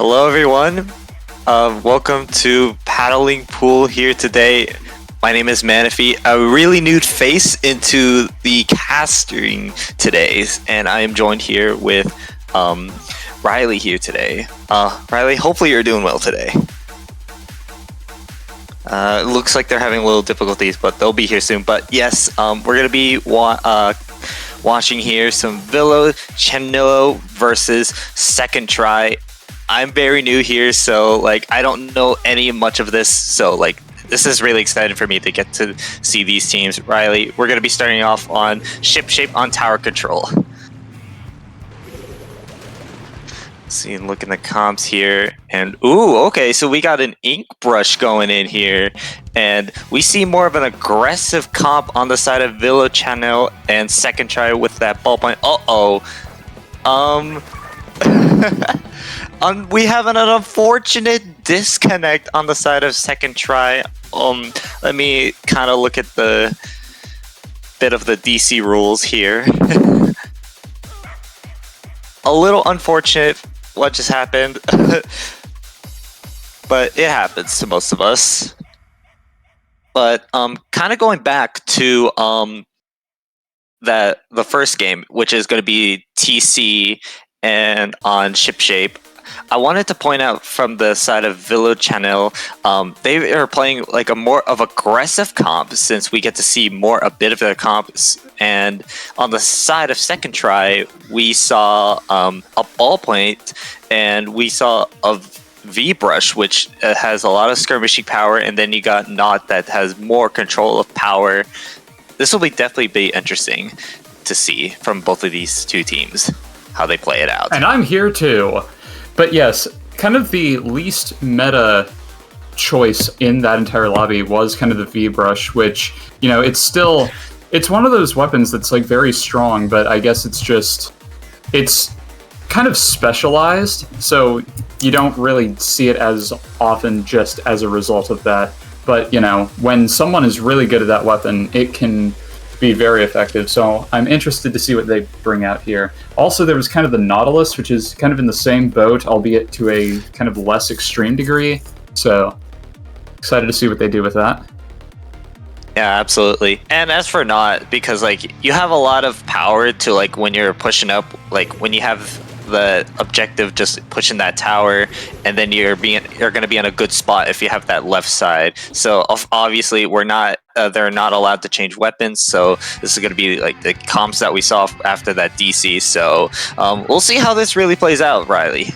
Hello everyone, welcome to Paddling Pool here today. My name is Manaphy, a really new face into the casting today, and I am joined here with Riley here today. Riley, hopefully you're doing well today. It looks like they're having a little difficulties, but they'll be here soon. But yes, we're going to be watching here some Villo, Chanillo versus Second Try. I'm very new here, so I don't know much of this, so this is really exciting for me to get to see these teams. Riley, we're going to be starting off on ship shape on tower control. See, look in the comps here, and ooh, okay, so we got an ink brush going in here, and we see more of an aggressive comp on the side of Villo, Chanillo, and Second Try with that ballpoint. We have an unfortunate disconnect on the side of Second Try. Let me kind of look at the bit of the DC rules here. A little unfortunate what just happened, but it happens to most of us. But kind of going back to the first game, which is going to be TC and on ship shape. I wanted to point out from the side of Villo Chanillo, they are playing a more of aggressive comp since we get to see a bit of their comps. And on the side of Second Try, we saw a ballpoint and we saw a V-brush, which has a lot of skirmishing power, and then you got Knot that has more control of power. This will definitely be interesting. to see from both of these two teams, how they play it out. And I'm here too. But yes, kind of the least meta choice in that entire lobby was kind of the V-Brush, which, you know, it's one of those weapons that's like very strong, but I guess it's kind of specialized, so you don't really see it as often just as a result of that. But, you know, when someone is really good at that weapon, it can be very effective. So I'm interested to see what they bring out here. Also, there was kind of the Nautilus, which is kind of in the same boat, albeit to a kind of less extreme degree. So excited to see what they do with that. Yeah, absolutely. And as for not, because like you have a lot of power to like when you're pushing up, like when you have the objective just pushing that tower, and then you're going to be in a good spot if you have that left side. So obviously they're not allowed to change weapons, so this is going to be like the comps that we saw after that DC. So we'll see how this really plays out, Riley.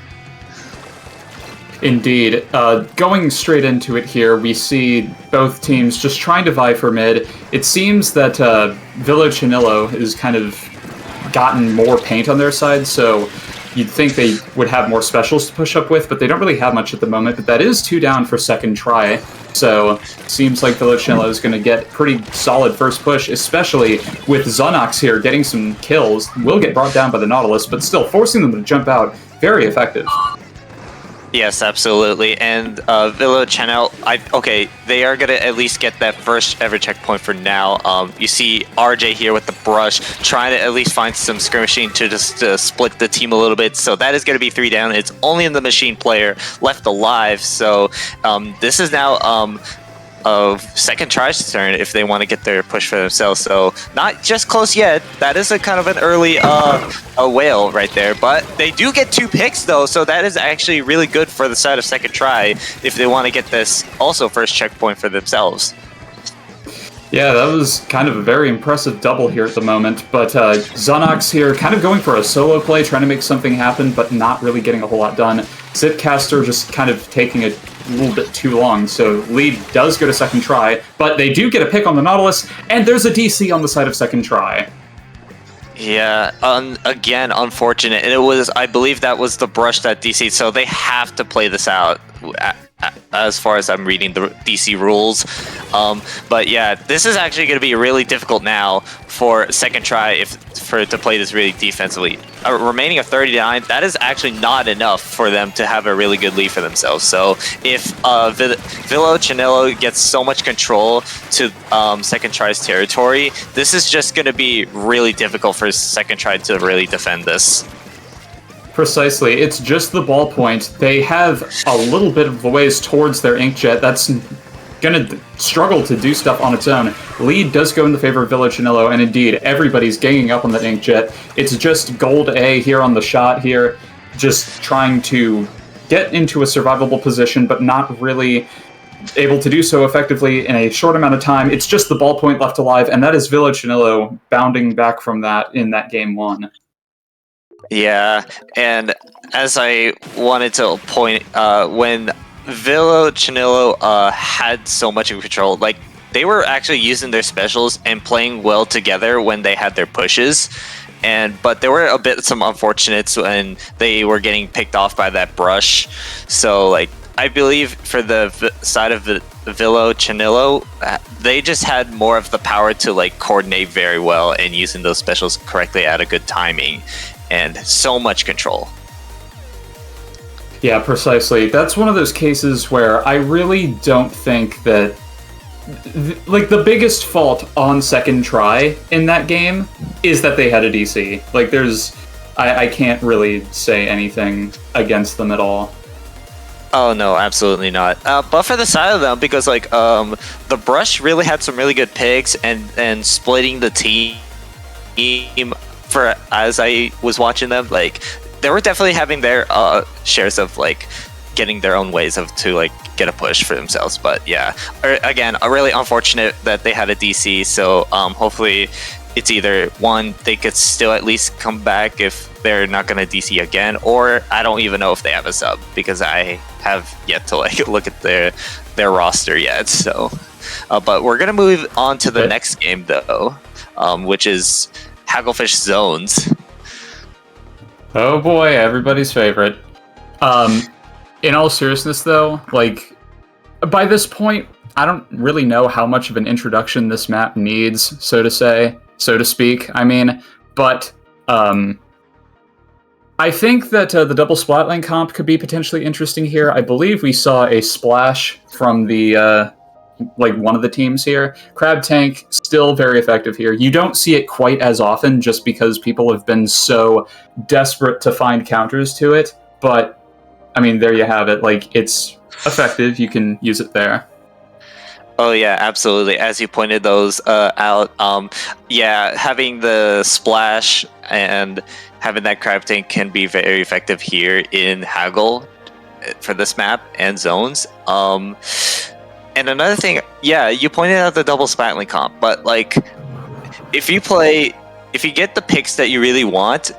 Indeed. Going straight into it here, we see both teams just trying to vie for mid. It seems that Villo Chanillo has kind of gotten more paint on their side, so you'd think they would have more specials to push up with, but they don't really have much at the moment. But that is 2 down for second try, so seems like Villo Chanillo is going to get pretty solid first push, especially with Zonox here getting some kills. Will get brought down by the Nautilus, but still forcing them to jump out. Very effective. Yes, absolutely. And Villo Chanel, they are going to at least get that first ever checkpoint for now. You see RJ here with the brush, trying to at least find some skirmishing to just split the team a little bit. So that is going to be 3 down. It's only in the machine player left alive. So this is now of second try's turn if they want to get their push for themselves. So not just close yet. That is a kind of an early a whale right there, but they do get 2 picks though, so that is actually really good for the side of second try if they want to get this also first checkpoint for themselves. Yeah, that was kind of a very impressive double here at the moment, but Zonox here kind of going for a solo play, trying to make something happen, but not really getting a whole lot done. Zipcaster just kind of taking a little bit too long, so lead does go to second try, but they do get a pick on the Nautilus, and there's a DC on the side of second try. Yeah, again, unfortunate. And it was, I believe that was the brush that DC, so they have to play this out as far as I'm reading the DC rules. But yeah, this is actually going to be really difficult now for second try to play this really defensively. Remaining of 39, that is actually not enough for them to have a really good lead for themselves. So if Villo Chanillo gets so much control to second try's territory, this is just going to be really difficult for second try to really defend this. Precisely. It's just the ballpoint. They have a little bit of a ways towards their inkjet. That's going to struggle to do stuff on its own. Lead does go in the favor of Villo Chanillo, and indeed, everybody's ganging up on that inkjet. It's just Gold A here on the shot here, just trying to get into a survivable position, but not really able to do so effectively in a short amount of time. It's just the ballpoint left alive, and that is Villo Chanillo bounding back from that in that game 1. Yeah, and as I wanted to point, when Villo Chanillo had so much in control, like they were actually using their specials and playing well together when they had their pushes, but there were some unfortunates when they were getting picked off by that brush. So like I believe for the side of the Villo Chanillo, they just had more of the power to like coordinate very well and using those specials correctly at a good timing. And so much control. Yeah, precisely. That's one of those cases where I really don't think that like the biggest fault on second try in that game is that they had a DC. Like I can't really say anything against them at all. Oh no, absolutely not. But for the side of them, because like the brush really had some really good picks and splitting the team. For as I was watching them, like they were definitely having their shares of like getting their own ways to like get a push for themselves. But yeah, again, really unfortunate that they had a DC. So hopefully it's either one, they could still at least come back if they're not gonna DC again, or I don't even know if they have a sub because I have yet to like look at their roster yet. So, but we're gonna move on to the next game though, which is Hagglefish zones. Oh boy, everybody's favorite. In all seriousness, though, like, by this point, I don't really know how much of an introduction this map needs, so to speak. I mean, but I think that the double splatling comp could be potentially interesting here. I believe we saw a splash from the one of the teams here. Crab Tank, still very effective here. You don't see it quite as often just because people have been so desperate to find counters to it, but I mean, there you have it. Like, it's effective. You can use it there. Oh yeah, absolutely. As you pointed those out, yeah, having the splash and having that crab tank can be very effective here in Haggle for this map and zones. And another thing, yeah, you pointed out the double spatling comp, but like, if you get the picks that you really want,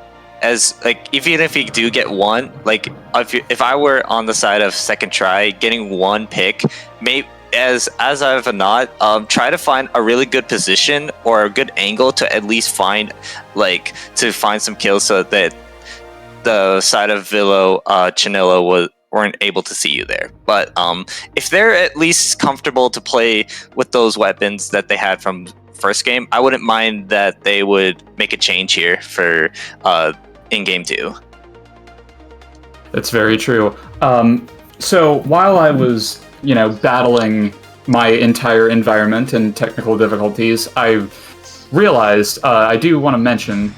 as like, even if you do get one, like if I were on the side of second try, getting one pick, maybe as I've not, try to find a really good position or a good angle to at least find some kills so that the side of Villo, Chanillo weren't able to see you there. But if they're at least comfortable to play with those weapons that they had from first game, I wouldn't mind that they would make a change here for in game 2. That's very true. So while I was, battling my entire environment and technical difficulties, I realized I do want to mention.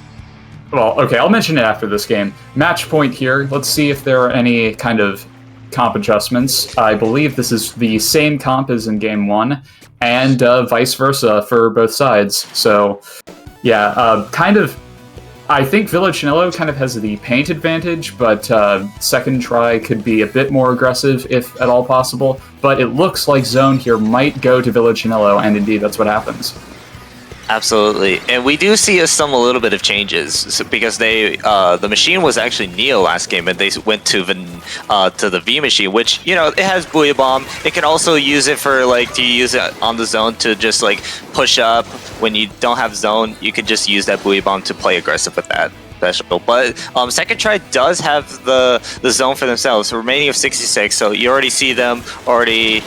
Well, okay, I'll mention it after this game. Match point here. Let's see if there are any kind of comp adjustments. I believe this is the same comp as in game 1, and vice versa for both sides. So, yeah, I think Villo Chanillo kind of has the paint advantage, but second try could be a bit more aggressive if at all possible. But it looks like zone here might go to Villo Chanillo, and indeed that's what happens. Absolutely, and we do see a little bit of changes because the machine was actually Neo last game, and they went to the V machine, which it has Booyah Bomb. It can also use it for to use it on the zone to just push up when you don't have zone. You can just use that Booyah Bomb to play aggressive with that special. But second try does have the zone for themselves, remaining of 66. So you already see them already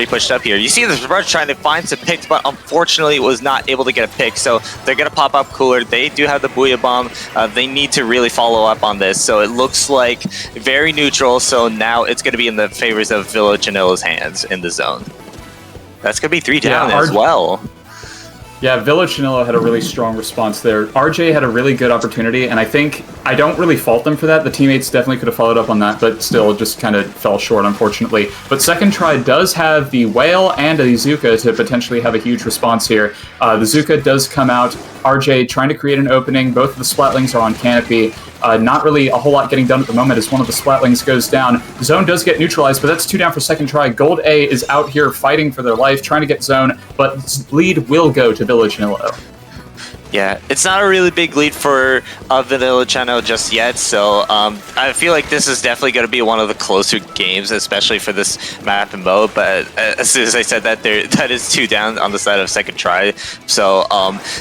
pushed up here. You see the rush trying to find some picks, but unfortunately was not able to get a pick. So they're gonna pop up cooler. They do have the Booyah Bomb. They need to really follow up on this. So it looks like very neutral. So now it's gonna be in the favors of Villo Chanillo's hands in the zone. That's gonna be 3 down as well. Yeah, Villo Chanillo had a really strong response there. RJ had a really good opportunity, and I don't really fault them for that. The teammates definitely could have followed up on that, but still just kind of fell short, unfortunately. But second try does have the Whale and a Zooka to potentially have a huge response here. The Zooka does come out. RJ trying to create an opening. Both of the Splatlings are on Canopy. Not really a whole lot getting done at the moment as one of the Splatlings goes down. Zone does get neutralized, but that's 2 down for second try. Gold A is out here fighting for their life, trying to get zone, but lead will go to Villo Chanillo. Yeah, it's not a really big lead for Villo Chanillo just yet, so I feel like this is definitely going to be one of the closer games, especially for this map and mode. But as soon as I said that, that is 2 down on the side of second try, so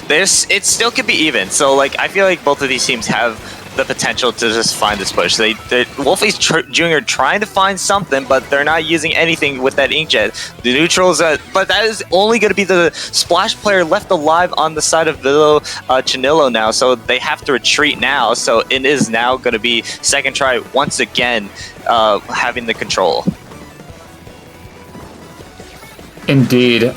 it still could be even. So I feel like both of these teams have the potential to just find this push. Wolfie's Jr. trying to find something, but they're not using anything with that inkjet. The neutrals, but that is only going to be the splash player left alive on the side of Villo Chanillo now, so they have to retreat now. So it is now going to be second try once again, having the control. Indeed.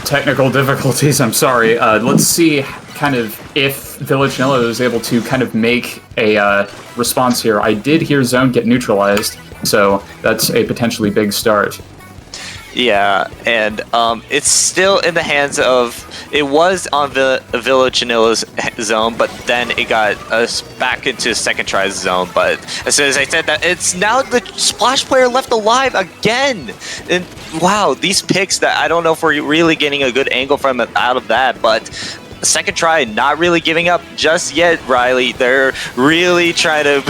Technical difficulties, I'm sorry. Let's see kind of if Villo Chanillo is able to kind of make a response here. I did hear zone get neutralized, so that's a potentially big start. Yeah, and it's still in the hands of... It was on Villo Chanillo's zone, but then it got back into second try's zone. But as soon as I said that, it's now the splash player left alive again! And wow, these picks that I don't know if we're really getting a good angle from it out of that, but... Second try, not really giving up just yet, Riley. They're really trying to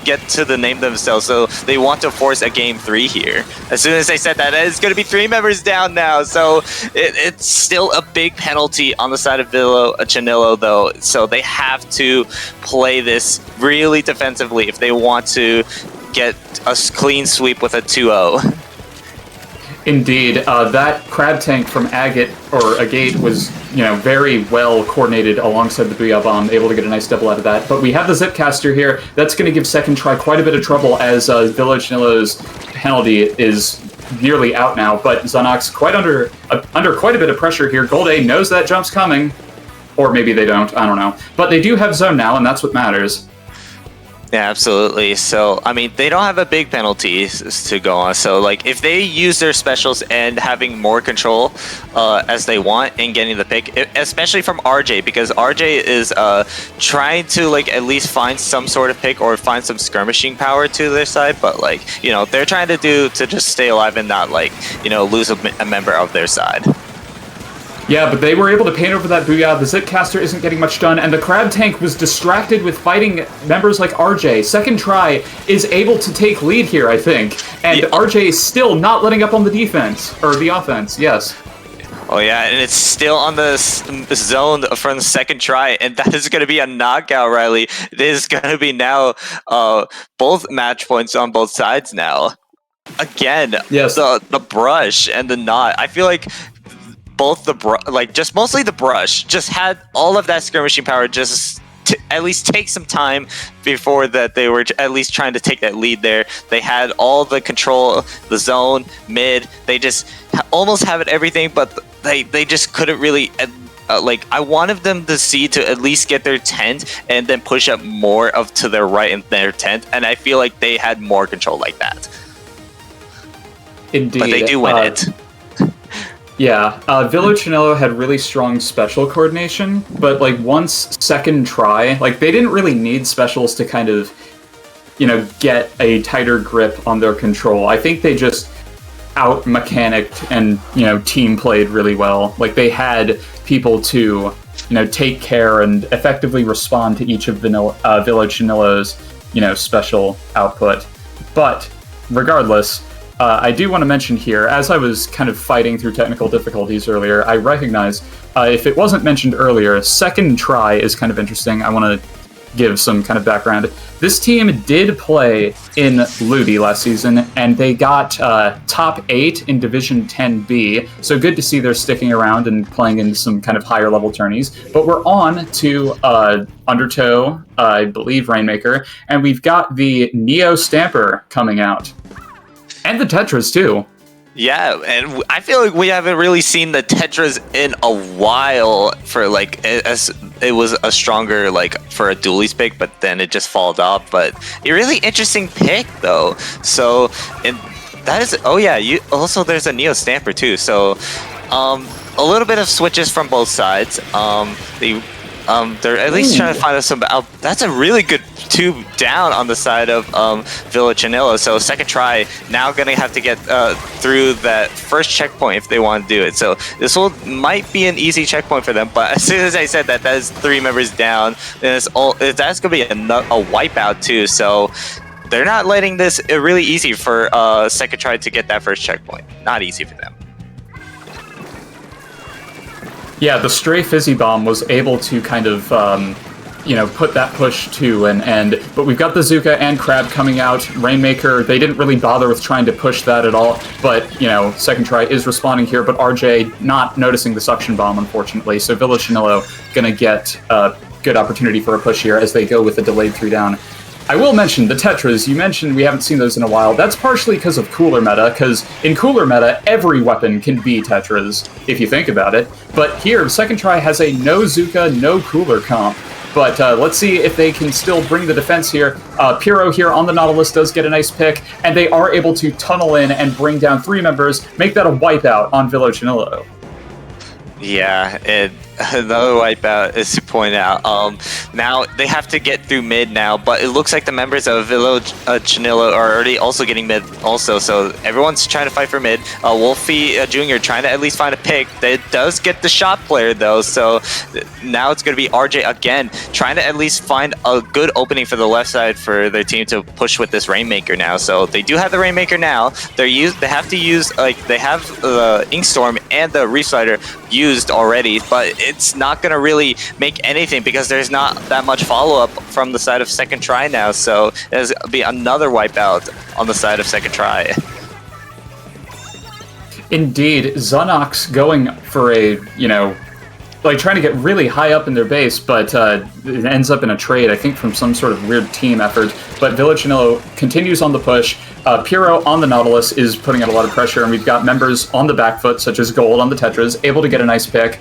get to the name themselves, so they want to force a game 3 here. As soon as they said that, it's going to be 3 members down now, so it's still a big penalty on the side of Villo, Chanillo, though, so they have to play this really defensively if they want to get a clean sweep with a 2-0. Indeed, that crab tank from Agate was, very well coordinated alongside the Booyah Bomb, able to get a nice double out of that. But we have the Zipcaster here. That's going to give Second Try quite a bit of trouble as Villo Chanillo's penalty is nearly out now. But Zonox quite under quite a bit of pressure here. Gold A knows that jump's coming. Or maybe they don't, I don't know. But they do have zone now, and that's what matters. Yeah, absolutely. So, I mean, they don't have a big penalty to go on. So, like, if they use their specials and having more control as they want and getting the pick, especially from RJ, because RJ is trying to, like, at least find some sort of pick or find some skirmishing power to their side. But, like, they're trying to just stay alive and not, like, lose a member of their side. Yeah, but they were able to paint over that Booyah. The Zipcaster isn't getting much done, and the Crab Tank was distracted with fighting members like RJ. Second Try is able to take lead here, I think. And yeah. RJ is still not letting up on the defense, or the offense, yes. Oh yeah, and it's still on the zone from the Second Try, and that is going to be a knockout, Riley. It is going to be now both match points on both sides now. Again, yes. The brush and the knot. I feel like both mostly the brush just had all of that skirmishing power just to at least take some time before that they were at least trying to take that lead there. They had all the control, the zone, mid. They just almost have it everything, but they just couldn't really I wanted them to see to at least get their tent and then push up more to their right in their tent, and I feel like they had more control like that. Indeed. But they do win it. Yeah, Villo Chanillo had really strong special coordination, but once Second Try, they didn't really need specials to kind of, get a tighter grip on their control. I think they just out-mechanicked and, team played really well. They had people to, take care and effectively respond to each of Villo Chanillo's, special output. But regardless, I do want to mention here, as I was kind of fighting through technical difficulties earlier, I recognize, if it wasn't mentioned earlier, Second Try is kind of interesting. I want to give some kind of background. This team did play in Ludi last season, and they got top 8 in Division 10B, so good to see they're sticking around and playing in some kind of higher level tourneys. But we're on to Undertow, I believe Rainmaker, and we've got the Neo Stamper coming out. And the Tetras, too. Yeah, and I feel like we haven't really seen the Tetras in a while for, as it was a stronger, for a dualies pick, but then it just falled off. But a really interesting pick, though. So, and that is, also there's a Neo Stamper, too. So, a little bit of switches from both sides. They're at least trying to find us some. That's a really good 2 down on the side of Villo Chanillo. So Second Try now gonna have to get through that first checkpoint if they want to do it. So this might be an easy checkpoint for them. But as soon as I said that is 3 members down, and that's gonna be a wipeout too. So they're not letting this really easy for Second Try to get that first checkpoint. Not easy for them. Yeah, the stray Fizzy Bomb was able to kind of, put that push too, but we've got the Zooka and Crab coming out. Rainmaker, they didn't really bother with trying to push that at all, but, Second Try is responding here, but RJ not noticing the Suction Bomb, unfortunately, so Villo Chanillo gonna get a good opportunity for a push here as they go with a delayed 3 down. I will mention the Tetras. You mentioned we haven't seen those in a while. That's partially because of cooler meta, because in cooler meta, every weapon can be Tetras, if you think about it. But here, Second Try has a no Zooka, no cooler comp. But let's see if they can still bring the defense here. Pyro here on the Nautilus does get a nice pick, and they are able to tunnel in and bring down 3 members, make that a wipeout on Villo Chanillo. Yeah, and another wipeout is to point out. Now they have to get through mid now, but it looks like the members of Villo Chanillo are already also getting mid also. So everyone's trying to fight for mid. Wolfie Jr. trying to at least find a pick. It does get the shot player though, so now it's going to be RJ again trying to at least find a good opening for the left side for their team to push with this Rainmaker now. So they do have the Rainmaker now. They have to use they have the Inkstorm and the Reef Slider used already, but it's not going to really make anything because there's not that much follow-up from the side of Second Try now, so there's going to be another wipeout on the side of Second Try. Indeed, Zunox going for a, like trying to get really high up in their base, but it ends up in a trade, I think from some sort of weird team effort. But Villo Chanillo continues on the push. Pyro on the Nautilus is putting out a lot of pressure, and we've got members on the back foot, such as Gold on the Tetras, able to get a nice pick.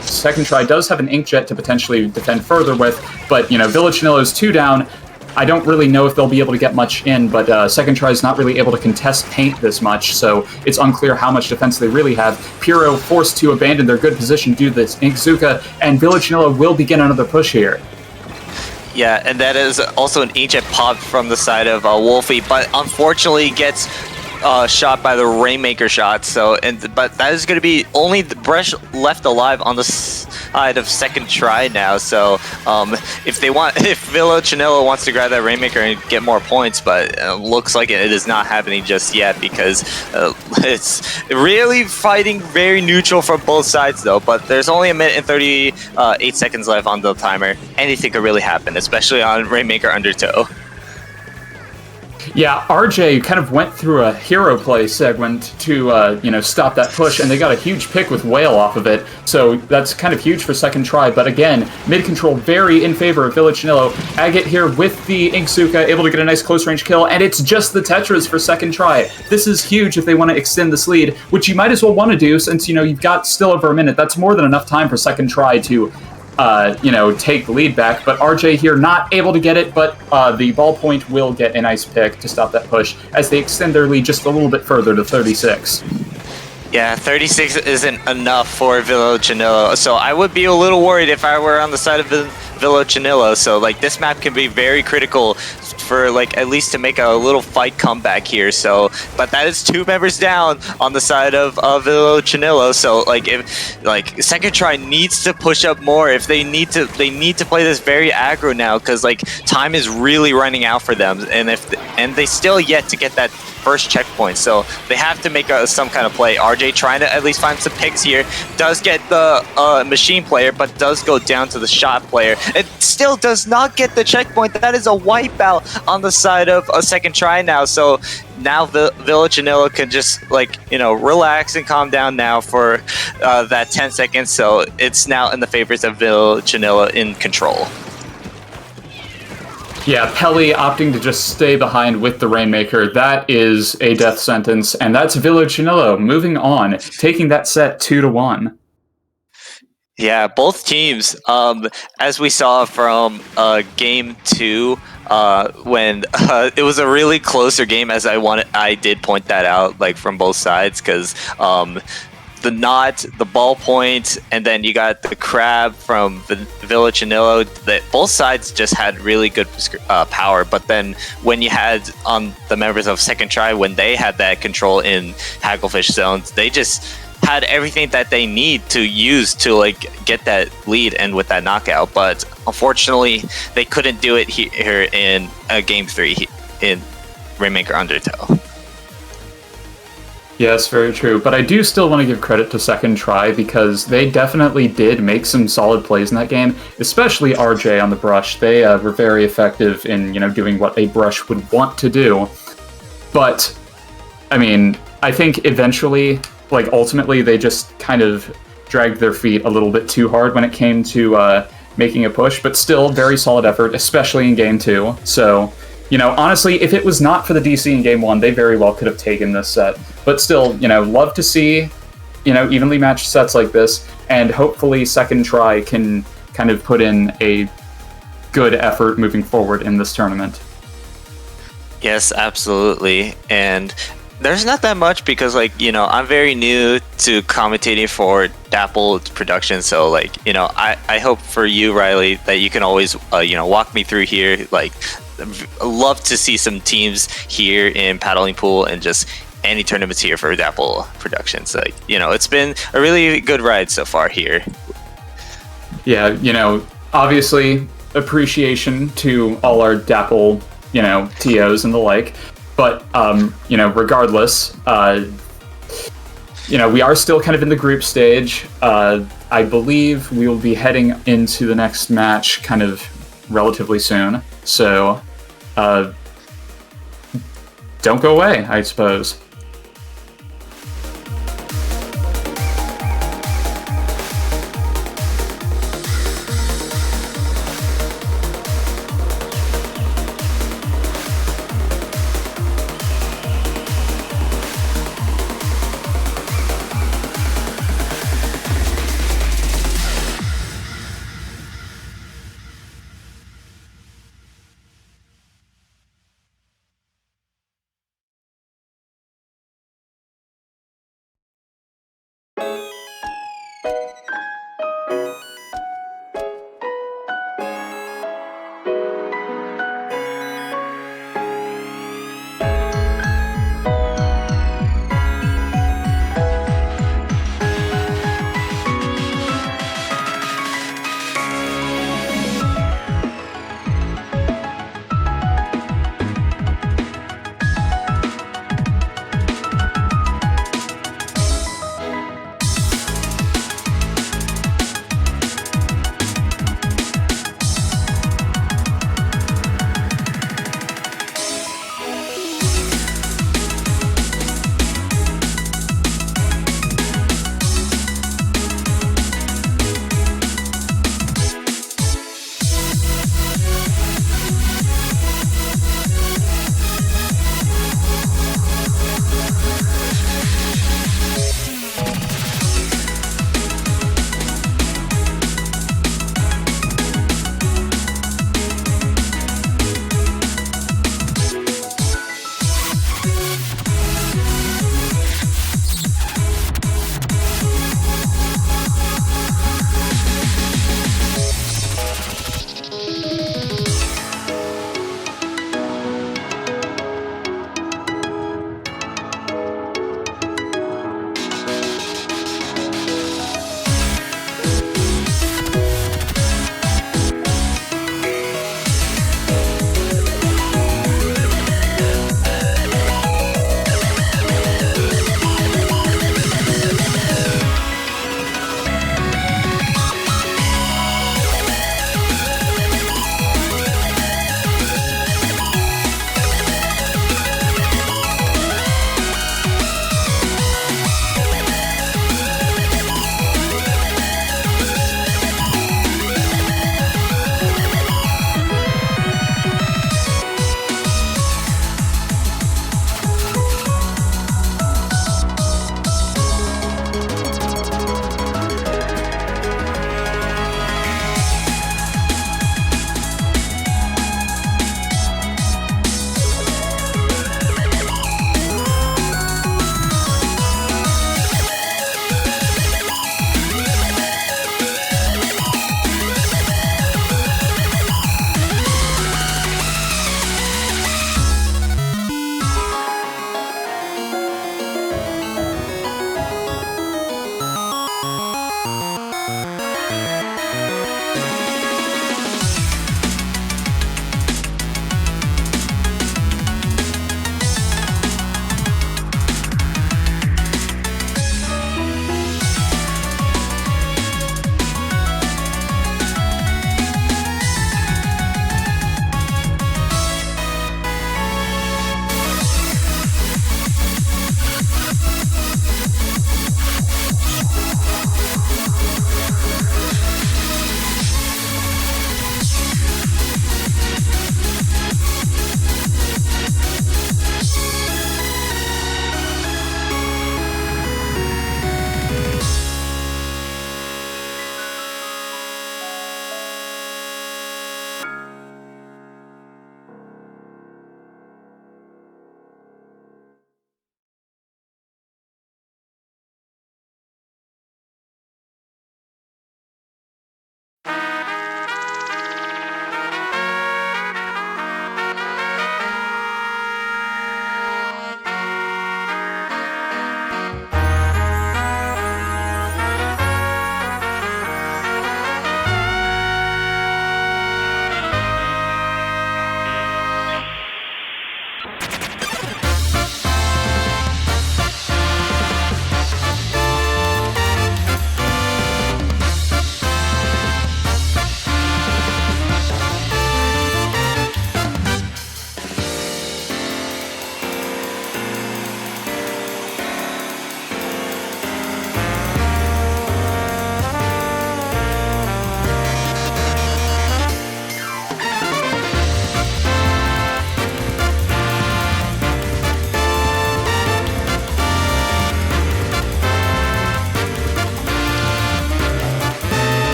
Second Try does have an Inkjet to potentially defend further with, but, Villo Chanillo's 2 down. I don't really know if they'll be able to get much in, but Second Try is not really able to contest paint this much, so it's unclear how much defense they really have. Pyro forced to abandon their good position due to this Ink Zooka, and Villo Chanillo will begin another push here. Yeah, and that is also an Inkjet pop from the side of Wolfie, but unfortunately gets shot by the Rainmaker shot. But that is going to be only the brush left alive on the side of Second Try now. So if Villo Chanillo wants to grab that Rainmaker and get more points, but looks like it is not happening just yet because it's really fighting very neutral from both sides though. But there's only a minute and 38 seconds left on the timer. Anything could really happen, especially on Rainmaker Undertow. Yeah, RJ kind of went through a hero play segment to, stop that push, and they got a huge pick with Whale off of it, so that's kind of huge for Second Try. But again, mid-control very in favor of Villo Chanillo. Agate here with the Ink Zooka, able to get a nice close-range kill, and it's just the Tetras for Second Try. This is huge if they want to extend this lead, which you might as well want to do since, you've got still over a minute. That's more than enough time for Second Try to take the lead back, but RJ here not able to get it, but the ballpoint will get a nice pick to stop that push as they extend their lead just a little bit further to 36. Yeah, 36 isn't enough for Villo Chanillo, so I would be a little worried if I were on the side of Villo Chanillo. So this map can be very critical for at least to make a little fight comeback here. So, but that is 2 members down on the side of Villo Chanillo. So if Second Try needs to push up more. If they need to play this very aggro now because time is really running out for them, and they still yet to get that first checkpoint, so they have to make some kind of play. RJ trying to at least find some picks here, does get the machine player, but does go down to the shot player. It still does not get the checkpoint. That is a wipeout on the side of a Second Try now. So now Villo Chanillo can just relax and calm down now for that 10 seconds. So it's now in the favors of Villo Chanillo in control. Yeah, Pelly opting to just stay behind with the Rainmaker. That is a death sentence, and that's Villo Chanillo moving on, taking that set 2-1. Yeah, both teams, as we saw from game 2, when it was a really closer game, as I did point that out, from both sides, because the knot, the ballpoint, and then you got the crab from Villo Chanillo. That both sides just had really good power. But then when you had on the members of Second Try, when they had that control in Hagglefish zones, they just had everything that they need to use to get that lead and with that knockout. But unfortunately, they couldn't do it here in game 3 in Rainmaker Undertow. Yes, very true. But I do still want to give credit to Second Try because they definitely did make some solid plays in that game, especially RJ on the brush. They were very effective in, doing what a brush would want to do. But, I think eventually, ultimately, they just kind of dragged their feet a little bit too hard when it came to making a push, but still very solid effort, especially in game 2. So, honestly, if it was not for the DC in game 1, they very well could have taken this set. But still, love to see, evenly matched sets like this, and hopefully Second Try can kind of put in a good effort moving forward in this tournament. Yes, absolutely. And There's not that much because, like, I'm very new to commentating for Dapple production. So, like, I hope for you, Riley, that you can always, walk me through here. Like, love to see some teams here in Paddling Pool and just any tournaments here for Dapple Productions. Like, it's been a really good ride so far here. Yeah, obviously appreciation to all our Dapple, TOs and the like. But, regardless, we are still kind of in the group stage. I believe we will be heading into the next match kind of relatively soon. So, don't go away, I suppose.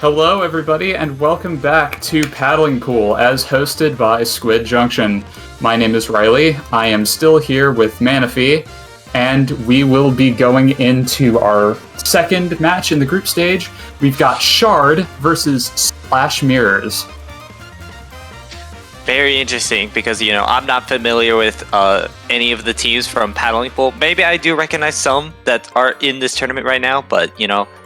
Hello, everybody, and welcome back to Paddling Pool, as hosted by Squid Junction. My name is Riley. I am still here with Manaphy, and we will be going into our second match in the group stage. We've got Shard versus Splash Mirrors. Very interesting because, I'm not familiar with any of the teams from Paddling Pool. Maybe I do recognize some that are in this tournament right now, but,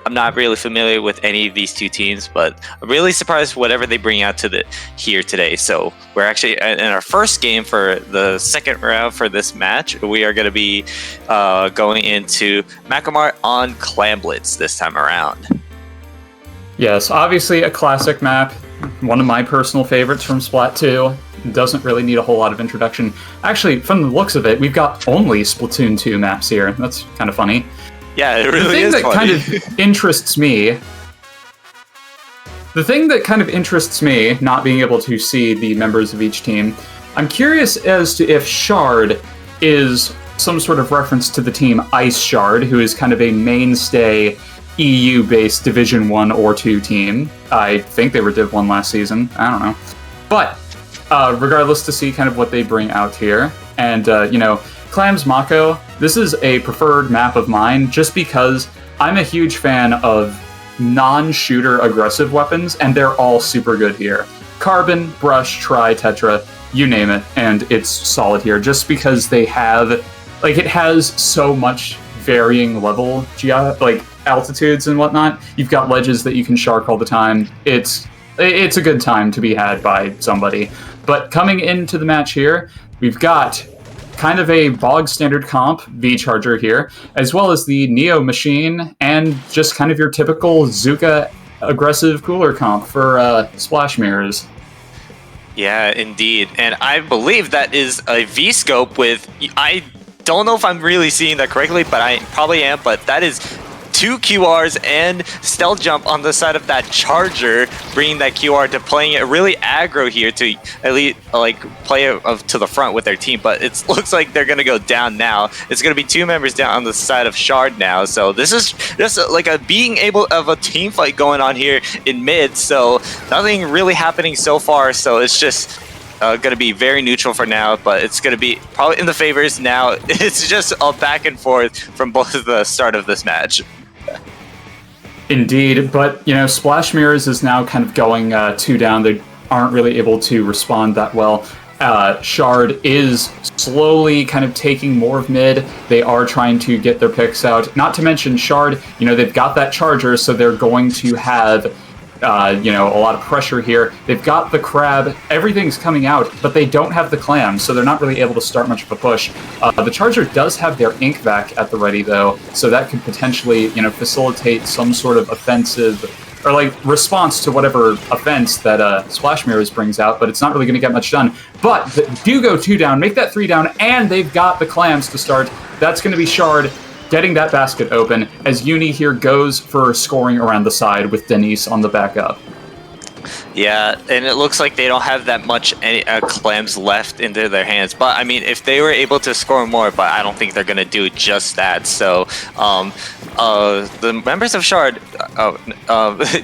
I'm not really familiar with any of these two teams, but I'm really surprised whatever they bring out here today. So we're actually in our first game for the second round for this match. We are going to be going into Macamart on Clamblitz this time around. Yes, obviously a classic map. One of my personal favorites from Splat 2. Doesn't really need a whole lot of introduction. Actually, from the looks of it, we've got only Splatoon 2 maps here. That's kind of funny. Yeah, it really is funny. The thing that kind of interests me, not being able to see the members of each team, I'm curious as to if Shard is some sort of reference to the team Ice Shard, who is kind of a mainstay EU-based Division 1 or 2 team. I think they were Div 1 last season. I don't know. But regardless, to see kind of what they bring out here. And, Clams Mako, this is a preferred map of mine just because I'm a huge fan of non-shooter aggressive weapons, and they're all super good here. Carbon, Brush, Tri, Tetra, you name it, and it's solid here just because they have, it has so much varying level, altitudes and whatnot. You've got ledges that you can shark all the time. It's a good time to be had by somebody. But coming into the match here, we've got kind of a bog standard comp, V-Charger here, as well as the Neo Machine, and just kind of your typical Zooka aggressive cooler comp for Splash Mirrors. Yeah, indeed. And I believe that is a V-Scope with... I don't know if I'm really seeing that correctly, but I probably am, but that is 2 QRs and Stealth Jump on the side of that Charger, bringing that QR to playing it really aggro here to at least play it to the front with their team. But it looks like they're going to go down now. It's going to be 2 members down on the side of Shard now. So this is just a being able of a team fight going on here in mid. So nothing really happening so far. So it's just going to be very neutral for now, but it's going to be probably in the favors now. It's just a back and forth from both of the start of this match. Indeed, but, Splash Mirrors is now kind of going 2 down. They aren't really able to respond that well. Shard is slowly kind of taking more of mid. They are trying to get their picks out. Not to mention Shard, they've got that Charger, so they're going to have a lot of pressure here. They've got the Crab, everything's coming out, but they don't have the Clam, so they're not really able to start much of a push. The Charger does have their Ink back at the ready, though, so that could potentially, facilitate some sort of offensive, or response to whatever offense that Splash Mirrors brings out, but it's not really going to get much done. But do go 2 down, make that 3 down, and they've got the Clams to start. That's going to be Shard getting that basket open as Uni here goes for scoring around the side with Denise on the backup. Yeah, and it looks like they don't have that much clams left into their hands. But, I mean, if they were able to score more, but I don't think they're going to do just that. So, the members of Shard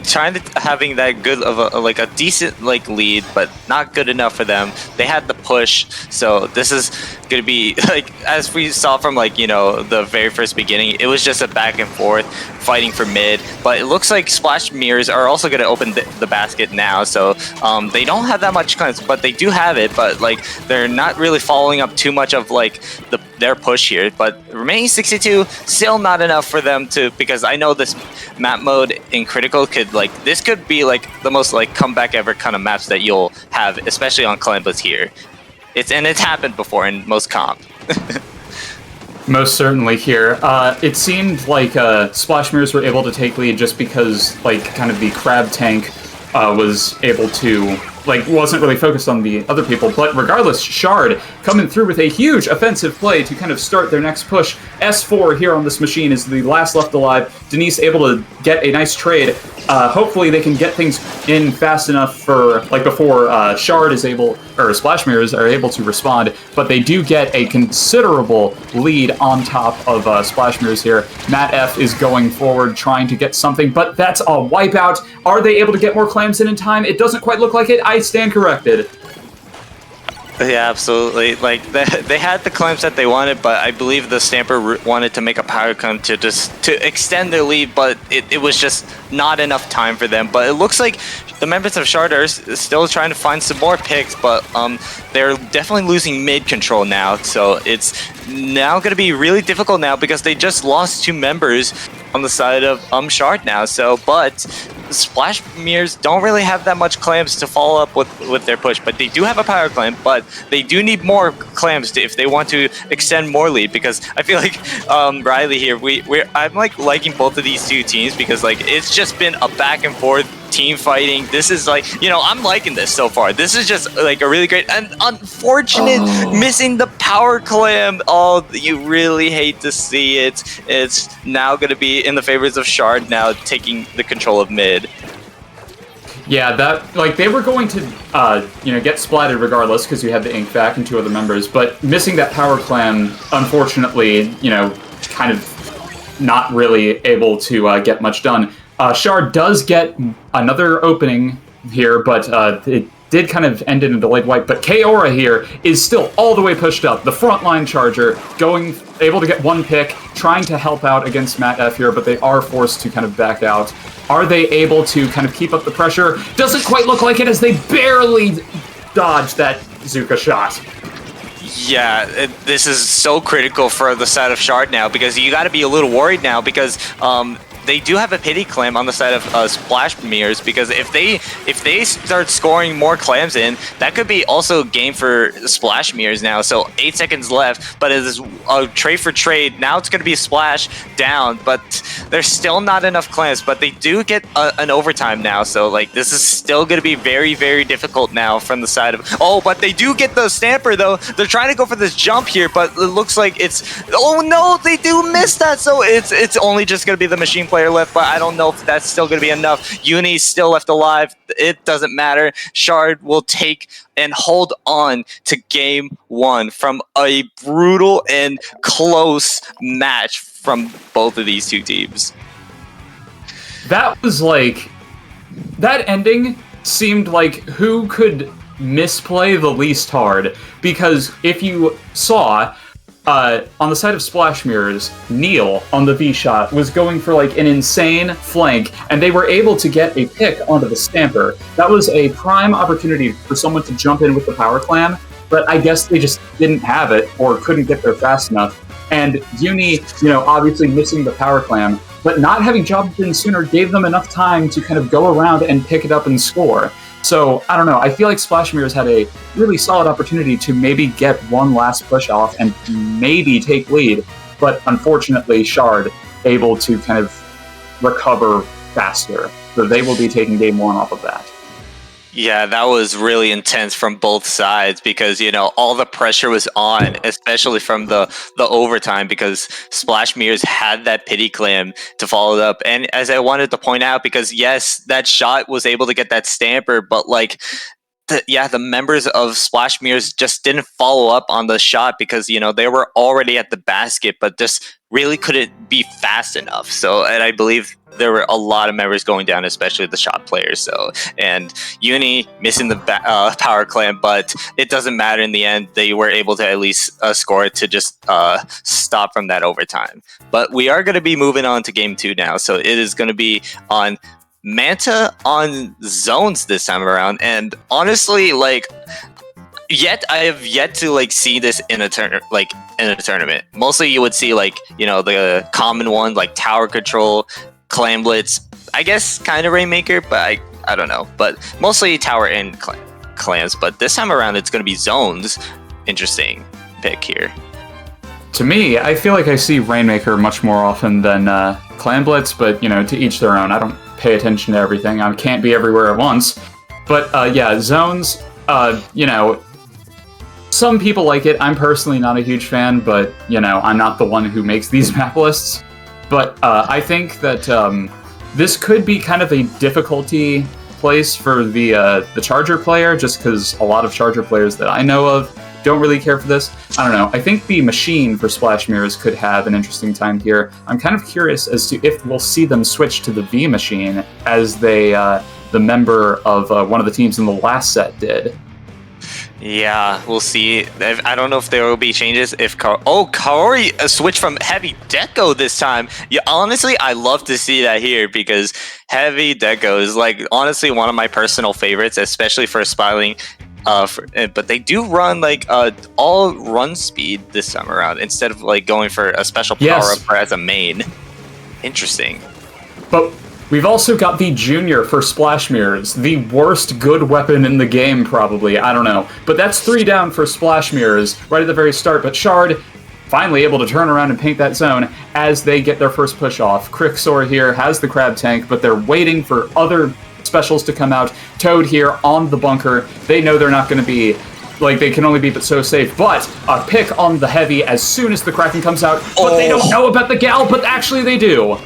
trying to having that good of a decent lead, but not good enough for them. They had the push, so this is going to be, as we saw from, the very first beginning, it was just a back and forth fighting for mid. But it looks like Splash Mirrors are also going to open the basket now. So they don't have that much claims, but they do have it. But they're not really following up too much of their push here. But remaining 62, still not enough for them to, because I know this map mode in critical could this could be the most comeback ever kind of maps that you'll have, especially on Clamblitz here. It's happened before in most comp. Most certainly here. It seemed like Splash Mirrors were able to take lead just because kind of the Crab tank was able to, wasn't really focused on the other people. But regardless, Shard coming through with a huge offensive play to kind of start their next push. S4 here on this machine is the last left alive. Denise able to get a nice trade. Hopefully they can get things in fast enough for, before Shard is able Splash Mirrors are able to respond, but they do get a considerable lead on top of Splash Mirrors here. Matt F is going forward, trying to get something, but that's a wipeout. Are they able to get more clams in time? It doesn't quite look like it. I stand corrected. Yeah, absolutely. Like they had the claims that they wanted, but I believe the Stamper wanted to make a power climb to extend their lead, but it was just not enough time for them. But it looks like the members of Shard are still trying to find some more picks, but they're definitely losing mid control now. So it's now going to be really difficult now because they just lost 2 members on the side of Shard now. So, but Splash Mirrors don't really have that much clams to follow up with their push, but they do have a power clam, but they do need more clams if they want to extend more lead, because I feel like Riley here, I'm like liking both of these 2 teams because like it's just been a back and forth team fighting. This is like, you know, I'm liking this so far. This is just like a really great and unfortunate missing the power clam. Oh, you really hate to see it. It's now going to be in the favors of Shard now taking the control of mid. Yeah, that, like, they were going to, get splatted regardless because you had the Ink back and 2 other members, but missing that power clam, unfortunately, kind of not really able to get much done. Shard does get another opening here, but it did kind of end in a delayed wipe. But Kaora here is still all the way pushed up. The frontline charger able to get 1 pick, trying to help out against Matt F here, but they are forced to kind of back out. Are they able to kind of keep up the pressure? Doesn't quite look like it as they barely dodge that Zooka shot. Yeah, this is so critical for the side of Shard now, because you got to be a little worried now because they do have a pity clam on the side of Splash Mirrors, because if they start scoring more clams in, that could be also a game for Splash Mirrors now. So 8 seconds left, but it is a trade for trade. Now it's going to be Splash down, but there's still not enough clams, but they do get an overtime now. So like this is still going to be very, very difficult now from the side of... Oh, but they do get the Stamper though. They're trying to go for this jump here, but it looks like it's... Oh no, they do miss that. So it's only just going to be the machine player left, but I don't know if that's still going to be enough. Uni's still left alive. It doesn't matter. Shard will take and hold on to game 1 from a brutal and close match from both of these 2 teams. That was like... That ending seemed like who could misplay the least hard, because if you saw... on the side of Splash Mirrors, Neil on the V shot was going for like an insane flank, and they were able to get a pick onto the Stamper. That was a prime opportunity for someone to jump in with the power clam, but I guess they just didn't have it or couldn't get there fast enough. And Uni, obviously missing the power clam, but not having jumped in sooner gave them enough time to kind of go around and pick it up and score. So, I don't know, I feel like Splash Mirrors had a really solid opportunity to maybe get one last push off and maybe take lead, but unfortunately Shard able to kind of recover faster. So they will be taking game 1 off of that. Yeah, that was really intense from both sides because, all the pressure was on, especially from the overtime, because Splash Mirrors had that pity clam to follow it up. And as I wanted to point out, because yes, that shot was able to get that Stamper, but like, the members of Splash Mirrors just didn't follow up on the shot because, they were already at the basket, but just really couldn't be fast enough. So, and I believe there were a lot of members going down, especially the shot players. So, and Uni missing the power clam, but it doesn't matter in the end. They were able to at least score it to just stop from that overtime. But we are going to be moving on to game 2 now. So it is going to be on Manta on zones this time around. And honestly, like, I have yet to like see this in a tournament. Mostly you would see like, the common ones like tower control, clam blitz, I guess kind of Rainmaker, but I don't know. But mostly tower and clams. But this time around it's going to be zones. Interesting pick here. To me, I feel like I see Rainmaker much more often than Clam Blitz, but, to each their own. I don't pay attention to everything. I can't be everywhere at once. But, zones, some people like it. I'm personally not a huge fan, but, I'm not the one who makes these map lists. But I think that this could be kind of a difficulty place for the Charger player, just because a lot of Charger players that I know of don't really care for this. I don't know. I think the machine for Splash Mirrors could have an interesting time here. I'm kind of curious as to if we'll see them switch to the V machine as they, the member of one of the teams in the last set did. Yeah, we'll see. I don't know if there will be changes if Kaori switched from Heavy Deco this time. Yeah, honestly, I love to see that here because Heavy Deco is like honestly one of my personal favorites, especially for spiraling. But they do run like all run speed this time around instead of like going for a special power up as a main. Interesting. But we've also got the Junior for Splash Mirrors, the worst good weapon in the game probably. I don't know, but that's 3 down for Splash Mirrors right at the very start. But Shard finally able to turn around and paint that zone as they get their first push off. Crixor here has the Crab Tank, but they're waiting for other specials to come out. Toad here on the bunker. They know they're not going to be, like, they can only be but so safe. But a pick on the Heavy as soon as the Kraken comes out. But they don't know about the Gal, but actually they do.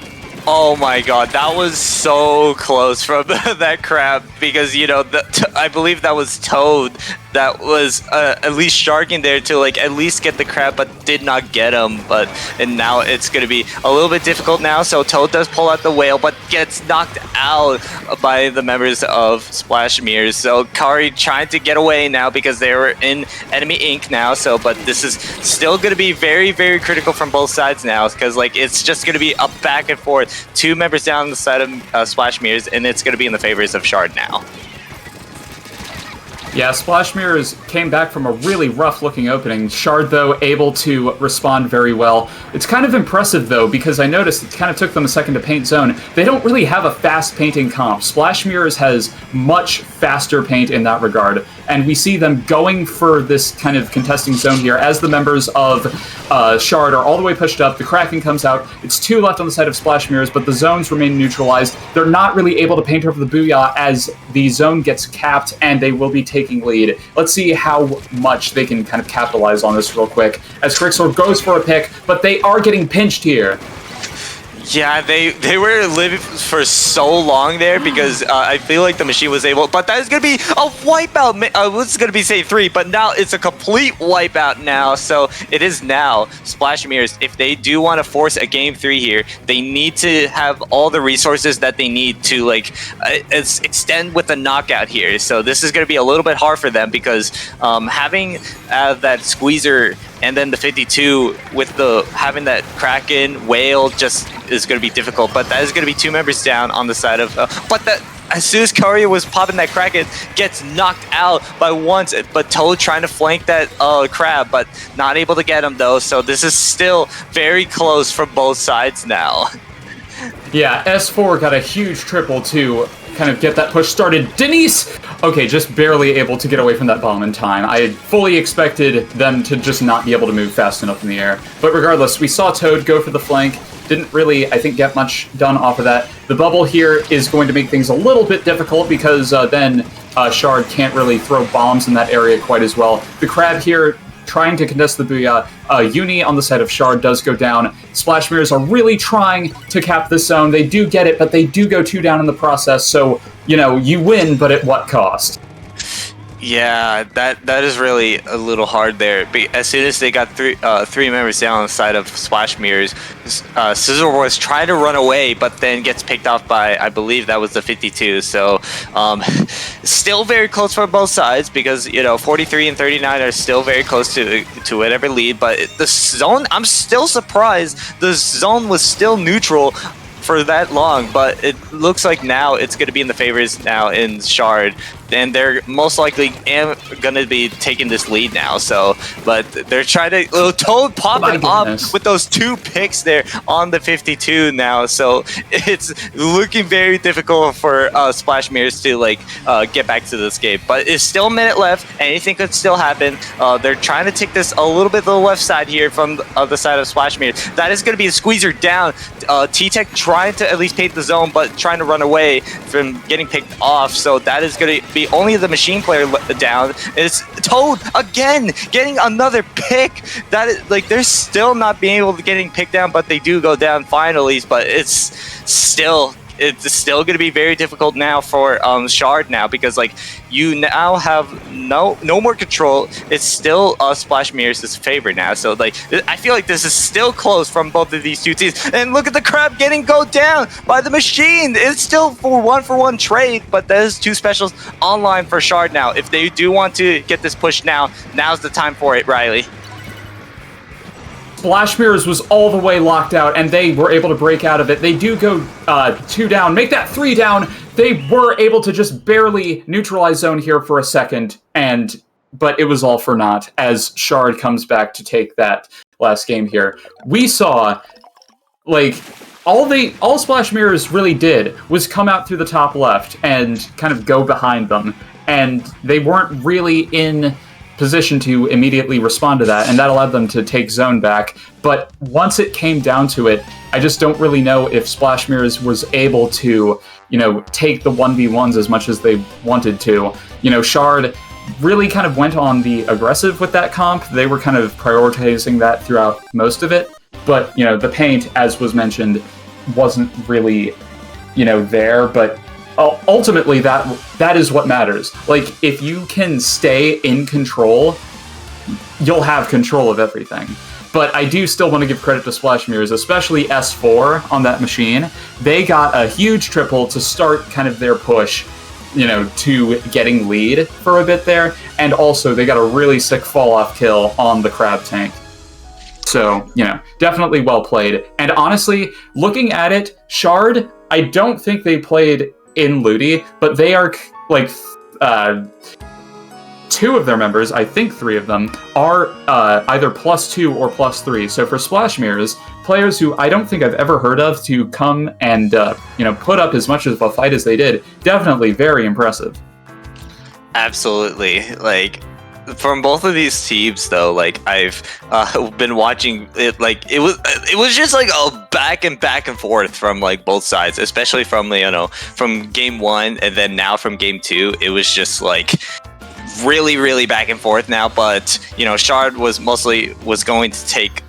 Oh my god, that was so close from that crab because, you know, I believe that was Toad that was at least sharking there to like at least get the crab but did not get him. And now it's going to be a little bit difficult now. So Toad does pull out the whale but gets knocked out by the members of Splash Mirrors. So Kari trying to get away now because they were in enemy ink now. So but this is still going to be very, very critical from both sides now because like it's just going to be a back and forth. 2 members down the side of Splash Mirrors, and it's going to be in the favors of Shard now. Yeah, Splash Mirrors came back from a really rough-looking opening. Shard, though, able to respond very well. It's kind of impressive, though, because I noticed it kind of took them a second to paint zone. They don't really have a fast painting comp. Splash Mirrors has much faster paint in that regard, and we see them going for this kind of contesting zone here as the members of Shard are all the way pushed up. The Kraken comes out. It's 2 left on the side of Splash Mirrors, but the zones remain neutralized. They're not really able to paint over the Booyah as the zone gets capped, and they will be taking lead. Let's see how much they can kind of capitalize on this real quick as Crixor goes for a pick, but they are getting pinched here. Yeah, they were living for so long there because I feel like the machine was able, but that is going to be a wipeout. I was going to be say 3, but now it's a complete wipeout now. So it is now Splash Mirrors. If they do want to force a game 3 here, they need to have all the resources that they need to like extend with the knockout here. So this is going to be a little bit hard for them because having that squeezer and then the 52 with the having that Kraken whale just is going to be difficult, but that is going to be 2 members down on the side of but that as soon as Karia was popping that Kraken gets knocked out by once, but Toad trying to flank that crab but not able to get him though, so this is still very close from both sides now. Yeah, S4 got a huge triple to kind of get that push started. Denise, okay, just barely able to get away from that bomb in time. I had fully expected them to just not be able to move fast enough in the air. But regardless, we saw Toad go for the flank. Didn't really, I think, get much done off of that. The bubble here is going to make things a little bit difficult because then Shard can't really throw bombs in that area quite as well. The crab here trying to contest the Booyah. Uni on the side of Shard does go down. Splash Mirrors are really trying to cap this zone. They do get it, but they do go 2 down in the process. So, you know, you win, but at what cost? Yeah, that is really a little hard there. But as soon as they got 3 members down on the side of Splash Mirrors, Scissor was trying to run away, but then gets picked off by, I believe that was the 52. So still very close for both sides because, you know, 43 and 39 are still very close to whatever lead. But the zone, I'm still surprised the zone was still neutral for that long, but it looks like now it's going to be in the favors now in Shard, and they're most likely going to be taking this lead now. So, but they're trying to Toad popping up with those 2 picks there on the 52 now. So it's looking very difficult for Splash Mirrors to like get back to this game. But it's still a minute left. Anything could still happen. They're trying to take this a little bit to the left side here from the other side of Splash Mirrors. That is going to be a squeezer down. T-Tech trying to at least paint the zone, but trying to run away from getting picked off. So that is going to be only the machine player down. It's Toad again getting another pick. That is like they're still not being able to getting picked down, but they do go down finally. But it's still it's still going to be very difficult now for Shard now, because like you now have no more control. It's still Splash Mirrors' favorite now. So like I feel like this is still close from both of these two teams. And look at the crab getting go down by the machine. It's still for one trade, but there's two specials online for Shard now. If they do want to get this push now, now's the time for it, Riley. Splash Mirrors was all the way locked out, and they were able to break out of it. They do go 2 down, make that 3 down. They were able to just barely neutralize zone here for a second, but it was all for naught as Shard comes back to take that last game here. We saw, like, all Splash Mirrors really did was come out through the top left and kind of go behind them, and they weren't really in position to immediately respond to that, and that allowed them to take zone back. But once it came down to it, I just don't really know if Splash Mirrors was able to, take the 1v1s as much as they wanted to. Shard really kind of went on the aggressive with that comp. They were kind of prioritizing that throughout most of it. But, the paint, as was mentioned, wasn't really, there. But ultimately, that is what matters. Like, if you can stay in control, you'll have control of everything. But I do still want to give credit to Splash Mirrors, especially S4 on that machine. They got a huge triple to start kind of their push, to getting lead for a bit there. And also, they got a really sick fall-off kill on the Crab Tank. So, definitely well played. And honestly, looking at it, Shard, I don't think they played in Ludi, but they are, like, 2 of their members, I think 3 of them, are either +2 or +3. So for Splash Mirrors, players who I don't think I've ever heard of to come and, put up as much of a fight as they did, definitely very impressive. Absolutely. Like, from both of these teams, though, like I've been watching it, like it was just like a back and forth from like both sides, especially from from game 1 and then now from game 2. It was just like really back and forth now. But Shard was going to take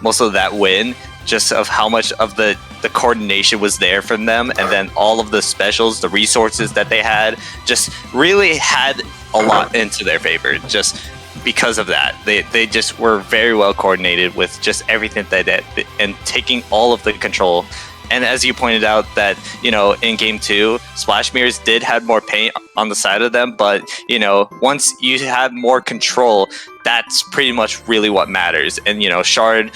most of that win, just of how much of the coordination was there from them, and then all of the specials, the resources that they had, just really had a lot into their favor. Just because of that, they just were very well coordinated with just everything they did and taking all of the control. And as you pointed out that, in game 2, Splash Mirrors did have more paint on the side of them, but, once you had more control, that's pretty much really what matters. And, Shard,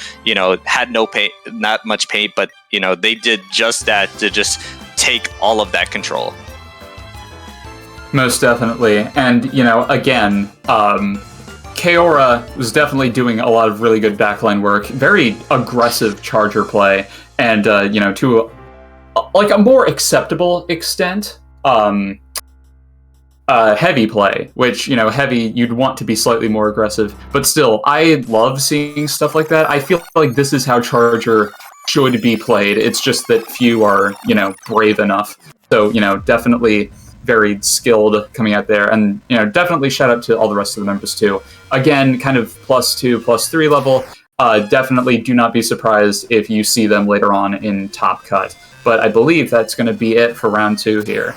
had no paint, not much paint, but, they did just that to just take all of that control. Most definitely. And, again, Kaora was definitely doing a lot of really good backline work, very aggressive charger play. And, to a more acceptable extent, heavy play, which, heavy, you'd want to be slightly more aggressive. But still, I love seeing stuff like that. I feel like this is how Charger should be played. It's just that few are, brave enough. So, definitely very skilled coming out there. And, definitely shout out to all the rest of the members, too. Again, kind of +2, +3 level. Definitely do not be surprised if you see them later on in Top Cut. But I believe that's going to be it for round 2 here.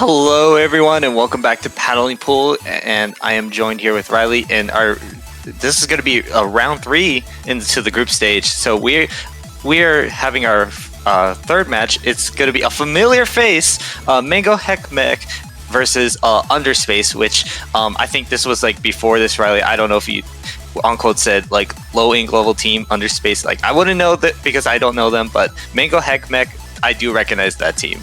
Hello, everyone, and welcome back to Paddling Pool. And I am joined here with Riley. And this is going to be round 3 into the group stage. So we're having our third match. It's going to be a familiar face, Mango Hek Mek versus Underspace, which I think this was like before this, Riley. I don't know if you on code said like low ink level team Underspace. Like I wouldn't know that because I don't know them, but Mango Hek Mek, I do recognize that team.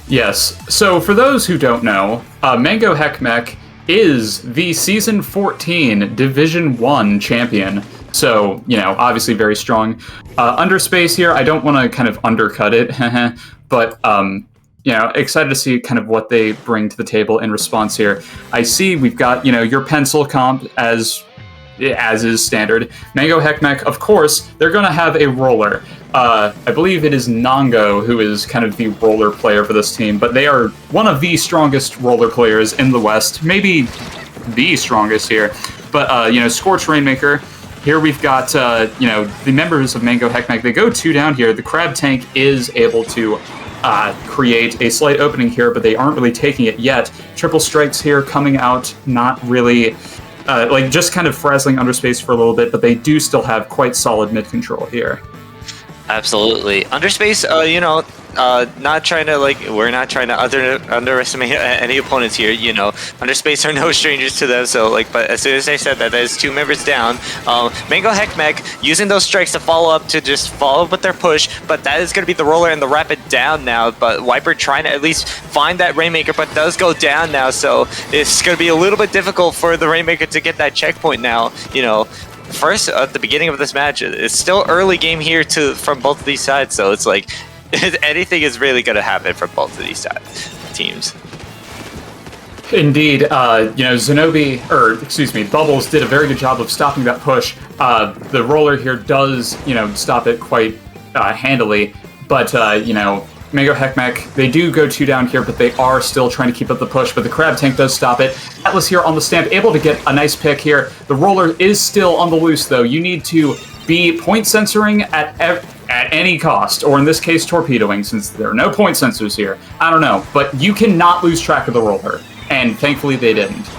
Yes. So for those who don't know, Mango Hek Mek is the Season 14 Division 1 champion. So, you know, obviously very strong. Underspace here, I don't want to kind of undercut it, but, you know, excited to see kind of what they bring to the table in response here. I see we've got, you know, your pencil comp as is standard. Mango Hek Mek, of course, they're going to have a roller. I believe it is Nango who is kind of the roller player for this team, but they are one of the strongest roller players in the West, maybe the strongest here. But, you know, Scorch Rainmaker, here we've got, you know, the members of Mango Hek Mek. They go 2 down here. The Crab Tank is able to create a slight opening here, but they aren't really taking it yet. Triple Strikes here coming out, not really... like just kind of frazzling Underspace for a little bit, but they do still have quite solid mid control here. Absolutely. Underspace, you know, not trying to, like, we're not trying to underestimate any opponents here, you know. Underspace are no strangers to them, so, like, but as soon as I said that, there's 2 members down. Mango Hek Mek using those strikes to follow up, to just follow up with their push, but that is going to be the roller and the rapid down now, but Wiper trying to at least find that Rainmaker, but does go down now, so it's going to be a little bit difficult for the Rainmaker to get that checkpoint now, you know. First, at the beginning of this match, it's still early game here from both of these sides, so it's like anything is really going to happen from both of these teams. Indeed, you know, Bubbles did a very good job of stopping that push. The roller here does, you know, stop it quite handily, but, you know, Mango Hek Mek, they do go 2 down here, but they are still trying to keep up the push, but the Crab Tank does stop it. Atlas here on the stand, able to get a nice pick here. The roller is still on the loose, though. You need to be point censoring at any cost, or in this case, torpedoing, since there are no point sensors here. I don't know, but you cannot lose track of the roller, and thankfully they didn't.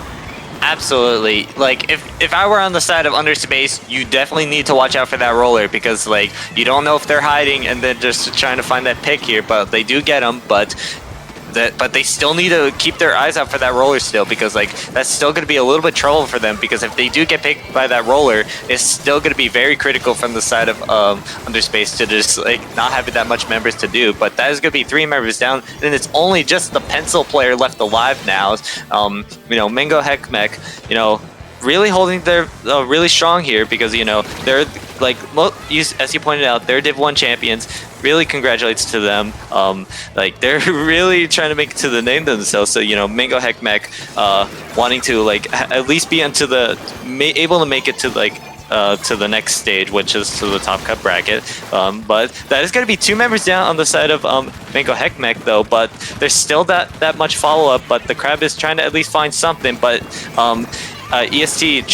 Absolutely. Like, if I were on the side of Underspace, you definitely need to watch out for that roller because, like, you don't know if they're hiding and then just trying to find that pick here, but they do get them, but they still need to keep their eyes out for that roller still because, like, that's still going to be a little bit trouble for them because if they do get picked by that roller, it's still going to be very critical from the side of Underspace to just, like, not having that much members to do. But that is going to be 3 members down, and it's only just the pencil player left alive now. You know, Mango Hek Mek, you know, really holding their really strong here because, you know, they're, like, as you pointed out, they're Div 1 champions. Really congratulates to them. Like, they're really trying to make it to the name themselves. So, you know, Mango Hek Mek wanting to, like, at least be able to make it to, like, to the next stage, which is to the top cut bracket. But that is going to be 2 members down on the side of Mango Hek Mek, though. But there's still that much follow up. But the Crab is trying to at least find something. But EST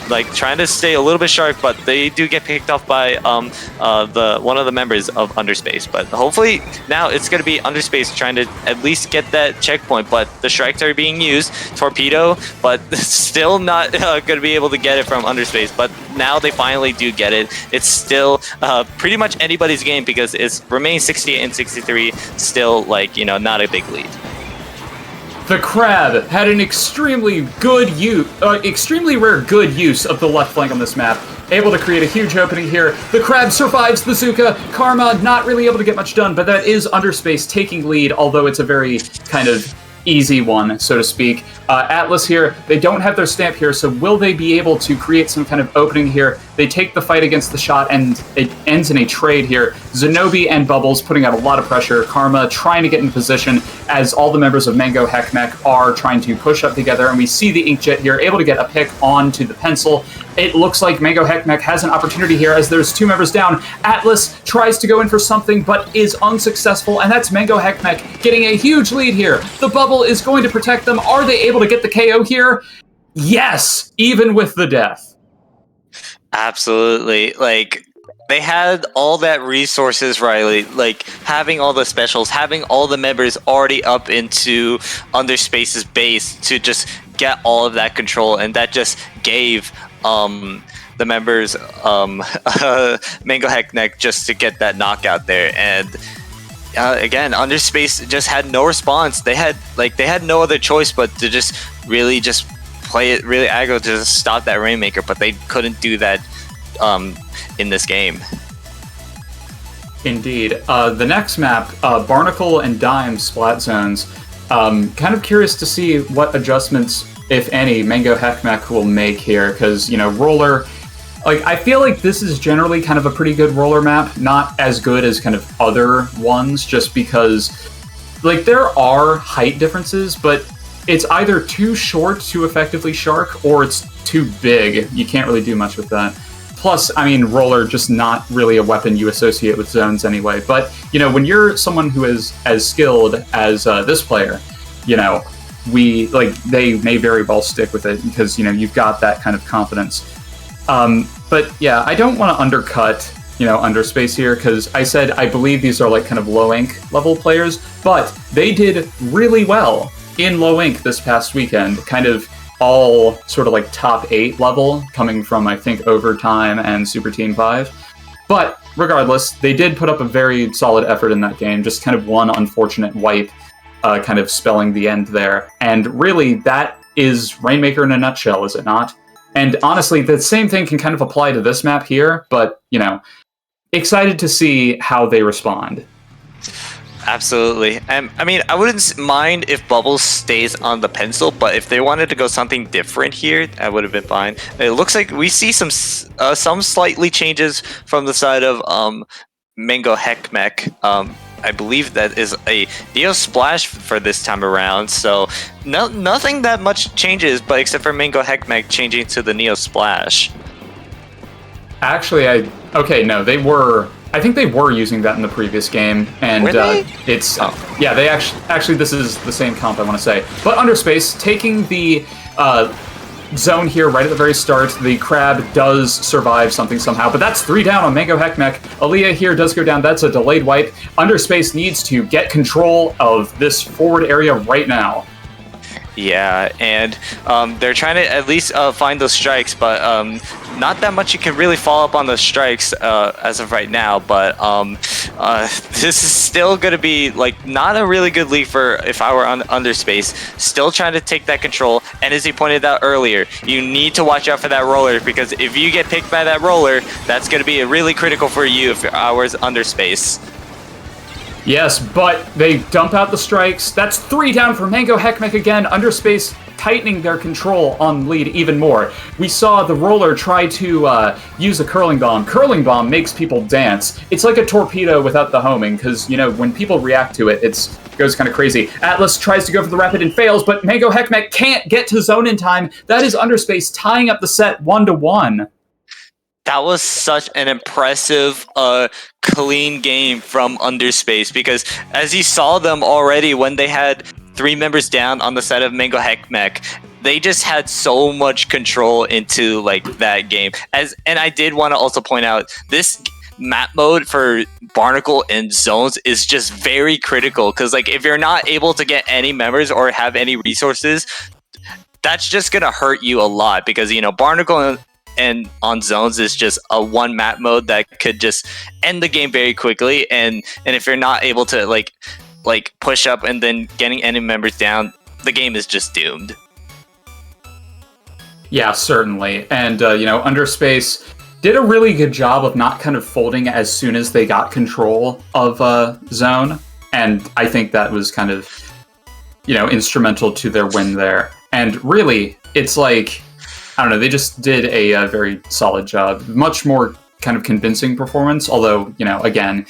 like trying to stay a little bit sharp, but they do get picked off by one of the members of Underspace. But hopefully now it's going to be Underspace trying to at least get that checkpoint. But the strikes are being used, torpedo, but still not going to be able to get it from Underspace. But now they finally do get it. It's still pretty much anybody's game because it's remains 68 and 63. Still, like, you know, not a big lead. The Crab had an extremely rare good use of the left flank on this map. Able to create a huge opening here. The Crab survives the Zooka. Karma not really able to get much done, but that is Underspace taking lead, although it's a very kind of easy one, so to speak. Atlas here, they don't have their stamp here, so will they be able to create some kind of opening here? They take the fight against the shot, and it ends in a trade here. Zenobi and Bubbles putting out a lot of pressure. Karma trying to get in position as all the members of Mango Hek Mek are trying to push up together, and we see the Inkjet here able to get a pick onto the pencil. It looks like Mango Hek Mek has an opportunity here as there's 2 members down. Atlas tries to go in for something, but is unsuccessful, and that's Mango Hek Mek getting a huge lead here. The bubble is going to protect them. Are they able to get the KO here? Yes, even with the death. Absolutely. Like, they had all that resources, Riley, like having all the specials, having all the members already up into Underspace's base to just get all of that control, and that just gave the members Mango Hek Mek just to get that knockout there. And again, Underspace just had no response. They had no other choice but to just play it really aggro to just stop that Rainmaker, but they couldn't do that in this game. Indeed. The next map, Barnacle and Dime Splat Zones. Kind of curious to see what adjustments, if any, Mango Hek Mek will make here, because, Roller... Like, I feel like this is generally kind of a pretty good roller map, not as good as kind of other ones, just because, like, there are height differences, but it's either too short to effectively shark, or it's too big. You can't really do much with that. Plus, I mean, roller, just not really a weapon you associate with zones anyway. But, when you're someone who is as skilled as this player, they may very well stick with it because, you've got that kind of confidence. But yeah, I don't want to undercut, Underspace here, because I said I believe these are like kind of low ink level players, but they did really well in low ink this past weekend, kind of all sort of like top 8 level, coming from, I think, Overtime and Super Team 5. But regardless, they did put up a very solid effort in that game, just kind of one unfortunate wipe, kind of spelling the end there. And really, that is Rainmaker in a nutshell, is it not? And honestly, the same thing can kind of apply to this map here, but, excited to see how they respond. Absolutely. I mean, I wouldn't mind if Bubbles stays on the pencil, but if they wanted to go something different here, that would have been fine. It looks like we see some slightly changes from the side of Mango Hek Mek. I believe that is a Neo Splash for this time around, so nothing that much changes, but except for Mango Hek Mek changing to the Neo Splash. Actually, I think they were using that in the previous game, and were they? Yeah, they actually this is the same comp, I want to say. But Underspace taking the zone here right at the very start. The Crab does survive something somehow, but that's 3 down on Mango Hek Mek. Ilias here does go down. That's a delayed wipe. Underspace needs to get control of this forward area right now. Yeah, and they're trying to at least find those strikes, but not that much you can really follow up on those strikes as of right now. But this is still going to be like not a really good league for if I were on Underspace. Still trying to take that control, and as he pointed out earlier, you need to watch out for that roller, because if you get picked by that roller, that's going to be really critical for you if I was Underspace. Yes, but they dump out the strikes. That's 3 down for Mango Hek Mek again. Underspace tightening their control on lead even more. We saw the roller try to use a curling bomb. Curling bomb makes people dance. It's like a torpedo without the homing, because, when people react to it, it goes kind of crazy. Atlas tries to go for the rapid and fails, but Mango Hek Mek can't get to zone in time. That is Underspace tying up the set 1-1. That was such an impressive, clean game from Underspace, because as you saw them already when they had 3 members down on the side of Mango Hek Mek, they just had so much control into that game. And I did want to also point out, this map mode for Barnacle and Zones is just very critical, because if you're not able to get any members or have any resources, that's just gonna hurt you a lot, because Barnacle and on Zones is just a one map mode that could just end the game very quickly, and if you're not able to like push up and then getting enemy members down, the game is just doomed. Yeah, certainly. And Underspace did a really good job of not kind of folding as soon as they got control of Zone, and I think that was kind of instrumental to their win there. And really, it's I don't know, they just did a very solid job. Much more kind of convincing performance, although, again,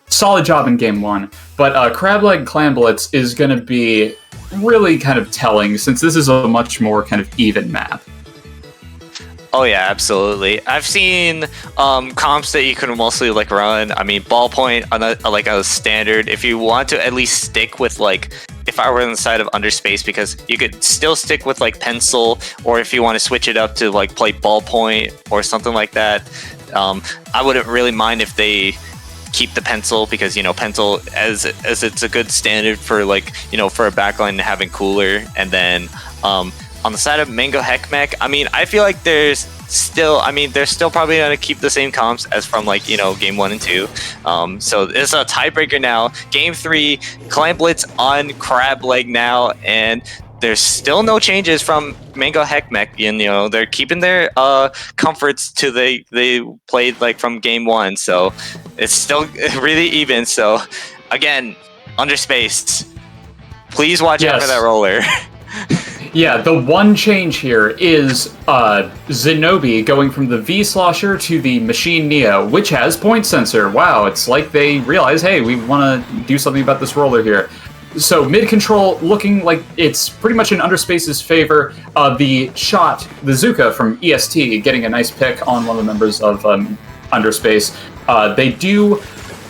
solid job in game 1. But Crab Leg Clan Blitz is going to be really kind of telling, since this is a much more kind of even map. Oh yeah, absolutely. I've seen comps that you can mostly run. I mean, ballpoint on a standard. If you want to at least stick with if I were on the side of Underspace, because you could still stick with pencil, or if you want to switch it up to play ballpoint or something like that, I wouldn't really mind if they keep the pencil, because pencil, as it's a good standard for like for a backline having cooler. And then on the side of Mango Hek Mek, I mean, I feel like they're still probably gonna keep the same comps as from like game 1 and 2. So it's a tiebreaker now. Game 3, Clan Blitz on Crab Leg now, and there's still no changes from Mango Hek Mek. And they're keeping their comforts to they played like from game 1, so it's still really even. So again, Underspace, please watch out for that roller. Yeah, the one change here is Zenobi going from the V-Slosher to the Machine Neo, which has point sensor. Wow, it's like they realize, hey, we want to do something about this roller here. So mid-control looking like it's pretty much in Underspace's favor. The shot, the Zooka from EST, getting a nice pick on one of the members of Underspace.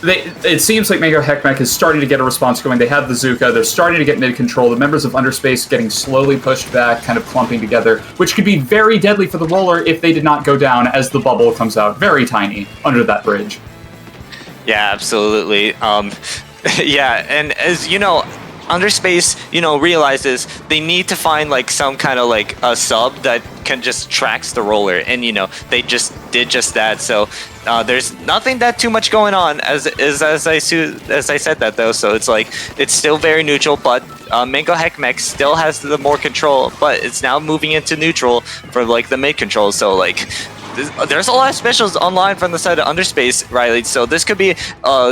It seems like Mango Hek Mek is starting to get a response going. They have the Zooka. They're starting to get mid-control. The members of Underspace getting slowly pushed back, kind of clumping together, which could be very deadly for the roller if they did not go down as the bubble comes out very tiny under that bridge. Yeah, absolutely. Yeah, and as Underspace, realizes they need to find like some kind of like a sub that can just tracks the roller, and they just did just that. So there's nothing that too much going on as I said that though. So it's like it's still very neutral, but Mango Hek Mek still has the more control, but it's now moving into neutral for like the mid control. So like there's a lot of specials online from the side of Underspace, Riley. So this could be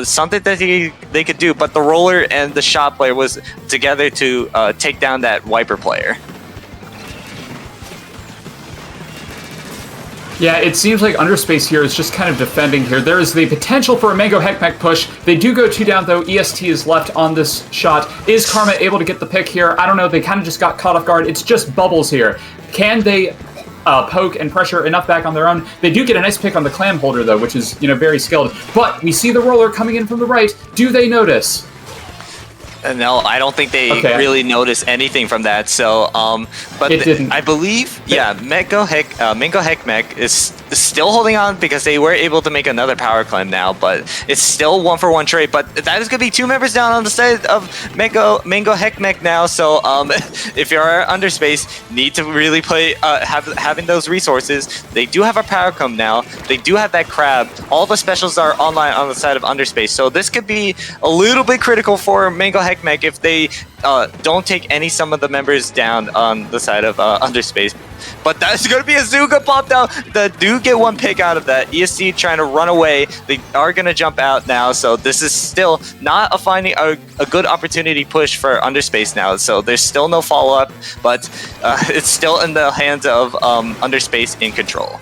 something that they could do. But the roller and the shot player was together to take down that wiper player. Yeah, it seems like Underspace here is just kind of defending here. There is the potential for a Mango Hek Mek push. They do go 2 down, though. EST is left on this shot. Is Karma able to get the pick here? I don't know. They kind of just got caught off guard. It's just bubbles here. Can they poke and pressure enough back on their own? They do get a nice pick on the clam holder, though, which is, very skilled. But we see the roller coming in from the right. Do they notice? No, I don't think they really noticed anything from that. So, but it didn't. I believe, Mango Hek Mek is still holding on because they were able to make another power climb now, but it's still 1-for-1 trade. But that is going to be 2 members down on the side of Mango Hek Mek now. So, if you're Underspace, need to really play having those resources. They do have a power climb now. They do have that crab. All the specials are online on the side of Underspace. So this could be a little bit critical for Mango Hek Mek if they don't take some of the members down on the side of Underspace. But that's going to be a Zooka popped out. They do get 1 pick out of that. ESC trying to run away. They are going to jump out now. So this is still not finding a good opportunity push for Underspace now. So there's still no follow-up, but it's still in the hands of Underspace in control.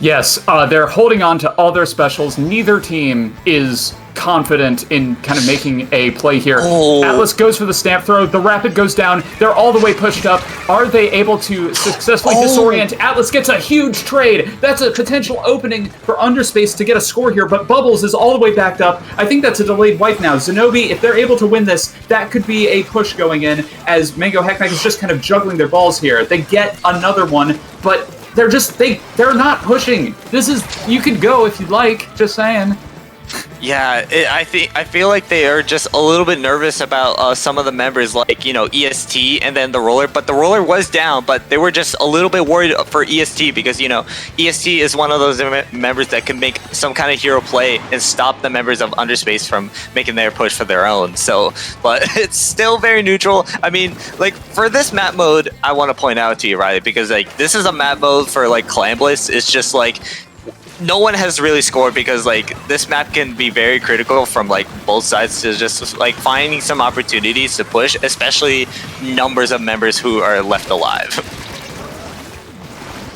Yes, they're holding on to all their specials. Neither team is confident in kind of making a play here. Atlas goes for the stamp throw. The rapid goes down. They're all the way pushed up. Are they able to successfully disorient? Atlas gets a huge trade. That's a potential opening for Underspace to get a score here, but Bubbles is all the way backed up. I think that's a delayed wipe now. Zenobi, if they're able to win this, that could be a push going in, as Mango Hek Mek is just kind of juggling their balls here. They get another one, but they're not pushing. This is, you could go if you'd like, just saying. Yeah, I feel like they are just a little bit nervous about some of the members, like EST and then the roller. But the roller was down, but they were just a little bit worried for EST because EST is one of those members that can make some kind of hero play and stop the members of Underspace from making their push for their own. So, but it's still very neutral. I mean, like for this map mode, I want to point out to you, Riley, because like this is a map mode for like Clan Blitz. It's just like no one has really scored because like this map can be very critical from like both sides to just like finding some opportunities to push, especially numbers of members who are left alive.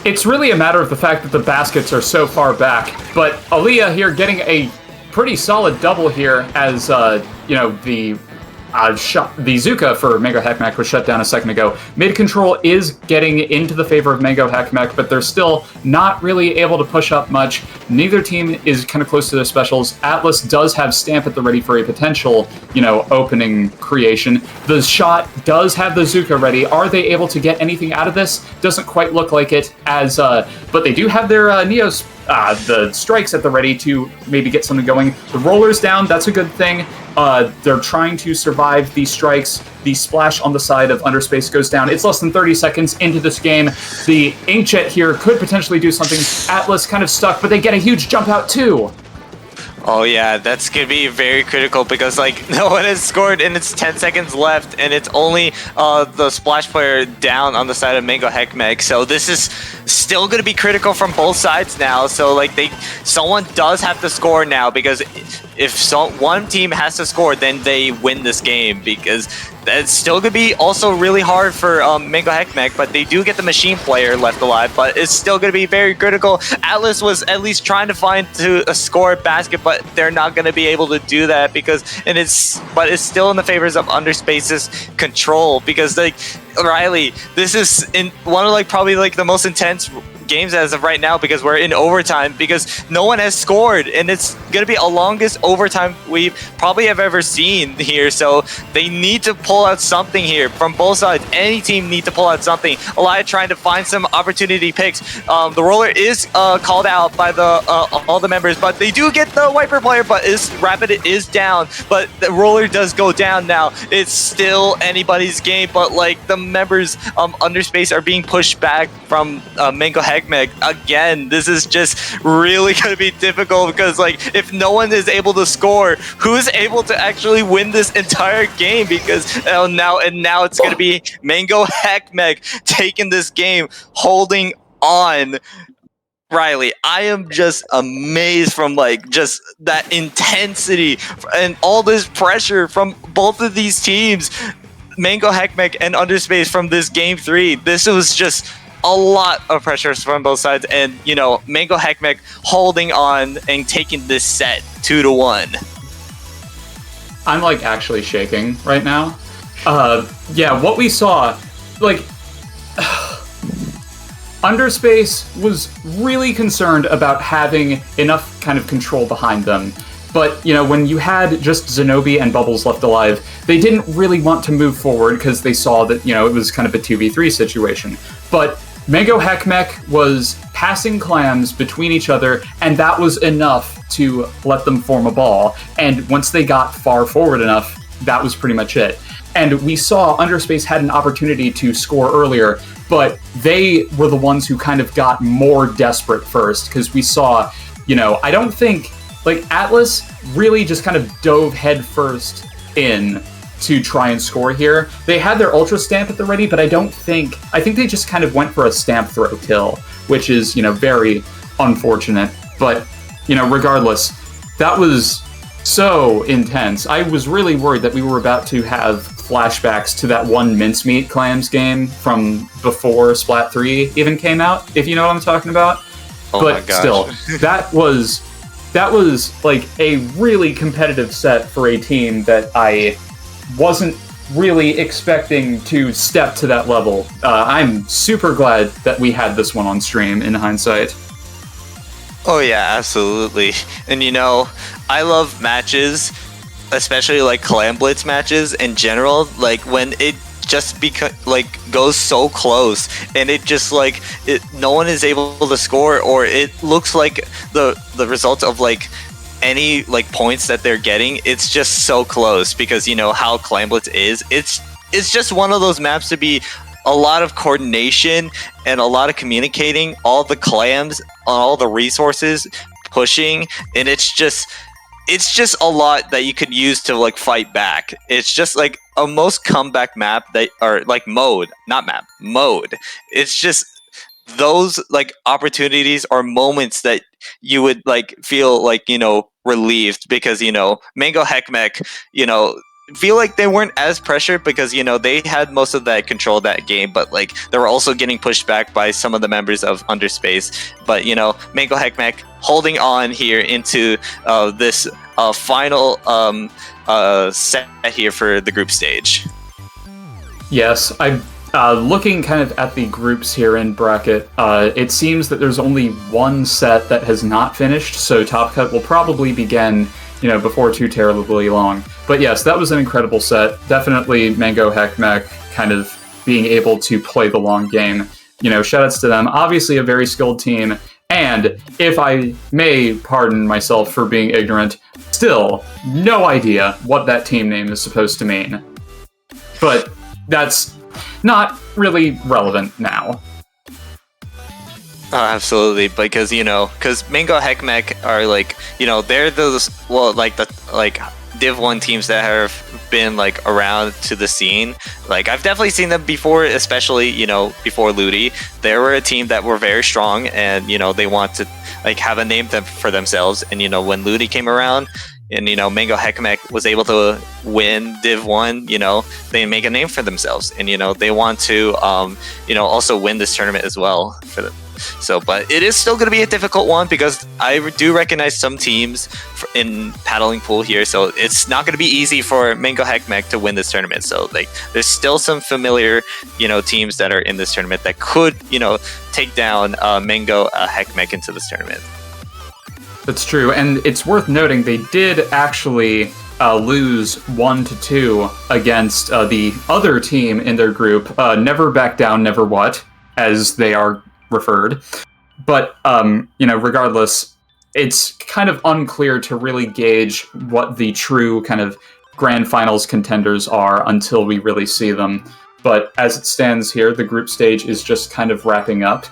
It's really a matter of the fact that the baskets are so far back, but Ilias here getting a pretty solid double here as the the Zooka for Mango Hek Mek was shut down a second ago. Mid control is getting into the favor of Mango Hek Mek, but they're still not really able to push up much. Neither team is kind of close to their specials. Atlas does have Stamp at the ready for a potential, opening creation. The shot does have the Zooka ready. Are they able to get anything out of this? Doesn't quite look like it, but they do have their Neos, the strikes at the ready to maybe get something going. The roller's down, that's a good thing. They're trying to survive these strikes. The splash on the side of Underspace goes down. It's less than 30 seconds into this game. The Inkjet here could potentially do something. Atlas kind of stuck, but they get a huge jump out too. Oh yeah, that's gonna be very critical because no one has scored and it's 10 seconds left and it's only the splash player down on the side of Mango Hek Mek. So this is still gonna be critical from both sides now. So someone does have to score now, because if one team has to score, then they win this game, because that's still going to be also really hard for Mango Hek Mek, but they do get the machine player left alive, but it's still going to be very critical. Atlas was at least trying to find a score basket, but they're not going to be able to do that but it's still in the favors of Underspace's control, because Riley, this is in one of probably the most intense games as of right now, because we're in overtime, because no one has scored, and it's gonna be the longest overtime we probably have ever seen here. So they need to pull out something here from both sides. Any team need to pull out something. Ilias trying to find some opportunity picks. The roller is called out by all the members, but they do get the wiper player, but Rapid is down, but the roller does go down now. It's still anybody's game, but the members Underspace are being pushed back from Mango Hek Mek. Again, this is just really going to be difficult, because if no one is able to score, who's able to actually win this entire game? Because now it's going to be Mango Hek Mek taking this game, holding on. Riley, I am just amazed from just that intensity and all this pressure from both of these teams, Mango Hek Mek and Underspace, from this game 3. This was just a lot of pressure from both sides, and Mango Hek Mek holding on and taking this set 2-1. I'm actually shaking right now. Yeah, what we saw, Underspace was really concerned about having enough kind of control behind them. But, when you had just Zenobi and Bubbles left alive, they didn't really want to move forward because they saw that, it was kind of a 2v3 situation. But Mango Hek Mek was passing clams between each other, and that was enough to let them form a ball. And once they got far forward enough, that was pretty much it. And we saw Underspace had an opportunity to score earlier, but they were the ones who kind of got more desperate first, because we saw, I don't think, Atlas really just kind of dove headfirst in to try and score here. They had their Ultra Stamp at the ready, but I think they just kind of went for a Stamp throw kill, which is, very unfortunate. But, regardless, that was so intense. I was really worried that we were about to have flashbacks to that one Mincemeat Clams game from before Splat 3 even came out, if you know what I'm talking about. Oh but my gosh. Still, that was a really competitive set for a team that I wasn't really expecting to step to that level. I'm super glad that we had this one on stream in hindsight. Oh yeah, absolutely. And I love matches, especially Clam Blitz matches in general, when it just goes so close and it just no one is able to score, or it looks like the result of any points that they're getting, it's just so close, because how Clam Blitz is. It's just one of those maps to be a lot of coordination and a lot of communicating, all the clams, all the resources pushing, and it's just a lot that you could use to fight back. It's just a most comeback map that, or mode, not map, mode. It's just those opportunities or moments that you would feel relieved, because Mango Hek Mek, feel like they weren't as pressured, because they had most of that control of that game, but they were also getting pushed back by some of the members of Underspace. But Mango Hek Mek holding on here into this final set here for the group stage. Yes, I looking kind of at the groups here in bracket, it seems that there's only one set that has not finished, so Top Cut will probably begin, before too terribly long. But yes, that was an incredible set. Definitely Mango Hek Mek kind of being able to play the long game. Shoutouts to them. Obviously a very skilled team, and if I may pardon myself for being ignorant, still no idea what that team name is supposed to mean. But that's not really relevant now. Oh, absolutely, because Mango Hek Mek are they're those Div 1 teams that have been around to the scene. I've definitely seen them before, especially before Ludi. They were a team that were very strong, and they want to have a name for themselves. And when Ludi came around, and Mango Hek Mek was able to win Div 1, they make a name for themselves, and they want to also win this tournament as well for them. So, but it is still going to be a difficult one, because I do recognize some teams in paddling pool here, so it's not going to be easy for Mango Hek Mek to win this tournament. So there's still some familiar teams that are in this tournament that could take down Mango Hek Mek into this tournament. That's true, and it's worth noting they did actually lose 1-2 against the other team in their group, Never Back Down, Never What, as they are referred. But, regardless, it's kind of unclear to really gauge what the true kind of grand finals contenders are until we really see them. But as it stands here, the group stage is just kind of wrapping up.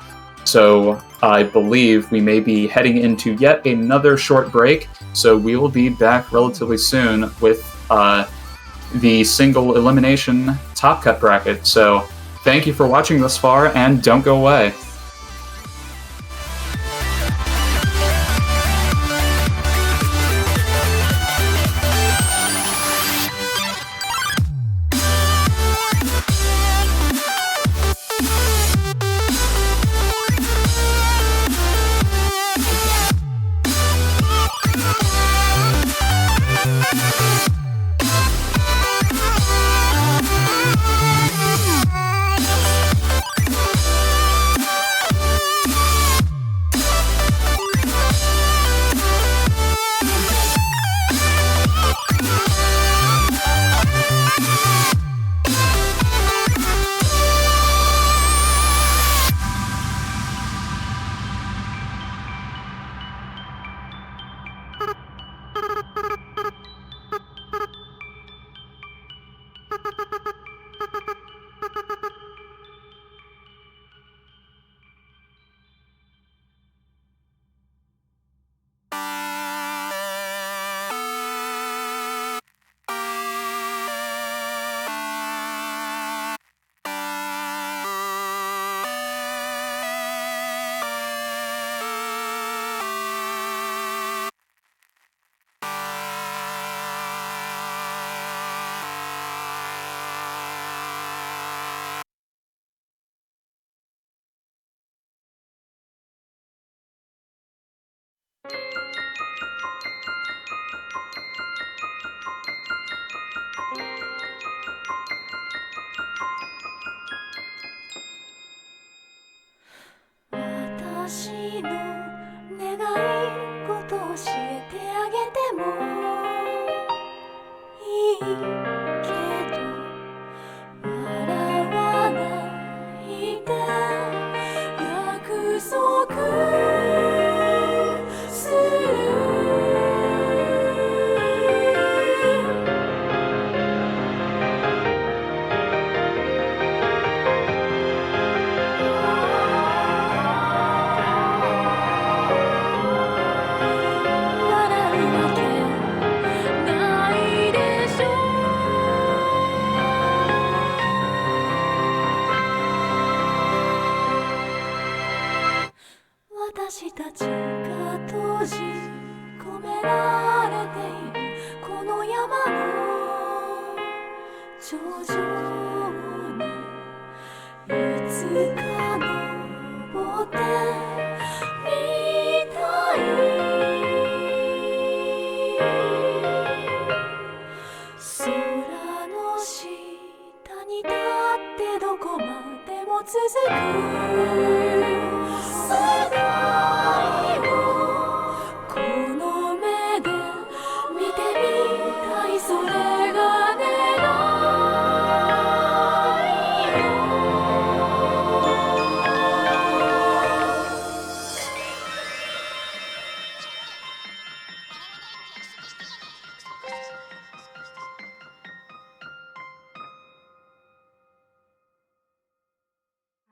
So I believe we may be heading into yet another short break, so we will be back relatively soon with the single elimination Top Cut bracket. So thank you for watching thus far, and don't go away. どこまでも続く世界をこの目で見てみたいそれが願いよ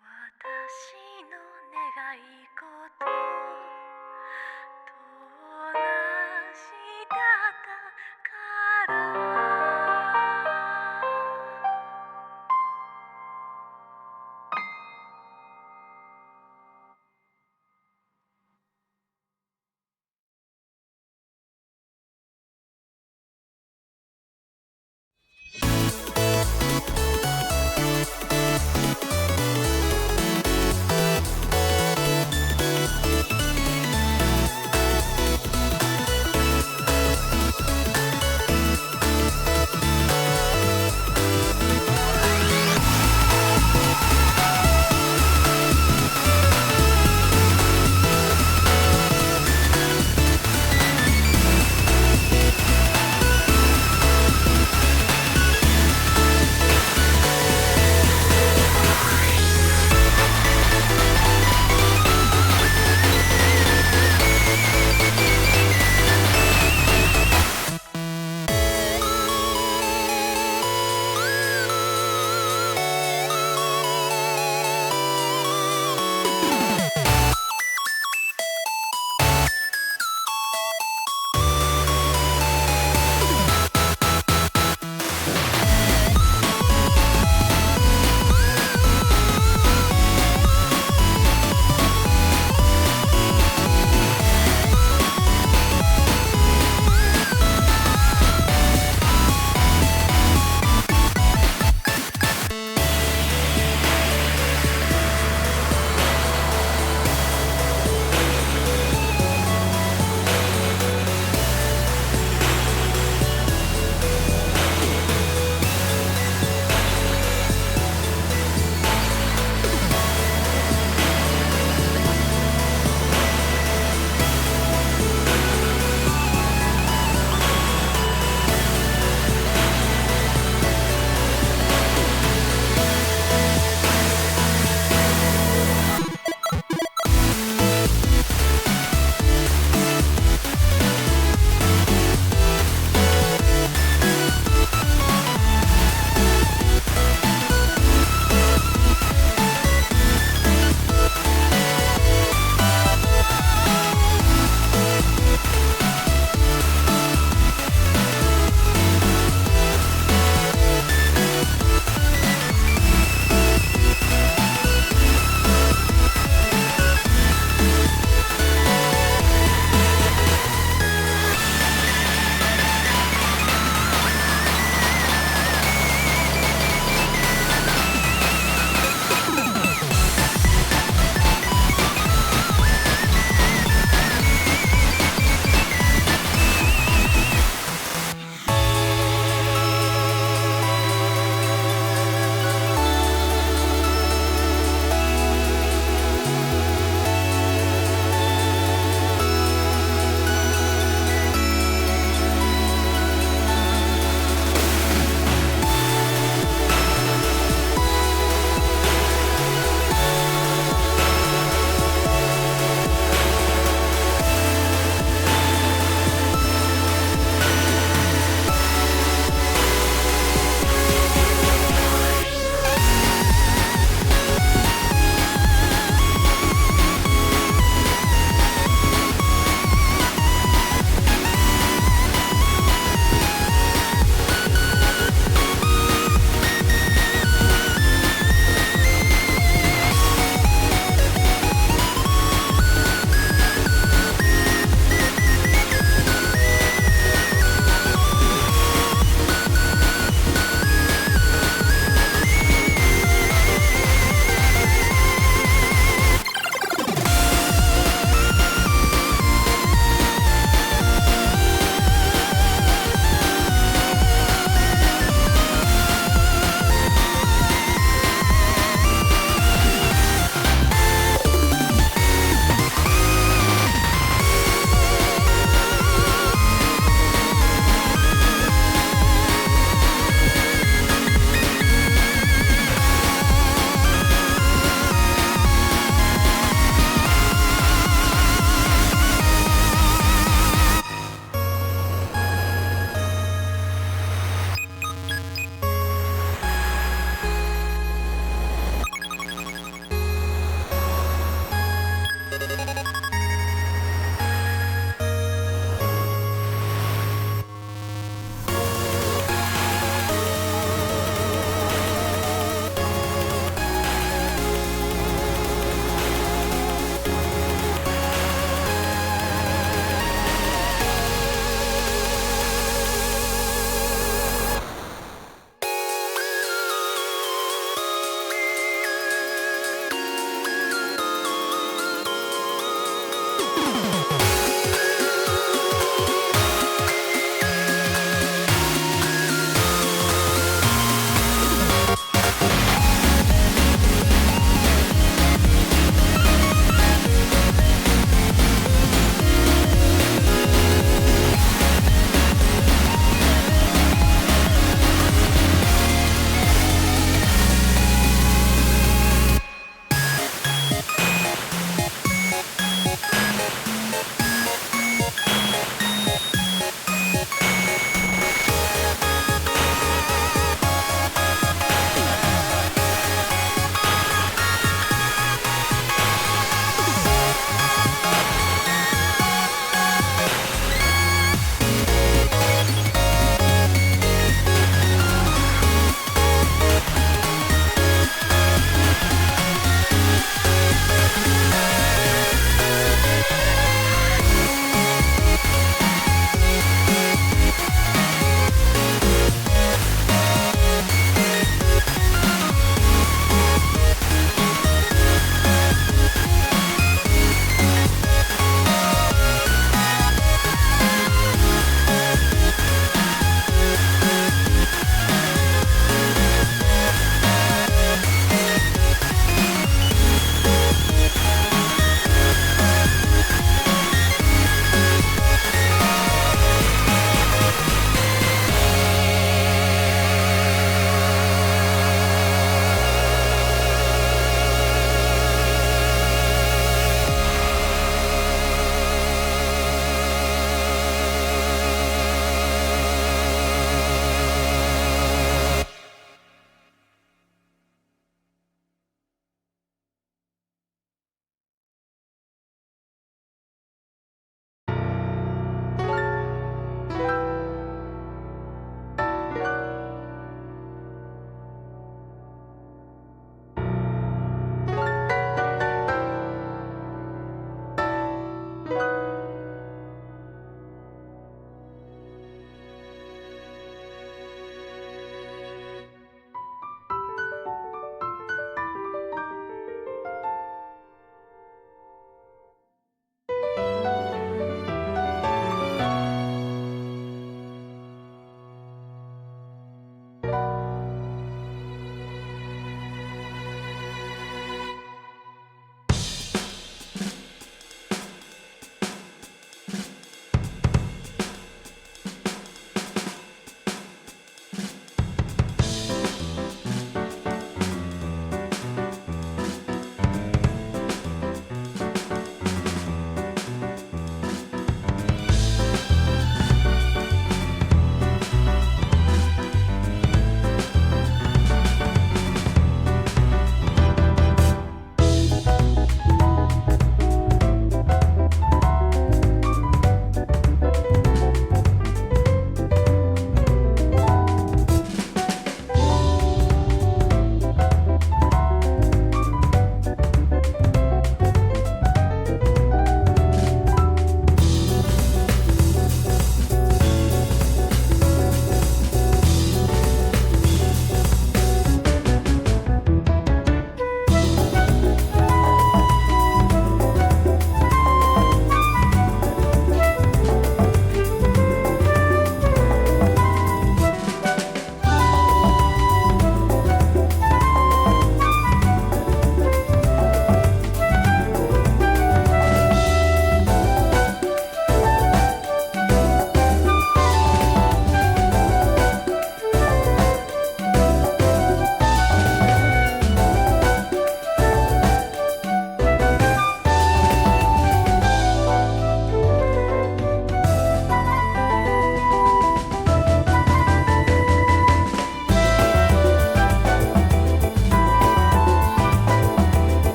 私の願い事と同じだったから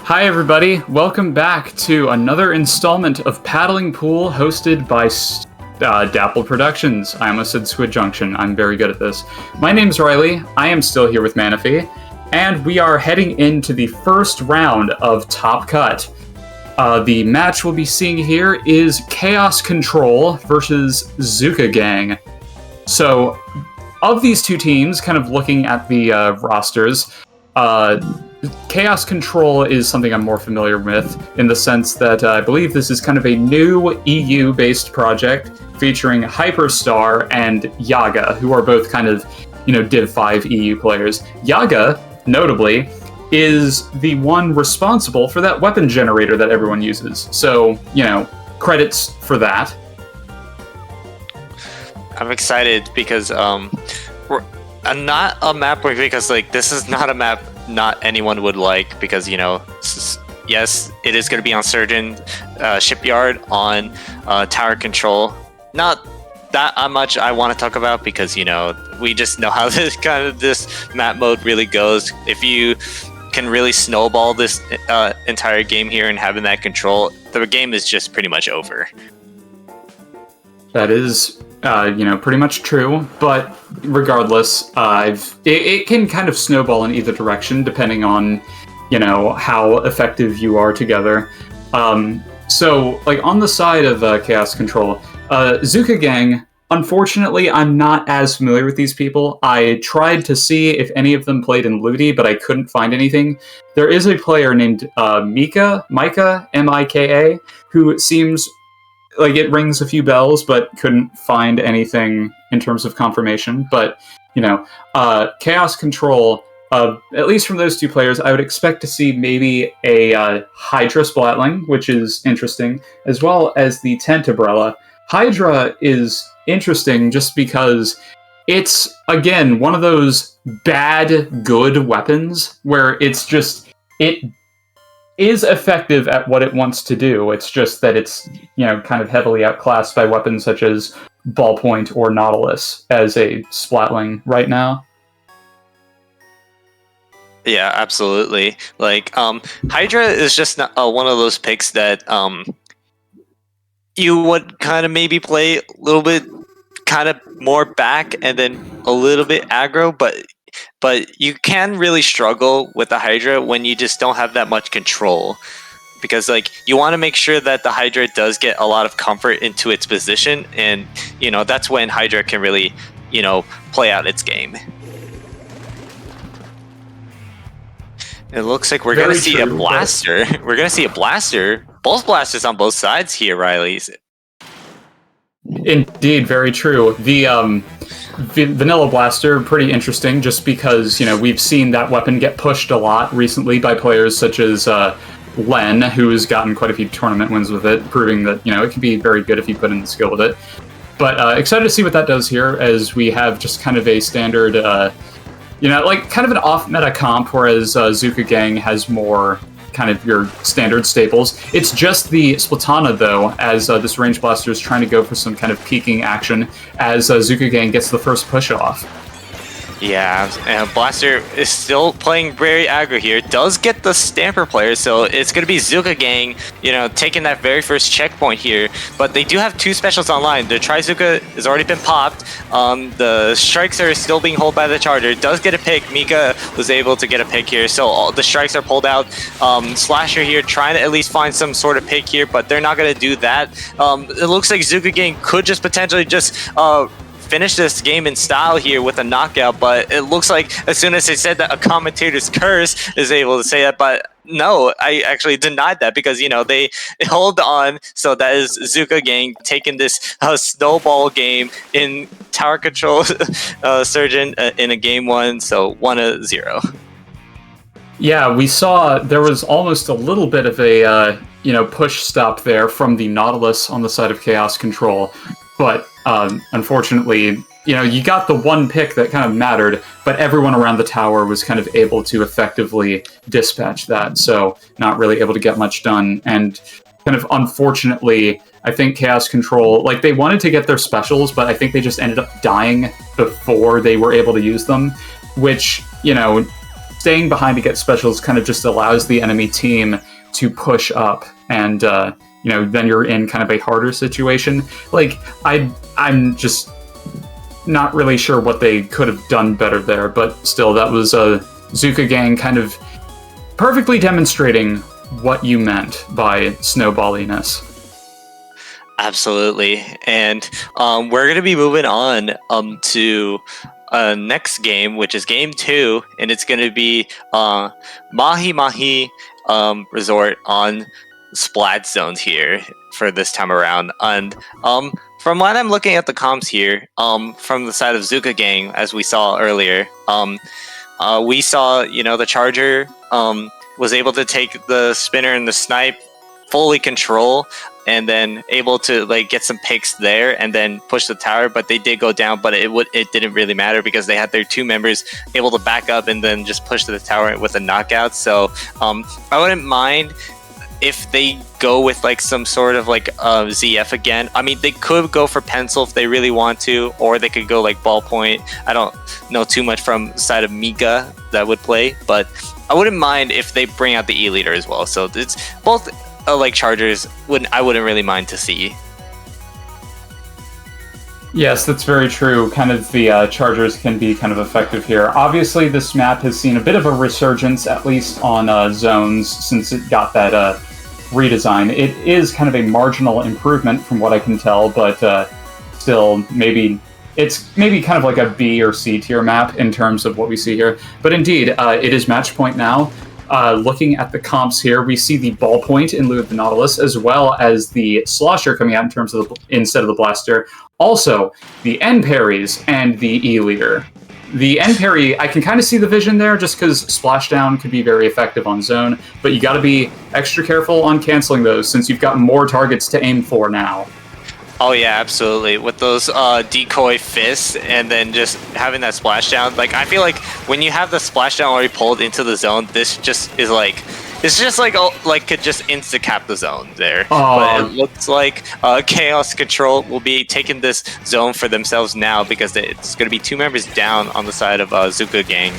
Hi, everybody. Welcome back to another installment of Paddling Pool hosted by Dapple Productions. I almost said Squid Junction. I'm very good at this. My name's Riley. I am still here with Manaphy. And we are heading into the first round of Top Cut. The match we'll be seeing here is Chaos Control versus Zooka Gang. So, of these two teams, kind of looking at the rosters, Chaos Control is something I'm more familiar with in the sense that I believe this is kind of a new EU-based project featuring Hyperstar and Yaga, who are both kind of, Div 5 EU players. Yaga, notably, is the one responsible for that weapon generator that everyone uses. So, credits for that. I'm excited because I'm not a map where, because this is not a map not anyone would like, because yes, it is going to be on Surgeon Shipyard on Tower Control. Not that much I want to talk about, because we just know how this map mode really goes. If you can really snowball this entire game here and having that control, the game is just pretty much over. That is pretty much true, but regardless, it can kind of snowball in either direction depending on, how effective you are together. So, on the side of Chaos Control, Zooka Gang, unfortunately, I'm not as familiar with these people. I tried to see if any of them played in Ludi, but I couldn't find anything. There is a player named Mika, M-I-K-A, who seems it rings a few bells, but couldn't find anything in terms of confirmation. But, Chaos Control, at least from those two players, I would expect to see maybe a Hydra Splatling, which is interesting, as well as the Tent Umbrella. Hydra is interesting just because it's, again, one of those bad, good weapons where it is effective at what it wants to do. It's just that it's, kind of heavily outclassed by weapons such as Ballpoint or Nautilus as a Splatling right now. Yeah, absolutely. Hydra is just not, one of those picks that you would kind of maybe play a little bit kind of more back and then a little bit aggro, but you can really struggle with the Hydra when you just don't have that much control, because you want to make sure that the Hydra does get a lot of comfort into its position, and that's when Hydra can really play out its game. It looks like we're going to see a blaster. We're going to see a blaster. Both blasters on both sides here, Riley. Indeed, very true. The Vanilla Blaster, pretty interesting, just because, we've seen that weapon get pushed a lot recently by players such as Len, who's gotten quite a few tournament wins with it, proving that, it can be very good if you put in the skill with it. But excited to see what that does here, as we have just kind of a standard, kind of an off-meta comp, whereas Zooka Gang has more kind of your standard staples. It's just the Splatana, though, as this Range Blaster is trying to go for some kind of peeking action as Zooka Gang gets the first push-off. Yeah, and Blaster is still playing very aggro here. Does get the Stamper player, so it's going to be Zooka Gang, taking that very first checkpoint here. But they do have two specials online. The Tri-Zooka has already been popped. The strikes are still being held by the Charger. Does get a pick. Mika was able to get a pick here, so all the strikes are pulled out. Slasher here trying to at least find some sort of pick here, but they're not going to do that. It looks like Zooka Gang could just potentially just finish this game in style here with a knockout, but it looks like as soon as they said that a commentator's curse is able to say that, but no, I actually denied that, because they hold on. So that is Zooka Gang taking this snowball game in Tower Control Surgeon in a game one, so 1-0. Yeah, we saw there was almost a little bit of a push stop there from the Nautilus on the side of Chaos Control, but unfortunately, you got the one pick that kind of mattered, but everyone around the tower was kind of able to effectively dispatch that, so not really able to get much done. And kind of unfortunately, I think Chaos Control, they wanted to get their specials, but I think they just ended up dying before they were able to use them, which, staying behind to get specials kind of just allows the enemy team to push up, and then you're in kind of a harder situation. Like I'm just not really sure what they could have done better there, but still, that was a Zooka Gang kind of perfectly demonstrating what you meant by snowballiness. Absolutely. And we're going to be moving on to next game, which is game 2, and it's going to be Mahi Mahi Resort on Splat Zones here for this time around. And from what I'm looking at the comps here, from the side of Zooka Gang, as we saw earlier, we saw, the Charger was able to take the Spinner and the Snipe fully control, and then able to get some picks there and then push the tower, but they did go down, but it didn't really matter because they had their 2 members able to back up and then just push to the tower with a knockout. So I wouldn't mind if they go with some sort of ZF again. I mean, they could go for pencil if they really want to, or they could go ballpoint. I don't know too much from the side of Mika that would play, but I wouldn't mind if they bring out the E-Leader as well. So it's both Chargers I wouldn't really mind to see. Yes, that's very true. Kind of the Chargers can be kind of effective here. Obviously, this map has seen a bit of a resurgence, at least on zones, since it got that redesign. It is kind of a marginal improvement from what I can tell, but still, it's maybe kind of like a B or C tier map in terms of what we see here. But indeed, it is match point now. Looking at the comps here, we see the ballpoint in lieu of the Nautilus, as well as the Slosher coming out in terms of instead of the Blaster. Also, the N parries and the E-Leader. The N parry, I can kind of see the vision there, just because Splashdown could be very effective on zone, but you got to be extra careful on canceling those, since you've got more targets to aim for now. Oh yeah, absolutely. With those decoy fists and then just having that splashdown, I feel like when you have the splashdown already pulled into the zone, this just is could just insta cap the zone there. But it looks like Chaos Control will be taking this zone for themselves now, because it's going to be 2 members down on the side of Zooka Gang.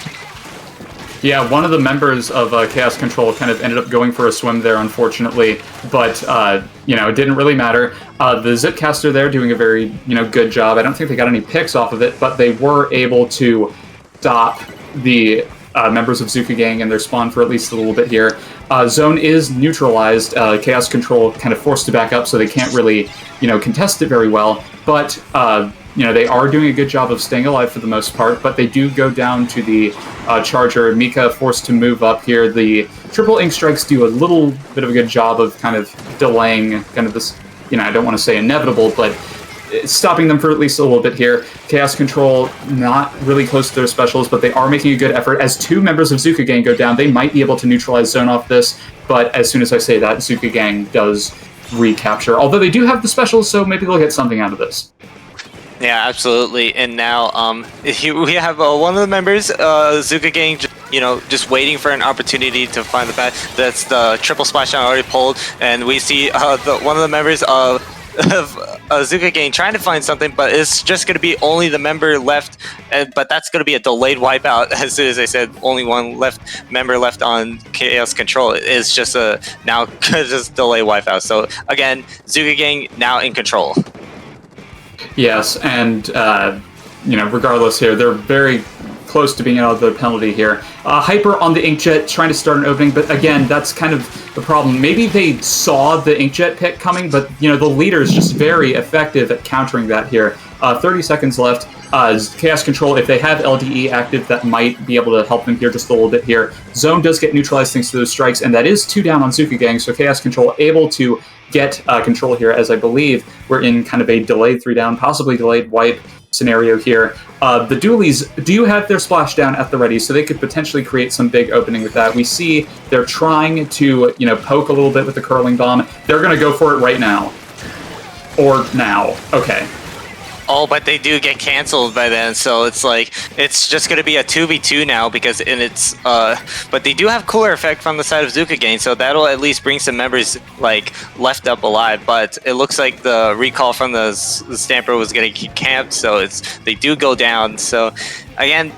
Yeah, one of the members of Chaos Control kind of ended up going for a swim there, unfortunately, but it didn't really matter. The Zipcaster there doing a very good job. I don't think they got any picks off of it, but they were able to stop the members of Zooka Gang and their spawn for at least a little bit here. Zone is neutralized. Chaos Control kind of forced to back up, so they can't really contest it very well. But they are doing a good job of staying alive for the most part, but they do go down to the Charger. Mika forced to move up here. The triple ink strikes do a little bit of a good job of kind of delaying kind of this, I don't want to say inevitable, but stopping them for at least a little bit here. Chaos Control not really close to their specials, but they are making a good effort. As 2 members of Zooka Gang go down, they might be able to neutralize zone off this, but as soon as I say that, Zooka Gang does recapture. Although they do have the specials, so maybe they'll get something out of this. Yeah, absolutely. And now we have one of the members, Zooka Gang, just waiting for an opportunity to find the path. That's the triple splashdown already pulled, and we see one of the members of Zooka Gang trying to find something, but it's just going to be only the member left, but that's going to be a delayed wipeout. As soon as I said, only one member left on Chaos Control. It's just now just delay wipeout. So again, Zooka Gang now in control. Yes, and regardless here, they're very close to being out of the penalty here. Hyper on the Inkjet trying to start an opening, but again, that's kind of the problem. Maybe they saw the Inkjet pick coming, but the leader is just very effective at countering that here. 30 seconds left. Chaos Control, if they have LDE active, that might be able to help them here just a little bit here. Zone does get neutralized thanks to those strikes, and that is 2 down on Zooka Gang, so Chaos Control able to get control here, as I believe we're in kind of a delayed 3 down, possibly delayed wipe scenario here. The Dualies do have their splashdown at the ready, so they could potentially create some big opening with that. We see they're trying to, poke a little bit with the curling bomb. They're going to go for it right now. Or now. Okay. Oh, but they do get canceled by then, so it's just going to be a 2v2 now, because but they do have cooler effect from the side of Zooka Gang, so that'll at least bring some members left up alive. But it looks like the recall from the Stamper was going to keep camped, so they do go down. So again,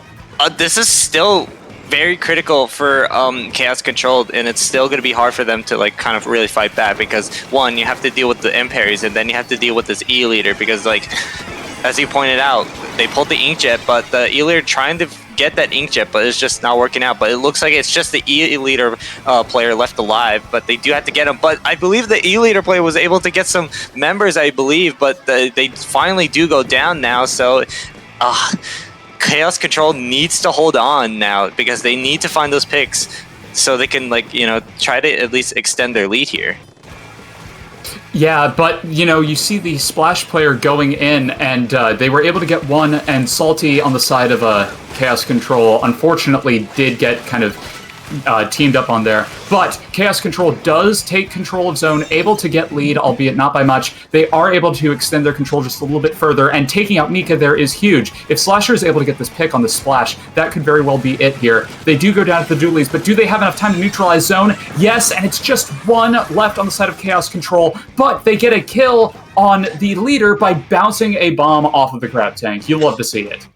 this is still very critical for Chaos Controlled, and it's still going to be hard for them to like kind of really fight back because one, you have to deal with the Imperies, and then you have to deal with this E-Leader because like as you pointed out, they pulled the Inkjet, but the E-Leader trying to get that Inkjet, but it's just not working out. But it looks like it's just the E-Leader player left alive, but they do have to get him. But I believe the E-Leader player was able to get some members, I believe, but they finally do go down now, so Chaos Control needs to hold on now because they need to find those picks so they can, like, you know, try to at least extend their lead here. Yeah, but, you know, you see the Splash player going in, and they were able to get one, and Salty on the side of Chaos Control, unfortunately, did get kind of teamed up on there. But Chaos Control does take control of zone, able to get lead, albeit not by much. They are able to extend their control just a little bit further, and taking out Mika there is huge. If Slasher is able to get this pick on the Splash, that could very well be it here. They do go down to the Doolies, but do they have enough time to neutralize zone? Yes, and it's just one left on the side of Chaos Control, but they get a kill on the leader by bouncing a bomb off of the Crab Tank. You love to see it.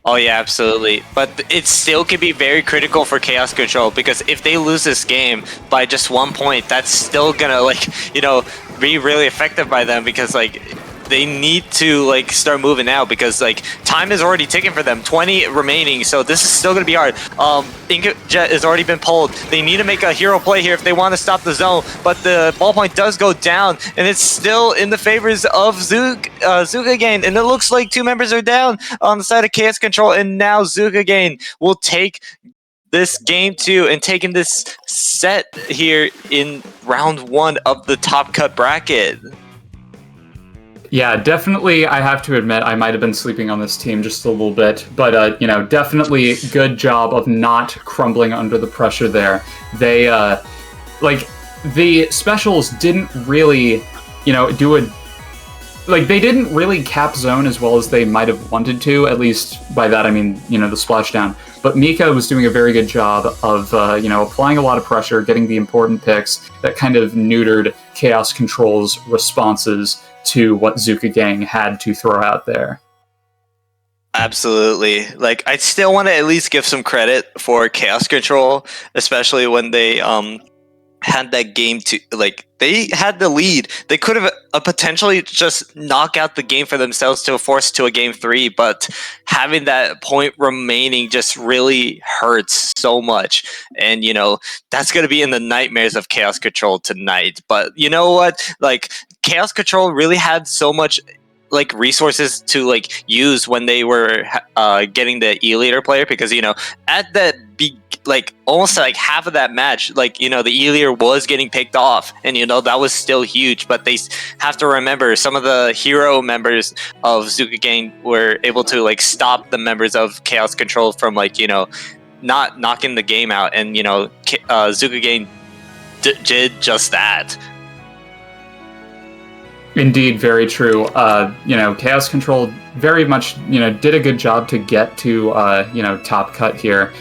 Oh yeah, absolutely. But it still can be very critical for Chaos Control because if they lose this game by just 1 point, that's still gonna, like, you know, be really effective by them because, like, they need to, like, start moving out because, like, time is already ticking for them. 20 remaining, so this is still gonna be hard. Inkjet has already been pulled. They need to make a hero play here if they want to stop the zone, but the ballpoint does go down, and it's still in the favors of Zooka again, and it looks like 2 members are down on the side of Chaos Control, and now Zooka again will take this game 2 and taking this set here in round 1 of the top cut bracket. Yeah, definitely, I have to admit, I might have been sleeping on this team just a little bit, but, you know, definitely good job of not crumbling under the pressure there. They, like, the specials didn't really, you know, they didn't really cap zone as well as they might have wanted to, at least by that I mean, you know, the splashdown. But Mika was doing a very good job of, you know, applying a lot of pressure, getting the important picks that kind of neutered Chaos Control's responses to what Zooka Gang had to throw out there. Absolutely. Like, I still want to at least give some credit for Chaos Control, especially when they had that game to, like, they had the lead. They could have potentially just knock out the game for themselves to force to a game 3, but having that point remaining just really hurts so much. And, you know, that's going to be in the nightmares of Chaos Control tonight. But you know what? Like, Chaos Control really had so much, like, resources to, like, use when they were getting the E-Leader player, because, you know, at the like almost like half of that match, like, you know, the E-Leader was getting picked off, and, you know, that was still huge. But they have to remember some of the hero members of Zooka Gang were able to, like, stop the members of Chaos Control from, like, you know, not knocking the game out, and, you know, Zooka Gang did just that. Indeed, very true. You know, Chaos Control very much, you know, did a good job to get to, you know, top cut here,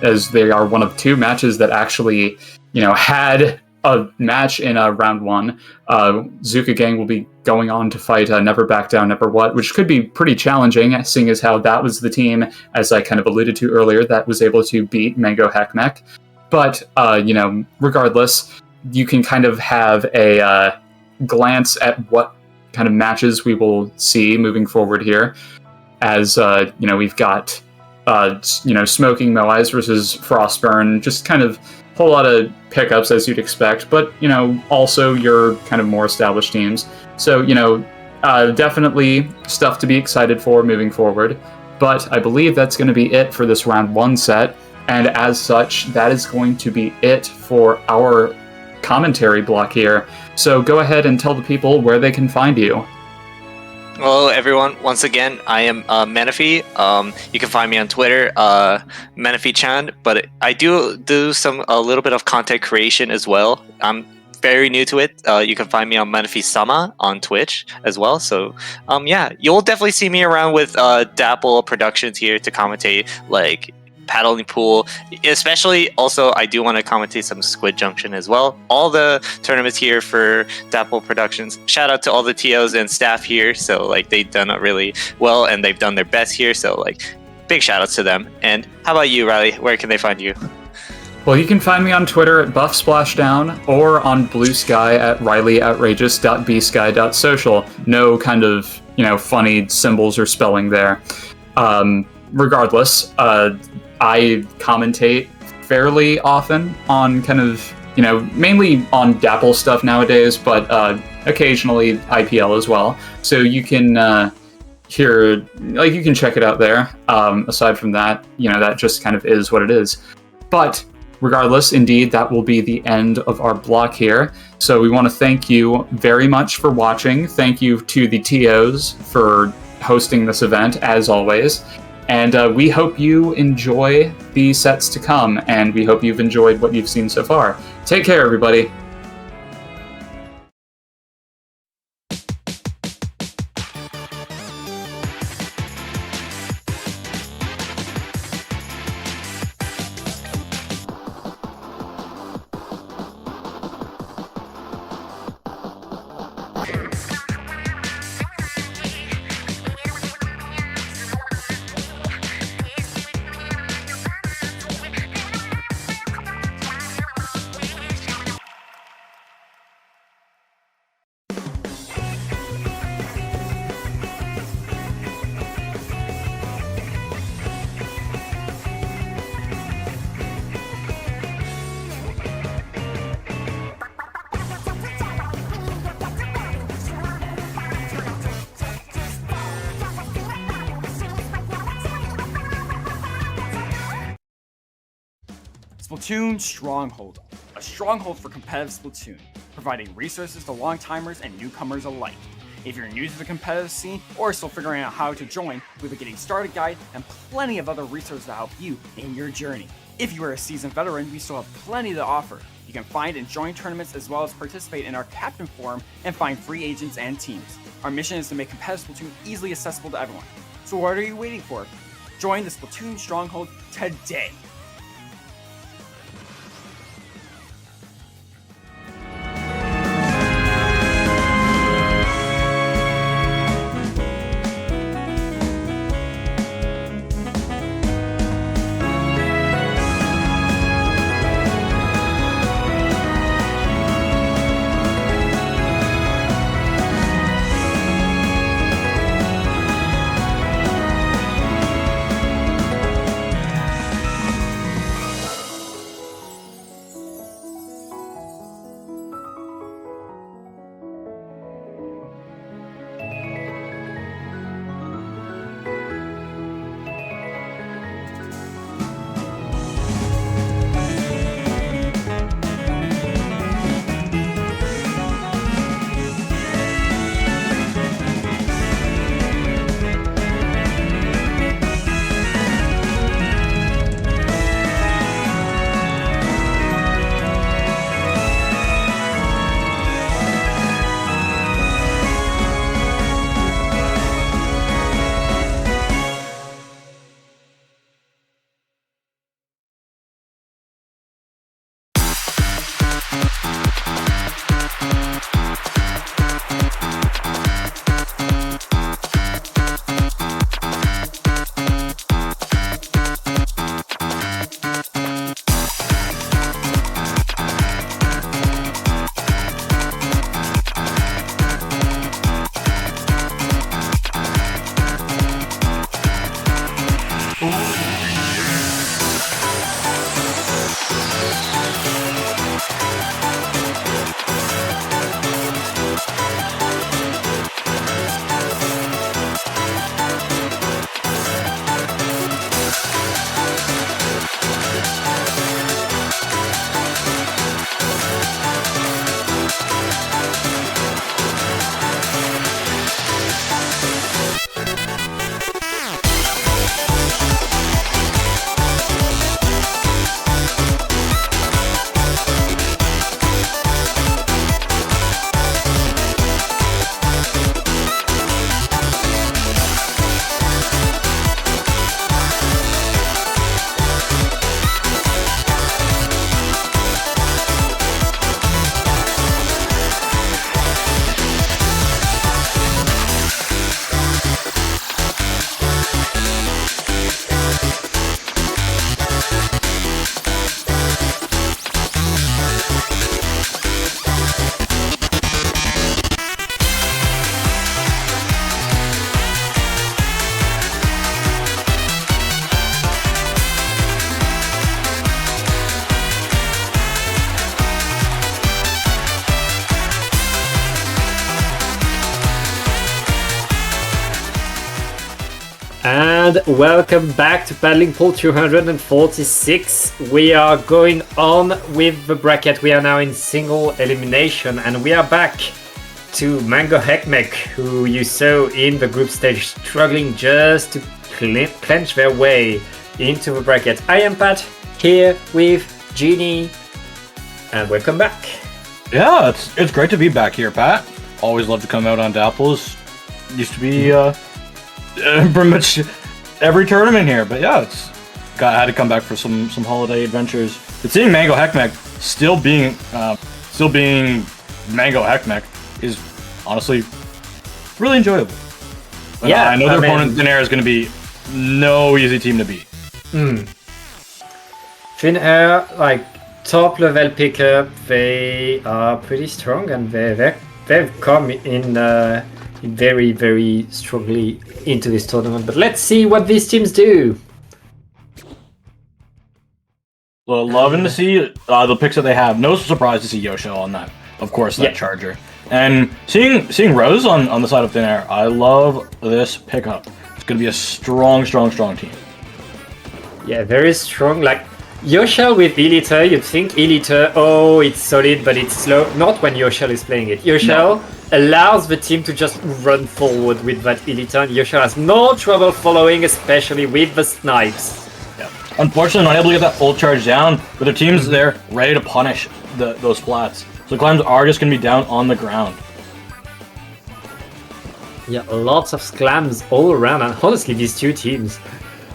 as they are one of 2 matches that actually, you know, had a match in round 1. Zooka Gang will be going on to fight Never Back Down, Never What, which could be pretty challenging, seeing as how that was the team, as I kind of alluded to earlier, that was able to beat Mango Hek Mek. But, you know, regardless, you can kind of have a glance at what kind of matches we will see moving forward here, as you know, we've got you know, Smoking Moais versus Frostburn, just kind of a whole lot of pickups as you'd expect, but, you know, also your kind of more established teams. So, you know, definitely stuff to be excited for moving forward. But I believe that's going to be it for this round 1 set, and as such, that is going to be it for our commentary block here. So go ahead and tell the people where they can find you. Hello, everyone. Once again, I am Menifee. You can find me on Twitter, Menifee-chan. But I do a little bit of content creation as well. I'm very new to it. You can find me on Menifee-sama on Twitch as well. So, yeah, you'll definitely see me around with Dapple Productions here to commentate, like, paddling pool, especially. Also, I do want to commentate some Squid Junction as well. All the tournaments here for Dapple Productions. Shout out to all the TOs and staff here. So, like, they've done it really well, and they've done their best here. So, like, big shout out to them. And how about you, Riley? Where can they find you? Well, you can find me on Twitter at BuffSplashdown or on Blue Sky at RileyOutrageous.bsky.social. No kind of, funny symbols or spelling there. Regardless, I commentate fairly often on kind of, mainly on Dapple stuff nowadays, but occasionally IPL as well. So you can you can check it out there. Aside from that, that just kind of is what it is. But regardless, indeed, that will be the end of our block here. So we want to thank you very much for watching. Thank you to the TOs for hosting this event, as always. And we hope you enjoy the sets to come, and we hope you've enjoyed what you've seen so far. Take care, everybody. Splatoon Stronghold, a stronghold for competitive Splatoon, providing resources to long-timers and newcomers alike. If you're new to the competitive scene or still figuring out how to join, we have a Getting Started guide and plenty of other resources to help you in your journey. If you are a seasoned veteran, we still have plenty to offer. You can find and join tournaments as well as participate in our Captain Forum and find free agents and teams. Our mission is to make competitive Splatoon easily accessible to everyone. So what are you waiting for? Join the Splatoon Stronghold today! and welcome back to Paddling Pool 246. We are going on with the bracket. We are now in single elimination, and we are back to Mango Hek Mek, who you saw in the group stage struggling just to clench their way into the bracket. I am Pat, here with Genie, and welcome back. Yeah, it's great to be back here, Pat. Always love to come out on Dapples. Used to be pretty much every tournament here, but yeah, had to come back for some holiday adventures. But seeing Mango Hek Mek still being Mango Hek Mek is honestly really enjoyable. But Yeah, I know their opponent Thin is going to be no easy team to beat. Thin Air, like top level pickup, they are pretty strong, and they've come in very, very strongly into this tournament. But let's see what these teams do. Well, loving to see the picks that they have. No surprise to see Yosho on that, of course, that Charger. And seeing Rose on the side of Thin Air, I love this pickup. It's going to be a strong team. Yeah, very strong. Like Yoshel with Eliter, you'd think Eliter, oh, it's solid, but it's slow. Not when Yoshel is playing it. Yoshel allows the team to just run forward with that Eliter, and Yoshel has no trouble following, especially with the snipes. Yeah. Unfortunately, not able to get that full charge down, but the team's there ready to punish those splats. So clams are just going to be down on the ground. Yeah, lots of clams all around, and honestly, these two teams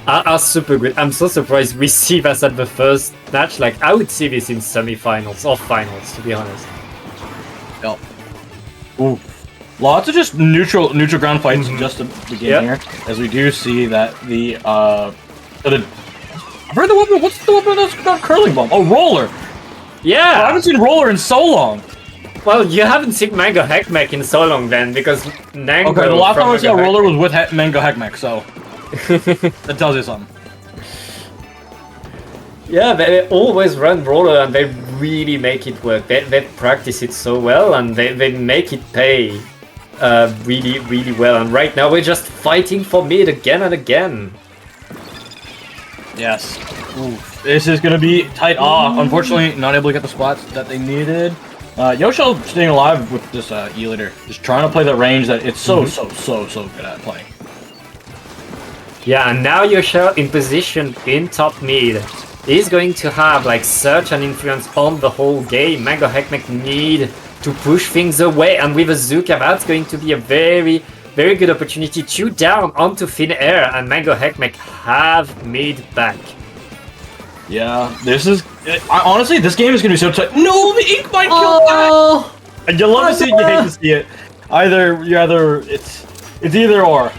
are super good. I'm so surprised we see this at the first match. Like, I would see this in semi-finals or finals, to be honest. Yep. Ooh. Lots of just neutral ground fights just to begin here, as we do see that I've heard the weapon. What's the weapon that's got curling bomb? Oh, roller. Yeah. I haven't seen roller in so long. Well, you haven't seen Mango Hek Mek in so long then, because Nango. Okay, the last time I saw roller was with Mango Hek Mek, so that tells you something. Yeah, they always run roller, and they really make it work. They practice it so well, and they make it pay really, really well. And right now we're just fighting for mid again and again. Yes. Ooh. This is going to be tight. Unfortunately, not able to get the spots that they needed. Yosho staying alive with this E-Liter. Just trying to play the range that it's so good at playing. Yeah, and now Yosho in position in top mid. He's going to have like such an influence on the whole game. Mango Hek Mek need to push things away, and with a Zooka, that's going to be a very, very good opportunity to down onto Thin Air, and Mango Hek Mek have mid back. Yeah, honestly, this game is going to be so tight. No, the Ink Mine killed that! And you love to see it, you hate to see it. It's either or.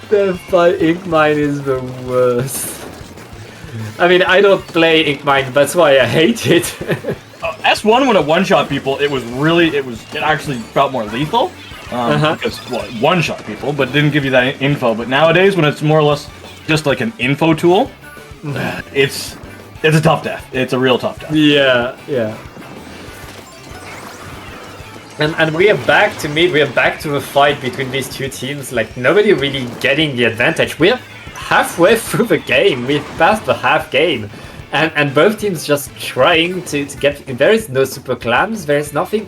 The Ink Mine is the worst. I mean, I don't play Ink Mine, that's why I hate it. S1 when it one-shot people, it actually felt more lethal. Because one-shot people, but it didn't give you that info. But nowadays, when it's more or less just like an info tool, it's a tough death. It's a real tough death. Yeah. And we are back to mid. We are back to a fight between these two teams. Like, nobody really getting the advantage. We're halfway through the game. We've passed the half game. And both teams just trying to get... There is no super clams. There is nothing...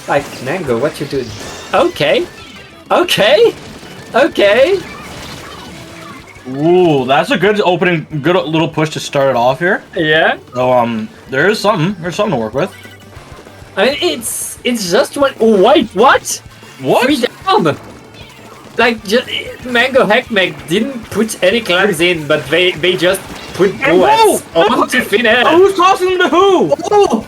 Like, Nango, what you doing? Okay. Ooh, that's a good opening, good little push to start it off here. Yeah. So there's something to work with. I mean, it's just one. Oh, wait, what? What? 3 down. Like, Mango Hek Mek didn't put any clams in, but they just put bullets onto Thin Air. Who's tossing them to who? Oh.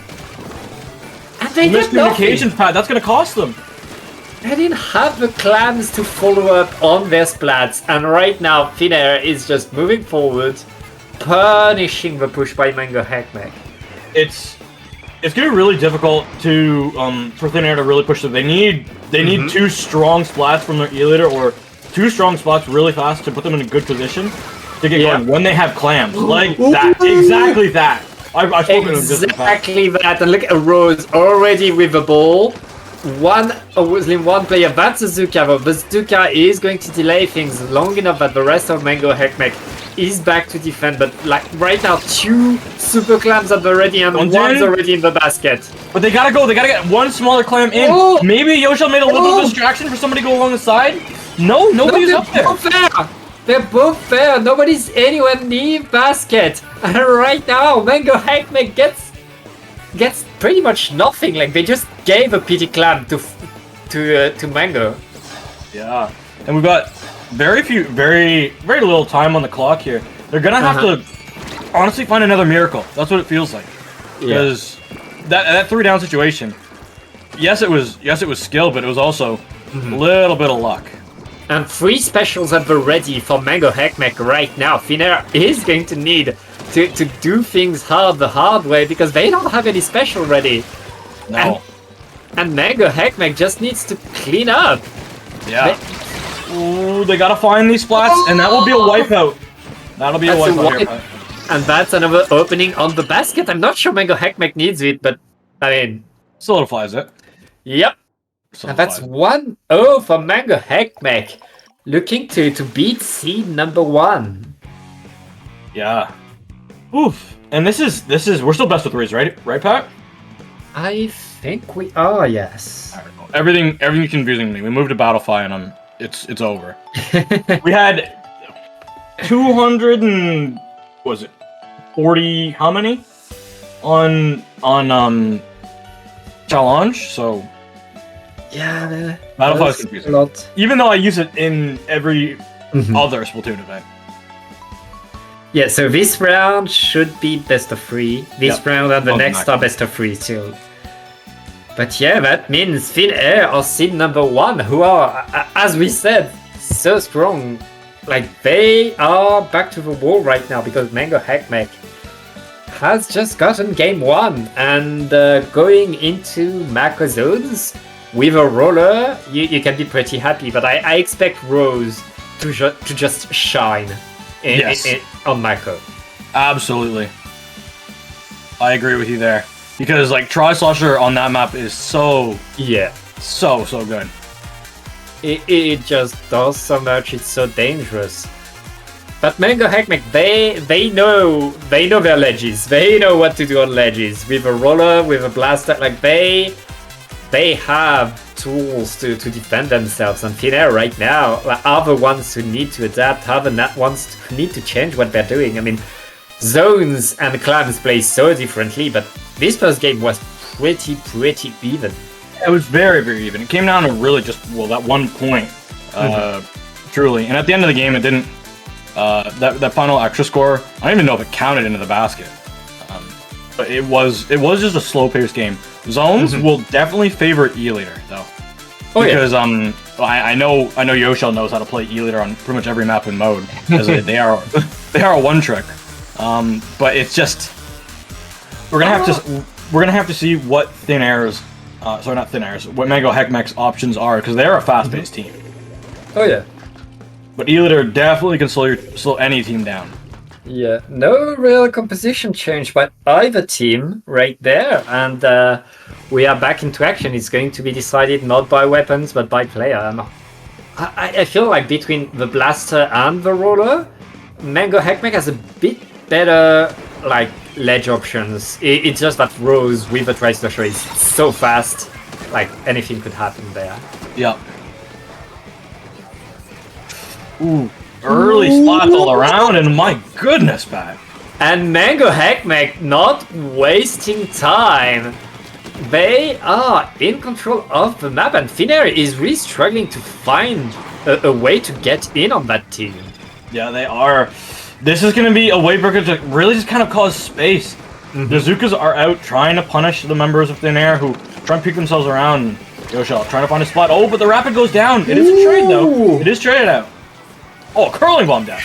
And they did miscommunications, Pat. That's gonna cost them. They didn't have the clams to follow up on their splats, and right now Thin Air is just moving forward, punishing the push by Mango Hek Mek. It's gonna be really difficult to for Thin Air to really push them. They need 2 strong splats from their E-Liter, or 2 strong spots really fast to put them in a good position to get going when they have clams. Like that. Exactly that. I've spoken to them just exactly that, and look at Rose already with the ball. only one player. That's a Zooka, though. But Zooka is going to delay things long enough that the rest of Mango Hek Mek is back to defend. But like right now, 2 super clams at the ready and one's already in the basket. But they gotta go. They gotta get one smaller clam in. Oh! Maybe Yoshel made a little bit of distraction for somebody to go along the side. No, nobody's up there. They're both there. Nobody's anywhere near basket. And right now, Mango Hek Mek gets pretty much nothing. Like they just gave a pity clam to Mango. Yeah, and we've got very little time on the clock here. They're gonna have to honestly find another miracle. That's what it feels like. Because that 3-down situation. Yes, it was skill, but it was also a little bit of luck. And 3 specials at the ready for Mango Hek Mek right now. Finnair is going to need to do things the hard way because they don't have any special ready. No. And Mango Hek Mek just needs to clean up. Yeah. Ooh, they gotta find these splats, and that will be a wipeout. That'll be a wipeout here. And that's another opening on the basket. I'm not sure Mango Hek Mek needs it, but I mean... Solidifies it. Yep. And that's 1-0 for Mango Hek Mek. Looking to beat seed number 1. Yeah. Oof. And this is we're still best of 3s, right? Right, Pat? I think we are, yes. Right, well, everything's confusing me. We moved to Battlefy and it's over. We had 200 and was it 40 how many on challenge, so yeah, Battlefy is confusing. A lot. Even though I use it in every other Splatoon event. Yeah, so this round should be best of 3. This round and the next are best of 3 too. But yeah, that means Finnair are seed number 1, who are, as we said, so strong. Like, they are back to the wall right now because Mango Hek Mek has just gotten game 1 and going into macro zones with a roller, you can be pretty happy. But I expect Rose to just shine on macro. Absolutely. I agree with you there. Because like Tri-Slosher on that map is so good. It just does so much, it's so dangerous. But Mango Hek Mek, they know their ledges. They know what to do on ledges. With a roller, with a blaster, like they have tools to defend themselves. And Finnair right now are the ones who need to adapt, are the ones who need to change what they're doing. I mean, zones and clans play so differently, but this first game was pretty even. It was very even. It came down to really just that 1 point, truly. And at the end of the game, it didn't. That final extra score, I don't even know if it counted into the basket. But it was just a slow-paced game. Zones will definitely favor E-Leader though, because I know Yoshel knows how to play E-Leader on pretty much every map in mode because they are a one trick. But it's just we're gonna have to see what what Mango Hek Mek's options are because they're a fast-paced team. Oh yeah. But E-Leader definitely can slow any team down. Yeah, no real composition change by either team right there, and we are back into action. It's going to be decided not by weapons but by player. I feel like between the blaster and the roller, Mango Hek Mek has a bit better like ledge options. It's just that Rose with the Tri-Slosher is so fast, like anything could happen there. Yep. Ooh. Early spots all around, and my goodness, Pat. And Mango Hek Mek not wasting time. They are in control of the map, and Finnair is really struggling to find a way to get in on that team. Yeah, they are. This is going to be a way for to really just kind of cause space. The Zookas are out trying to punish the members of Thin Air who try and peek themselves around. Yoshel trying to find a spot. Oh, but the Rapid goes down. It is a trade, though. It is traded out. Oh, curling bomb down.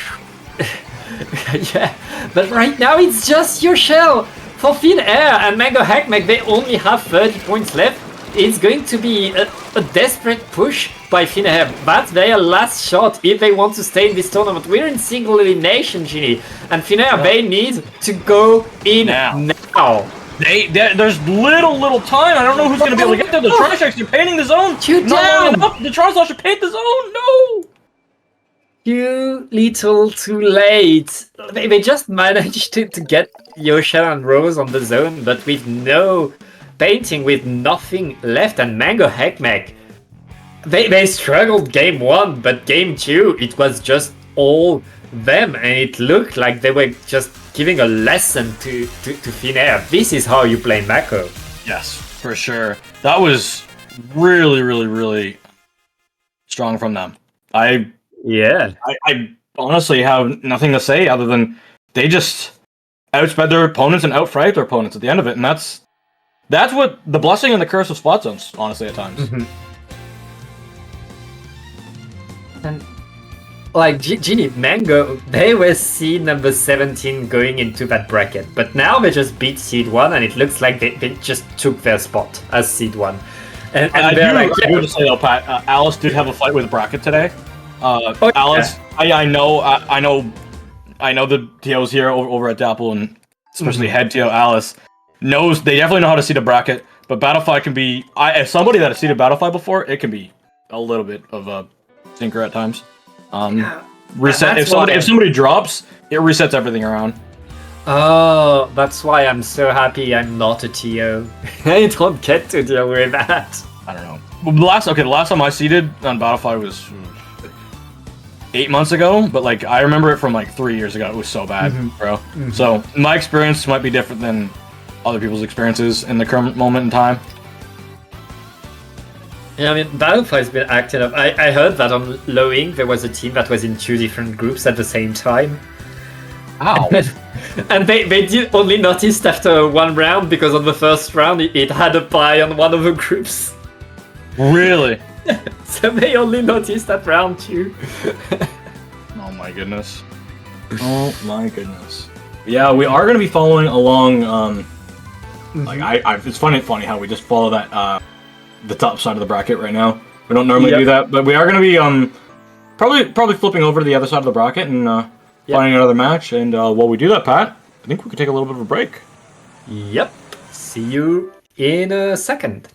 Yeah, but right now it's just Yoshel for Finnair and Mango Hek Mek. They only have 30 points left. It's going to be a desperate push by Finnair. That's their last shot if they want to stay in this tournament. We're in single elimination, Ginny, and Finnair they need to go in now. There's little time. I don't know who's gonna be able to get there. The Tron actually painting the zone. Too down. The Tron should paint the zone. No. Too little, too late. They just managed to get Yosha and Rose on the zone, but with no painting, with nothing left. And Mango Hek Mek, they struggled game 1, but game 2 it was just all them, and it looked like they were just giving a lesson to Thin Air. This is how you play Mako. Yes, for sure. That was really strong from them. I honestly have nothing to say other than they just outsped their opponents and outfried their opponents at the end of it, and that's what the blessing and the curse of spot zones, honestly, at times. And like Ginny, Mango, they were seed number 17 going into that bracket, but now they just beat seed 1, and it looks like they just took their spot as seed 1. And I do to say though, Pat, Alice did have a fight with bracket today. Alice, yeah. I know the TOs here over at Dapple, and especially head TO Alice knows they definitely know how to seed a bracket. But Battlefy can be, as somebody that has seeded Battlefy before, it can be a little bit of a stinker at times. Reset if somebody drops, it resets everything around. Oh, that's why I'm so happy I'm not a TO. I don't get to deal with that. I don't know. Well, the last time I seeded on Battlefy was 8 months ago, but like I remember it from like 3 years ago. It was so bad, bro. So my experience might be different than other people's experiences in the current moment in time. Yeah, I mean, Battlefly's been acting up. I heard that on Low Ink there was a team that was in 2 different groups at the same time. Ow. And they did only noticed after 1 round, because on the first round it had a pie on one of the groups. Really? So they only noticed at round 2. Oh my goodness. Oh my goodness. Yeah, we are going to be following along. It's funny how we just follow that the top side of the bracket right now. We don't normally do that, but we are going to be probably flipping over to the other side of the bracket and finding another match. And while we do that, Pat, I think we could take a little bit of a break. Yep. See you in a second.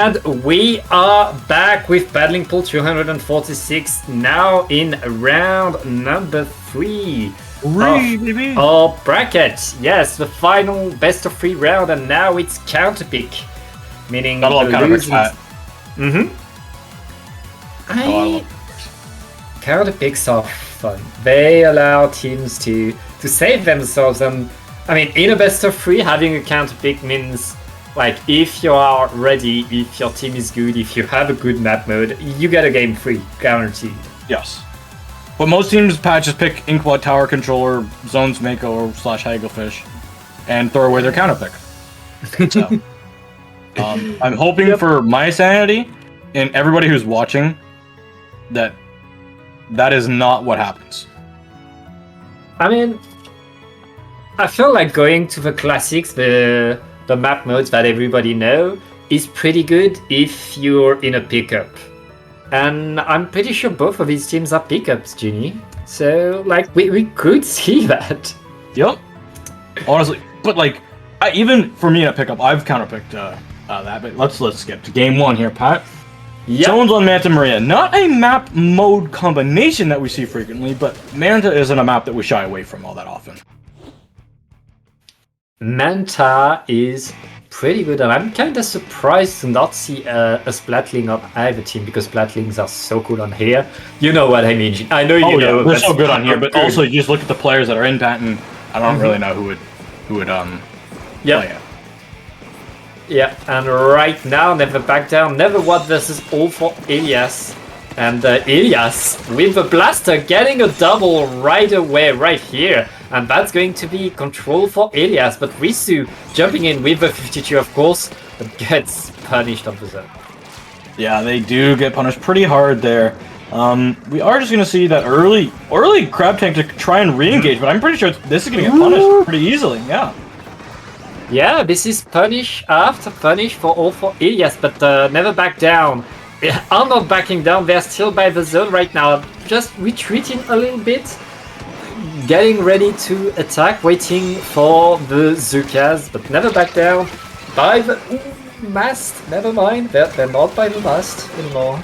And we are back with Battling Pool 246, now in round number 3 baby. our bracket. Yes, the final best of 3 round, and now it's counterpick, meaning Got a lot of the counterpicks, losing. Pat. Counterpicks are fun. They allow teams to save themselves, and I mean, in a best of 3, having a counterpick means, like, if you are ready, if your team is good, if you have a good map mode, you get a game free, guaranteed. Yes. But most teams, Pat, just pick Inkwad Tower Controller, Zones Mako, or / Hagelfish, and throw away their counterpick. So, I'm hoping for my sanity and everybody who's watching that is not what happens. I mean, I feel like going to the classics, the map modes that everybody know, is pretty good if you're in a pickup. And I'm pretty sure both of these teams are pickups, Ginny. So, like, we could see that. Yep. Honestly, but like, even for me in a pickup, I've counterpicked that. But let's get to game 1 here, Pat. Yep. Zones on Manta Maria. Not a map mode combination that we see frequently, but Manta isn't a map that we shy away from all that often. Manta is pretty good, and I'm kind of surprised to not see a Splatling of either team, because Splatlings are so cool on here. You know what I mean. I know you know. They're so good on here, but also you just look at the players that are in Pat, and I don't really know who would play it. Yeah, and right now, Never Back Down, Never What versus All for Ilias. And Ilias with a blaster getting a double right away, right here. And that's going to be control for Ilias, but Risu jumping in with the 52, of course, but gets punished on the zone. Yeah, they do get punished pretty hard there. We are just going to see that early Crab Tank to try and re-engage, but I'm pretty sure this is going to get punished pretty easily, yeah. Yeah, this is punish after punish for All for Ilias, but Never Back Down are not backing down. They're still by the zone right now, just retreating a little bit, getting ready to attack, waiting for the Zookas, but Never Back Down by the mast. Never mind, they're not by the mast anymore.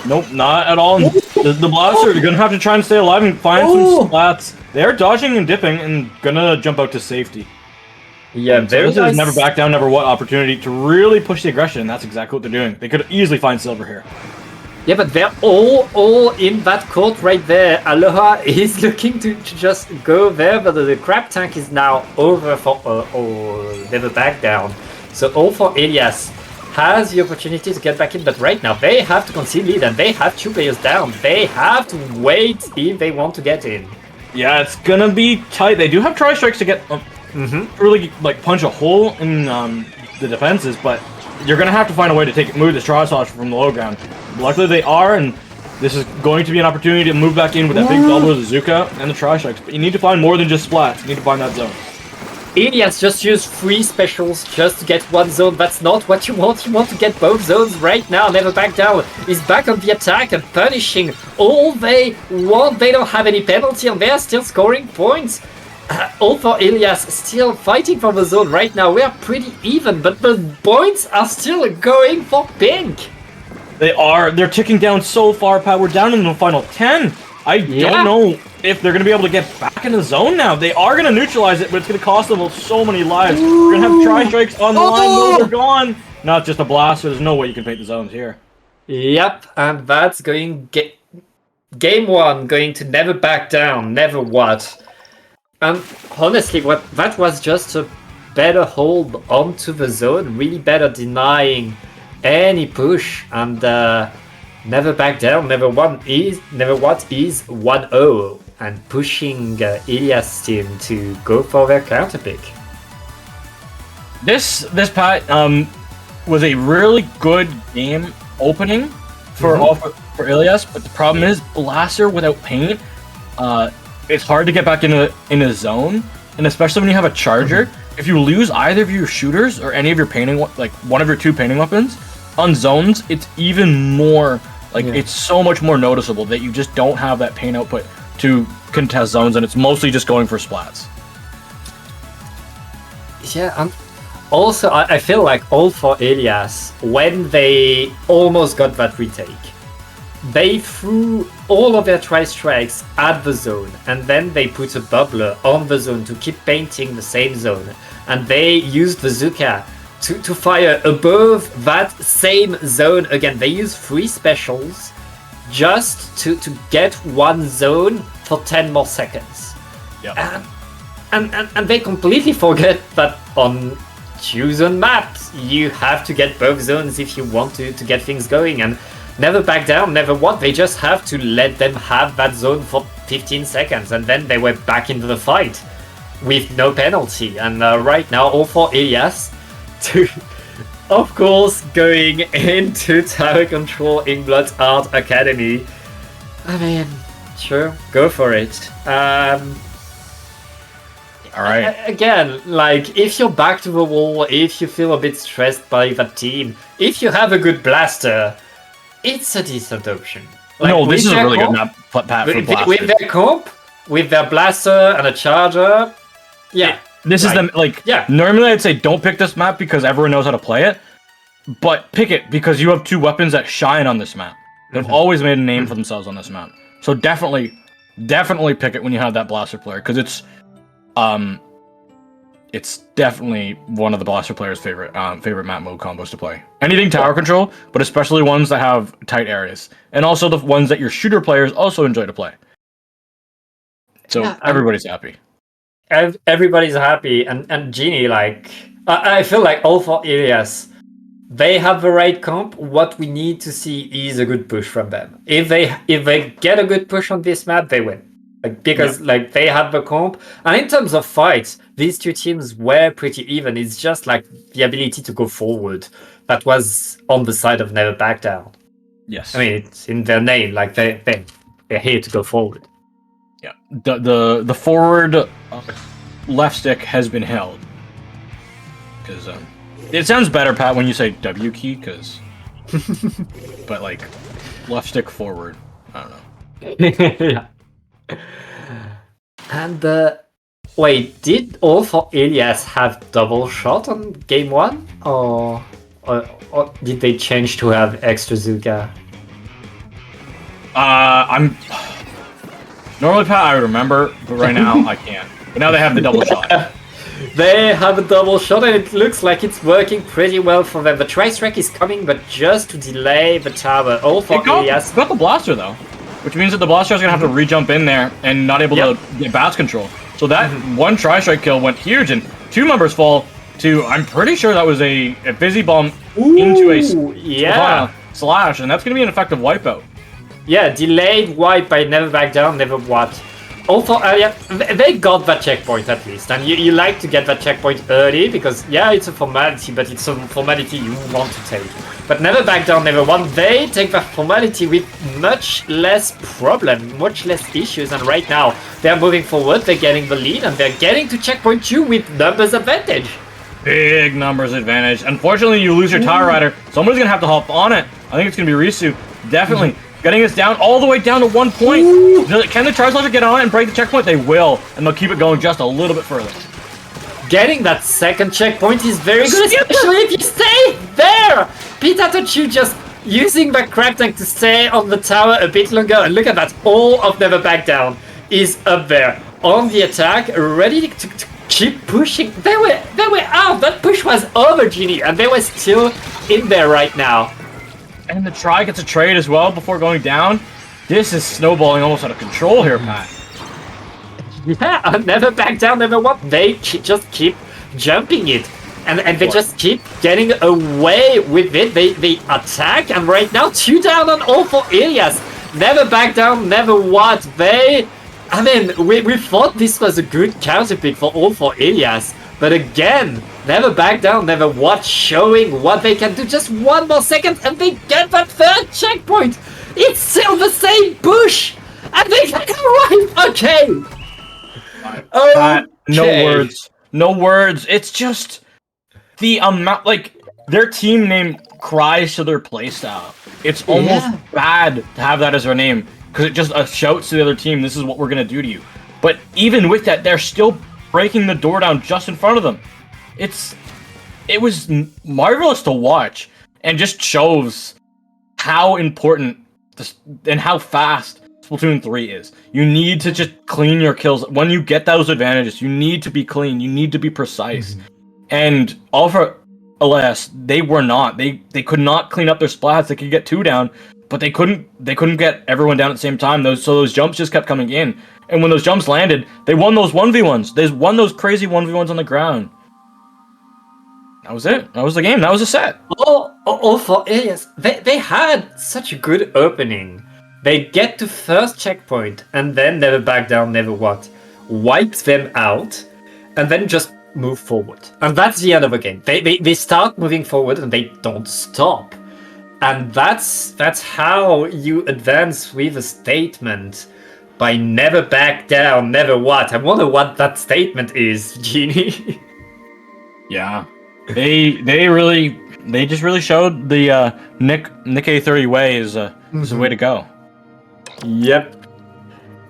Nope, not at all. The blaster, you're gonna have to try and stay alive and find some splats. They're dodging and dipping and gonna jump out to safety. Yeah, very nice. Is Never Back Down, Never What opportunity to really push the aggression, and that's exactly what they're doing. They could easily find silver here. Yeah, but they're all in that court right there. Aloha is looking to just go there, but the Crab Tank is now over for Never Back Down. So All for Ilias has the opportunity to get back in, but right now they have to concede lead, and they have 2 players down. They have to wait if they want to get in. Yeah, it's gonna be tight. They do have tri-strikes to get really like punch a hole in the defenses, but you're gonna have to find a way to move the straw saucer from the low ground. Luckily they are, and this is going to be an opportunity to move back in with that big double of the Zooka and the tri-strikes. But you need to find more than just splats. You need to find that zone. Ilias just used 3 specials just to get 1 zone. That's not what you want. You want to get both zones right now. Never Back Down is back on the attack and punishing all they want. They don't have any penalty, and they're still scoring points. All for Ilias still fighting for the zone right now. We are pretty even, but the points are still going for pink. They're ticking down so far, Pat. We're down in the final 10. I don't know if they're going to be able to get back in the zone now. They are going to neutralize it, but it's going to cost them so many lives. We're going to have tri-strikes on the line. No, they're gone. Not just a blaster. There's no way you can paint the zones here. Yep, and that's going... Game 1 going to Never Back Down. Never What. And honestly, that was just a better hold onto the zone. Really better denying any push, and Never Back Down, Never What is 1-0 and pushing Ilias' team to go for their counterpick. This Pat was a really good game opening for Ilias, but the problem is blaster without paint. It's hard to get back in a zone, and especially when you have a charger. If you lose either of your shooters or any of your painting, like one of your 2 painting weapons, on zones, it's even more, it's so much more noticeable that you just don't have that paint output to contest zones, and it's mostly just going for splats. Yeah, Also, I feel like all for Ilias, when they almost got that retake, they threw all of their tri-strikes at the zone, and then they put a bubbler on the zone to keep painting the same zone, and they used the Zooka to fire above that same zone again. They used 3 specials just to get one zone for 10 more seconds. Yep. And they completely forget that on chosen maps you have to get both zones if you want to get things going, and never back down, never what. They just have to let them have that zone for 15 seconds, and then they were back into the fight with no penalty. And right now, all for Ilias to, of course, going into tower control in Blood Art Academy. I mean, sure, go for it. All right. Again, like, if you're back to the wall, if you feel a bit stressed by that team, if you have a good blaster, it's a decent option. Like, No, this is a really good comp, map, Pat, for with blasters. their comp, with their blaster and a charger, yeah. This is the, like, yeah. Normally I'd say don't pick this map because everyone knows how to play it, but pick it because you have 2 weapons that shine on this map. They've always made a name for themselves on this map. So definitely pick it when you have that blaster player, because it's definitely one of the blaster player's favorite map mode combos to play. Anything tower control, but especially ones that have tight areas, and also the ones that your shooter players also enjoy to play. So Yeah, everybody's happy. Everybody's happy, and Genie, like, I feel like all for Ilias, they have the right comp. What we need to see is a good push from them. If they get a good push on this map, they win. Like, because like they have the comp, and in terms of fights, these 2 teams were pretty even. It's just like the ability to go forward that was on the side of never back down. Yes. I mean, it's in their name. Like they're here to go forward. Yeah. The forward left stick has been held, because it sounds better, Pat, when you say W key, because but like left stick forward, I don't know. Yeah. And wait, did all for Ilias have double shot on game 1, or did they change to have extra Zooka? I'm normally, Pat, I would remember, but right now I can't. But now they have the double shot. They have a double shot, and it looks like it's working pretty well for them. The tri-strike is coming, but just to delay the tower. All for Ilias. Got the blaster though, which means that the blaster is gonna have to re-jump in there and not able to get bounce control. So that one tri-strike kill went huge, and 2 members fall to, I'm pretty sure that was a Fizzy Bomb into a slash, and that's gonna be an effective wipeout. Yeah, delayed wipe by never back down, never what. Also, they got that checkpoint at least, and you like to get that checkpoint early, because yeah, it's a formality, but it's a formality you want to take. But never back down, never won. They take that formality with much less problem, much less issues, and right now they're moving forward, they're getting the lead, and they're getting to checkpoint 2 with numbers advantage. Big numbers advantage. Unfortunately, you lose your Tower Rider. Somebody's gonna have to hop on it. I think it's gonna be Risu. Definitely. Getting us down all the way down to 1 point. Can the Charge Slasher get on it and break the checkpoint? They will, and they'll keep it going just a little bit further. Getting that second checkpoint is very good, especially if you stay there! Pitatochu just using the crab tank to stay on the tower a bit longer, and look at that, all of Never Back Down is up there on the attack, ready to keep pushing. They were out, that push was over, Genie, and they were still in there right now. And the Tri gets a trade as well before going down. This is snowballing almost out of control here, Pat. Yeah, never back down, never what. They just keep jumping it. And they just keep getting away with it. They attack, and right now 2 down on all for Ilias. Never back down, never what. I mean, we thought this was a good counter pick for all for Ilias. But again, never back down, never what, showing what they can do. Just 1 more second, and they get that 3rd checkpoint. It's still the same push, and they arrive. Okay. No words. It's just the amount, like, their team name cries to their playstyle. It's almost bad to have that as their name, because it just shouts to the other team, this is what we're gonna do to you. But even with that, they're still breaking the door down just in front of them. It's it was marvelous to watch, and just shows how important this and how fast Splatoon 3 is. You need to just clean your kills when you get those advantages. You need to be clean. You need to be precise. And all for Ilias, they were not. They could not clean up their splats. They could get 2 down, but they couldn't get everyone down at the same time. Those jumps just kept coming in. And when those jumps landed, they won those 1v1s. They won those crazy 1v1s on the ground. That was it. That was the game. That was a set. All for Ilias. They had such a good opening. They get to first checkpoint and then never back down, never what. Wipe them out and then just move forward. And that's the end of the game. They start moving forward and they don't stop. And that's how you advance with a statement. By never back down, never what. I wonder what that statement is, Genie. Yeah. They just really showed the Nikkei 30 way is the way to go. Yep.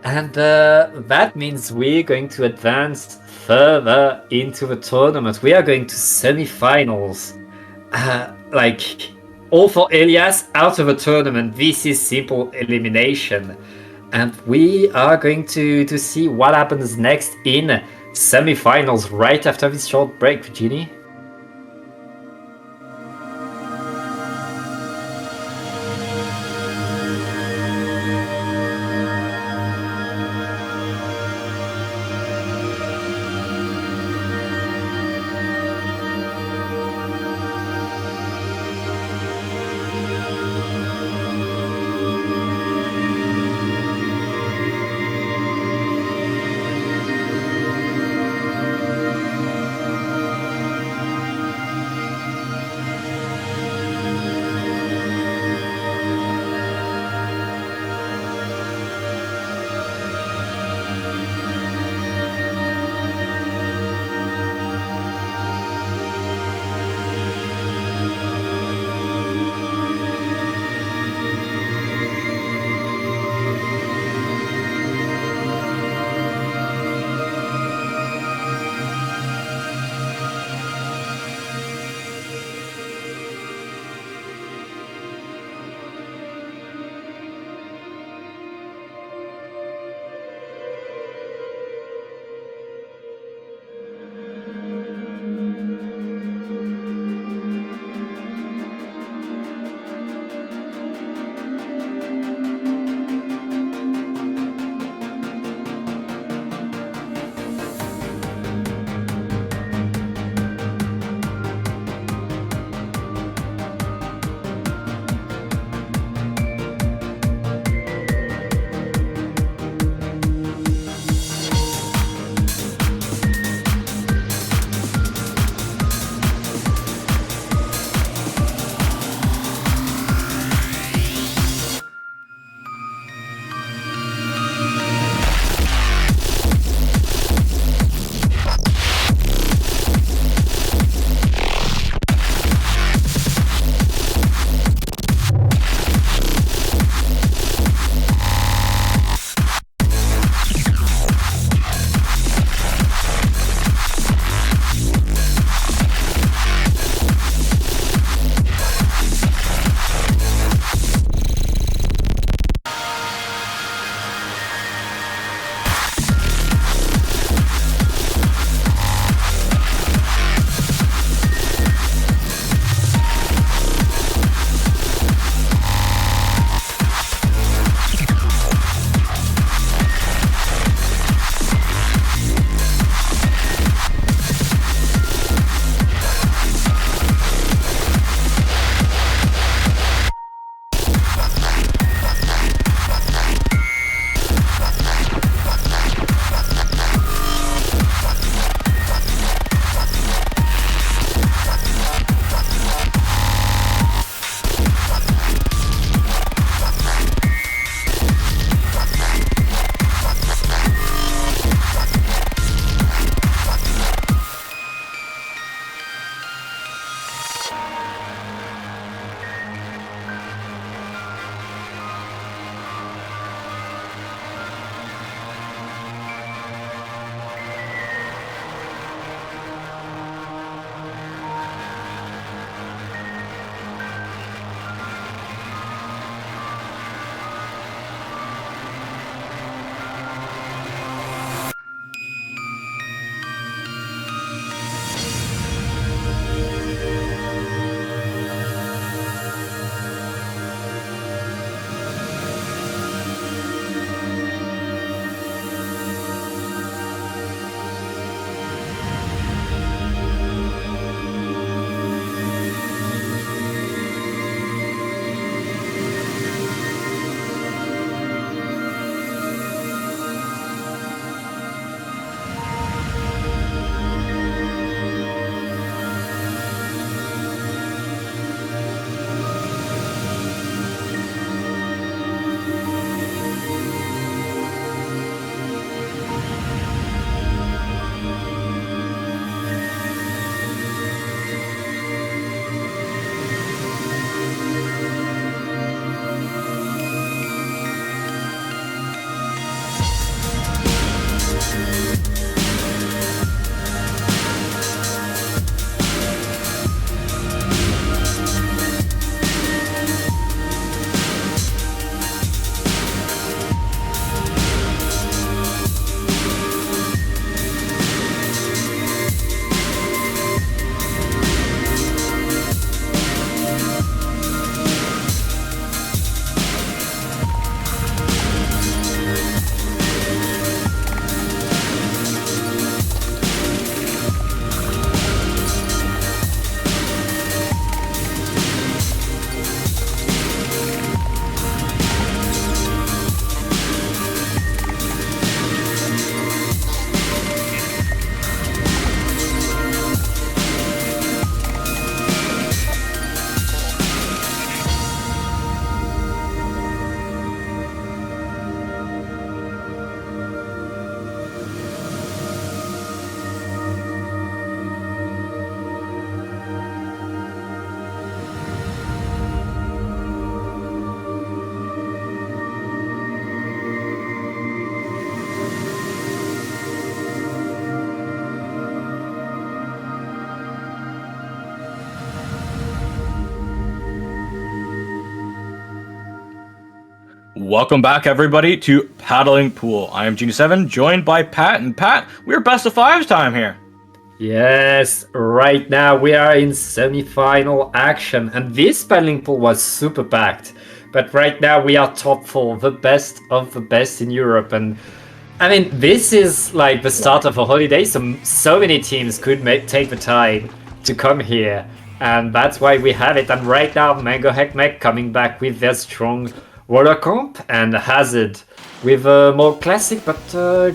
And that means we're going to advance further into the tournament. We are going to semi-finals. All for Ilias out of the tournament. This is simple elimination. And we are going to see what happens next in semi-finals right after this short break, Virginie. Welcome back, everybody, to Paddling Pool. I am Genie7, joined by Pat. And Pat, we're best of fives time here. Yes, right now we are in semi-final action, and this paddling pool was super packed. But right now we are top 4, the best of the best in Europe. And I mean, this is like the start of a holiday, so many teams could take the time to come here. And that's why we have it. And right now, Mango Hek Mek coming back with their strong roller comp, and Hazard with more classic, but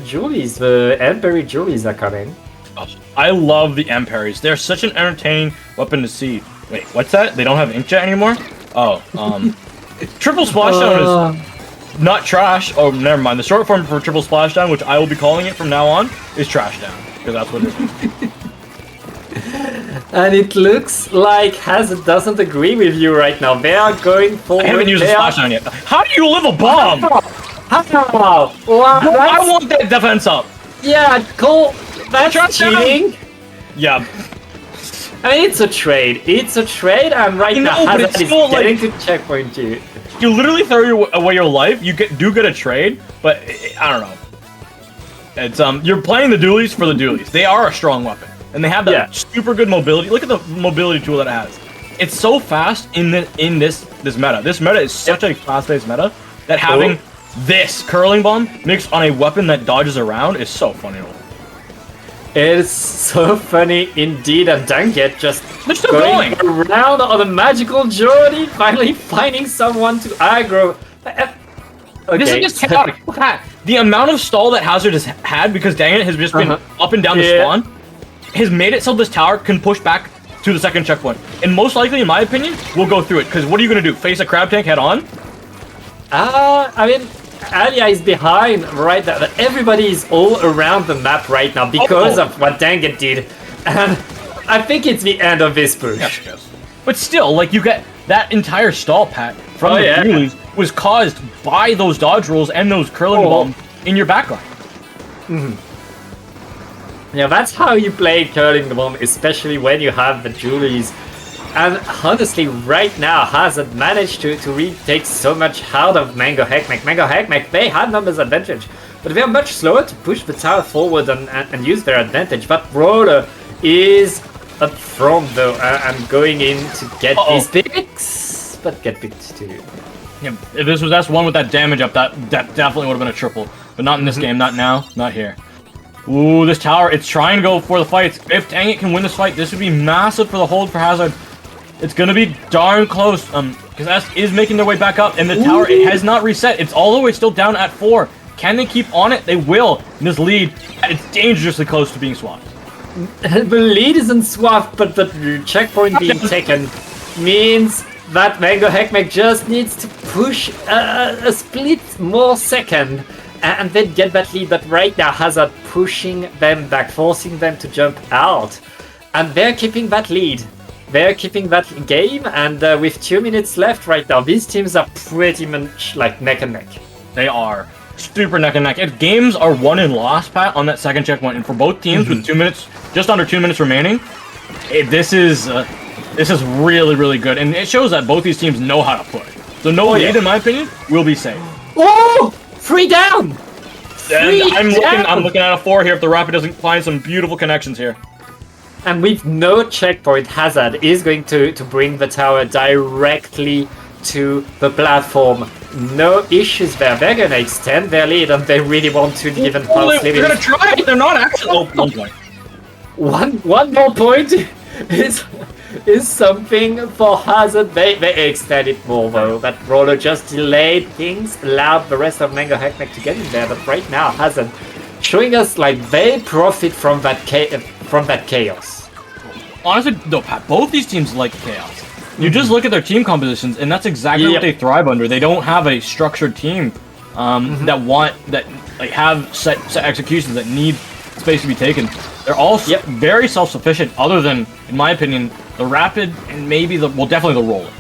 Julies, the Emperor Julies are coming. Oh, I love the Emperors. They're such an entertaining weapon to see. Wait, what's that? They don't have inkjet anymore? Oh, Triple Splashdown is not trash. Oh, never mind. The short form for Triple Splashdown, which I will be calling it from now on, is Trash Down, because that's what it is. And it looks like Hazard doesn't agree with you right now. They are going forward. I haven't used the Splashdown yet. How do you live a bomb? How? I want that defense up. Yeah, cool. That's cheating. Yeah. I mean, it's a trade. It's a trade, and right now Hazard is getting to checkpoint you. You literally throw away your life. You do get a trade, but I don't know. It's you're playing the dualies for the dualies. They are a strong weapon, and they have that super good mobility. Look at the mobility tool that it has. It's so fast in this meta. This meta is such a fast-paced meta that having this curling bomb mixed on a weapon that dodges around is so funny. It's so funny indeed, and Danget just going around on a magical journey, finally finding someone to aggro. Okay. This is just chaotic. The amount of stall that Hazard has had because Danget has just been up and down the spawn has made it so this tower can push back to the second checkpoint. And most likely, in my opinion, we'll go through it. Because what are you going to do? Face a crab tank head on? I mean, Alia is behind right there. Everybody is all around the map right now because of what Danget did. And I think it's the end of this push. Yes. But still, like, you get that entire stall, Pat, from the dualies was caused by those dodge rolls and those curling bombs in your backline. Yeah, that's how you play curling the bomb, especially when you have the dualies. And honestly, right now, Hazard managed to retake so much out of Mango Hek Mek. Mango Hek Mek, they had numbers advantage, but they are much slower to push the tower forward and use their advantage. But Roller is up front though, and going in to get these picks, but get picked too. Yeah, if that's one with that damage up, that definitely would have been a triple. But not in this game, not now, not here. Ooh, this tower, it's trying to go for the fights. If Danget can win this fight, this would be massive for the hold for Hazard. It's gonna be darn close, because S is making their way back up, and the tower, it has not reset. It's all the way still down at 4. Can they keep on it? They will. In this lead, it's dangerously close to being swapped. The lead isn't swapped, but the checkpoint being taken means that Mango Hek Mek just needs to push a split more second and then get that lead. But right now, Hazard pushing them back, forcing them to jump out, and they're keeping that lead. They're keeping that game, and with 2 minutes left right now, these teams are pretty much like neck and neck. They are super neck and neck. If games are won and lost, Pat, on that second checkpoint, and for both teams with 2 minutes, just under 2 minutes remaining, this is really, really good, and it shows that both these teams know how to push. So no lead, in my opinion, will be safe. Oh, 3 down. I'm looking at a 4 here if the Rapid doesn't find some beautiful connections here. And with no checkpoint, Hazard is going to bring the tower directly to the platform. No issues there. They're going to extend their lead, and they really want to even pass. They're going to try, but they're not actually. Oh, 1 point. One more point is something for Hazard. They extended more though. That Roller just delayed things, allowed the rest of Mango Hek Mek to get in there. But right now, Hazard showing us like they profit from that chaos. Honestly, though, Pat, both these teams like chaos. You just look at their team compositions, and that's exactly what they thrive under. They don't have a structured team that have set executions that need space to be taken. They're all very self-sufficient, other than, in my opinion, the Rapid and maybe definitely the Roller.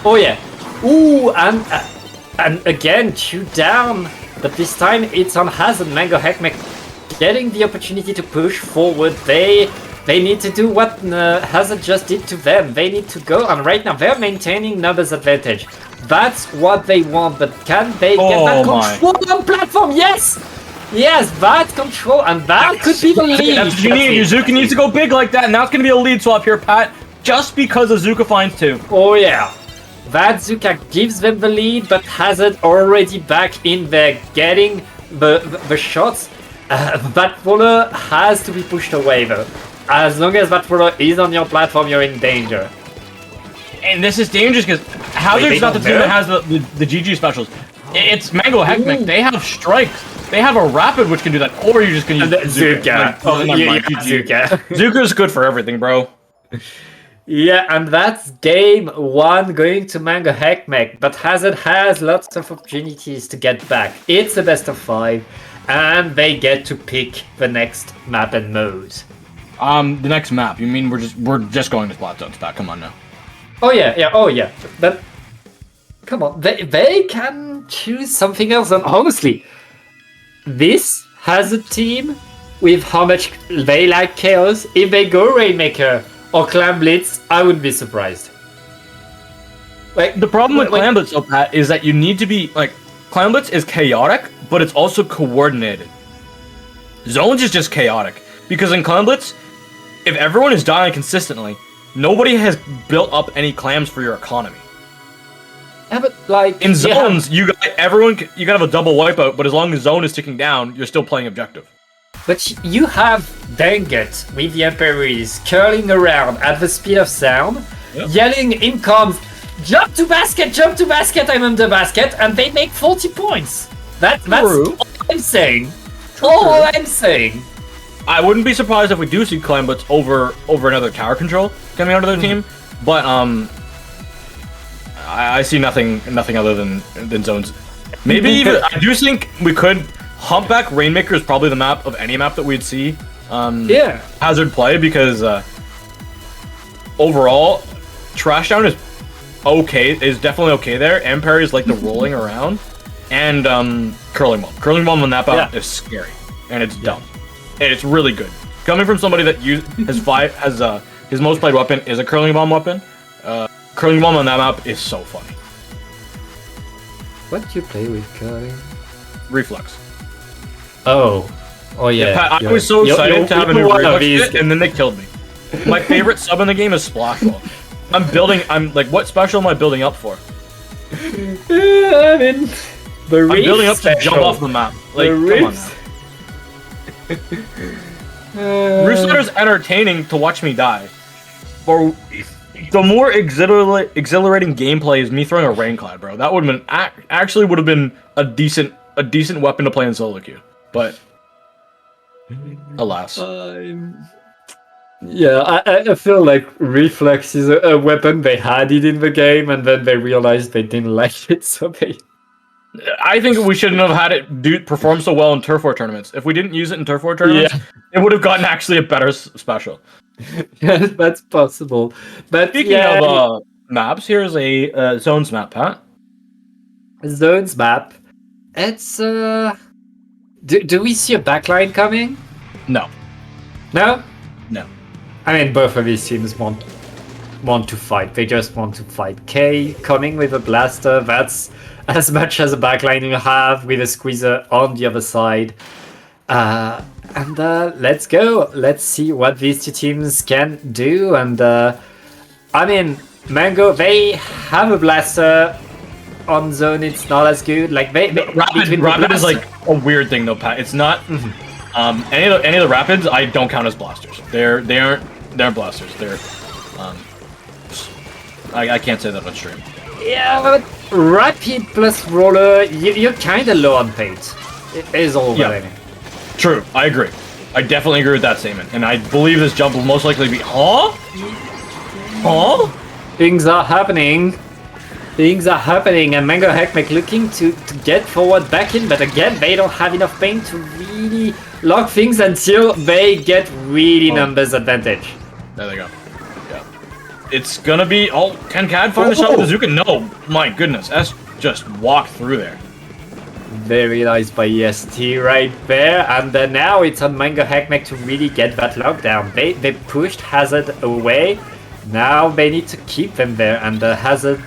Oh yeah. Ooh, and again 2 down, but this time it's on Hazard. Mango Hek Mek getting the opportunity to push forward. They need to do what Hazard just did to them. They need to go, and right now they're maintaining numbers advantage. That's what they want, but can they get that control on platform? Yes! Yes, that control, and that could be the lead. That's what you need. Your Zooka needs to go big like that, and that's going to be a lead swap here, Pat, just because of Zooka finds 2. Oh yeah. That Zooka gives them the lead, but Hazard already back in there getting the shots. That roller has to be pushed away though. As long as that roller is on your platform, you're in danger. And this is dangerous because Hazard's not the team that has the GG specials. It's Mango Hek Mek. They have strikes. They have a rapid which can do that, or you're just gonna use Zooka. Zooka. Zooka's good for everything, bro. Yeah, and that's game 1 going to Mango Hek Mek, but Hazard has lots of opportunities to get back. It's a best of 5, and they get to pick the next map and mode. The next map. You mean we're just going to Splat Zones, Pat? Come on now. Oh yeah. But come on, they can choose something else. And honestly, this has a team with how much they like chaos. If they go Rainmaker or Clan Blitz, I wouldn't be surprised. Like the problem with Clan Blitz, though, Pat, is that you need to be like Clan Blitz is chaotic, but it's also coordinated. Zones is just chaotic because in Clan Blitz, if everyone is dying consistently, nobody has built up any clams for your economy. Yeah, but like in zones, you gotta have a double wipeout, but as long as zone is ticking down, you're still playing objective. But you have Dangut with the Emperors curling around at the speed of sound, yelling in comms, jump to basket, I'm under basket, and they make 40 points. That's all I'm saying. All I'm saying. I wouldn't be surprised if we do see Clan Blitz over another tower control coming out of their team, but I see nothing other than zones. Maybe even I do think we could Humpback Rainmaker is probably the map of any map that we'd see Hazard play because overall Trashdown is definitely okay there. Empire is like the rolling around and Curling Bomb on that map is scary and it's dumb and it's really good coming from somebody that his most played weapon is a Curling Bomb weapon. Curling Bomb on that map is so funny. What do you play with curling? Reflex. Oh yeah. Pat, I was so excited to have a new reflex kit, and then they killed me. My favorite sub in the game is Splashball. I'm like, what special am I building up for? I mean, I'm building up to jump off the map. Like, come on now. Roostletter's entertaining to watch me die. Or the more exhilarating gameplay is me throwing a rain cloud, bro. That would have been a decent weapon to play in solo queue. But alas. Yeah, I feel like Reflex is a weapon. They had it in the game, and then they realized they didn't like it, so they... I think we shouldn't have had it perform so well in Turf War tournaments. If we didn't use it in Turf War tournaments, it would have gotten actually a better special. Yeah, that's possible. But speaking of maps, here's a Zones map, Pat. Zones map. It's Do we see a backline coming? No. No? No. I mean, both of these teams want to fight. They just want to fight. K coming with a blaster. That's as much as a backline you have with a squeezer on the other side. And let's go. Let's see what these two teams can do. And I mean, Mango, they have a blaster. On zone, it's not as good. Like rapid is like a weird thing though, Pat. It's not any of the rapids. I don't count as blasters. They aren't blasters. They're I can't say that on stream. Yeah, but rapid plus roller, you're kind of low on paint. It is all that. True, I agree. I definitely agree with that statement, and I believe this jump will most likely be Things are happening. Things are happening, and Mango Hek Mek looking to get forward back in, but again, they don't have enough paint to really lock things until they get really numbers advantage. There they go. Yeah. It's gonna be... Oh, can Cad find the shot with the Zooka? No! My goodness, S just walked through there. Very nice by EST right there, and now it's on Mango Hek Mek to really get that lockdown. They pushed Hazard away, now they need to keep them there, and Hazard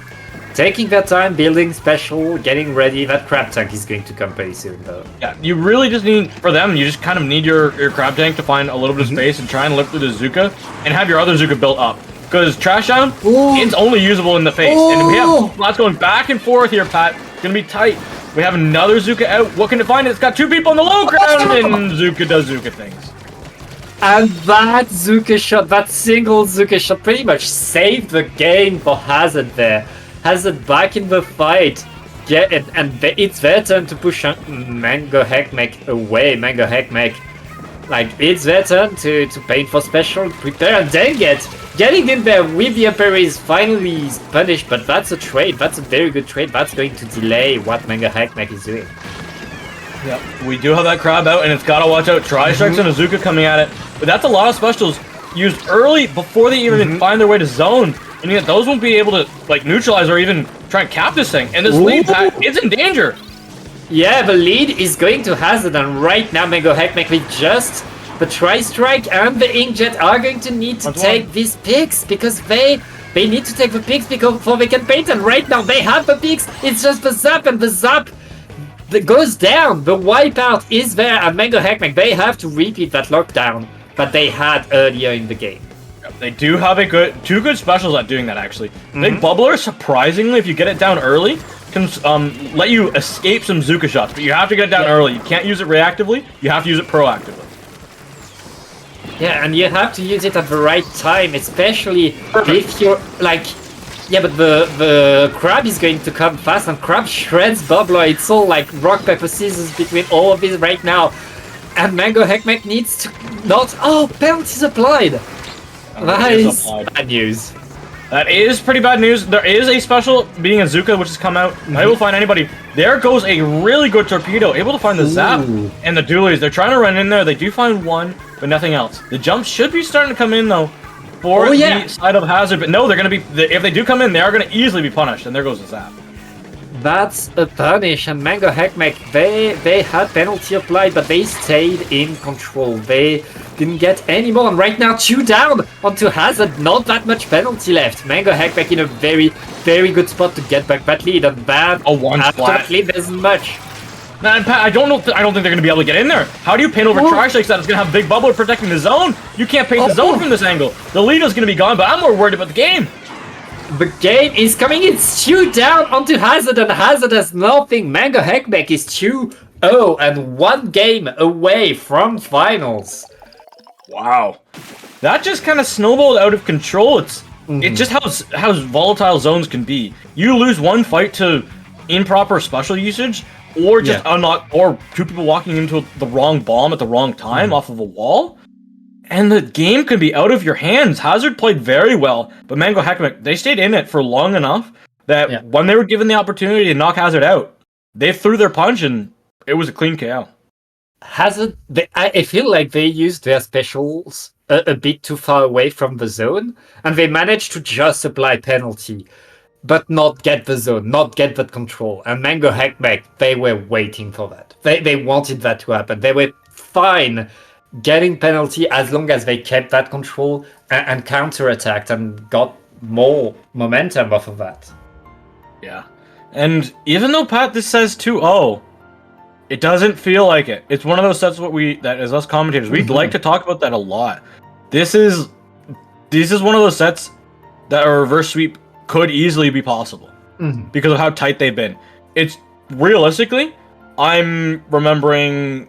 taking their time, building special, getting ready. That crab tank is going to come pretty soon, though. Yeah, you really just need, for them, you just kind of need your crab tank to find a little bit of space and try and lift through the Zooka and have your other Zooka built up. Because Trash Down, it's only usable in the face. And we have lots going back and forth here, Pat. It's going to be tight. We have another Zooka out. What can it find? It's got 2 people on the low ground, and Zooka does Zooka things. And that Zooka shot, that single Zooka shot pretty much saved the game for Hazard there. Hazard back in the fight. It's their turn to push Mango Hek Mek away. Mango Hek Mek, like, it's their turn to paint for special, prepare, and then getting in there with the Emperor is finally punished, but that's a trade. That's a very good trade. That's going to delay what Mango Hek Mek is doing. Yep, we do have that crab out, and it's got to watch out. Tri-Strikes and a Zooka coming at it. But that's a lot of specials used early before they even find their way to zone. And yet those won't be able to, like, neutralize or even try and cap this thing. And this lead pack is in danger. Yeah, the lead is going to Hazard, and right now Mango Hek Mek with just the Tri-Strike and the Inkjet are going to need to take these picks, because they need to take the picks before they can paint, and right now they have the picks. It's just the zap, and the zap that goes down. The wipeout is there, and Mango Hek Mek, they have to repeat that lockdown that they had earlier in the game. They do have two good specials at doing that, actually. Big Bubbler, surprisingly, if you get it down early, can let you escape some Zooka shots, but you have to get it down early. You can't use it reactively, you have to use it proactively. Yeah, and you have to use it at the right time, especially if you're, like... Yeah, but the crab is going to come fast, and crab shreds Bubbler. It's all like rock, paper, scissors between all of these right now. And Mango Hek Mek needs to not... Oh, penalties applied! That is bad news. That is pretty bad news. There is a special being a Zooka, which has come out. I will find anybody. There goes a really good torpedo, able to find the Zap and the Dualies. They're trying to run in there. They do find one, but nothing else. The jumps should be starting to come in, though, for the side of Hazard. But no, they're going to be... If they do come in, they are going to easily be punished. And there goes the Zap. That's a punish, and Mango Hek Mek, they had penalty applied, but they stayed in control. They didn't get any more, and right now 2 down onto Hazard. Not that much penalty left. Mango Hek Mek in a very, very good spot to get back that lead, and that after lead isn't much. Man, Pat, I don't think they're going to be able to get in there. How do you paint over Tri-Strikes that is going to have Big Bubble protecting the zone? You can't paint the zone from this angle. The lead is going to be gone, but I'm more worried about the game. The game is coming in 2 down onto Hazard, and Hazard has nothing. Mango Hek Mek is 2-0 and 1 game away from finals. Wow. That just kind of snowballed out of control. It's just how volatile zones can be. You lose one fight to improper special usage, or just unlock, or 2 people walking into the wrong bomb at the wrong time off of a wall, and the game could be out of your hands. Hazard played very well, but Mango Hek Mek, they stayed in it for long enough that when they were given the opportunity to knock Hazard out, they threw their punch and it was a clean KO. Hazard, I feel like they used their specials a bit too far away from the zone, and they managed to just apply penalty, but not get the zone, not get that control. And Mango Hek Mek, they were waiting for that. They wanted that to happen. They were fine getting penalty as long as they kept that control and counter-attacked and got more momentum off of that. Yeah. And even though, Pat, this says 2-0, it doesn't feel like it. It's one of those sets that as us commentators, we'd like to talk about that a lot. This is one of those sets that a reverse sweep could easily be possible because of how tight they've been. It's realistically, I'm remembering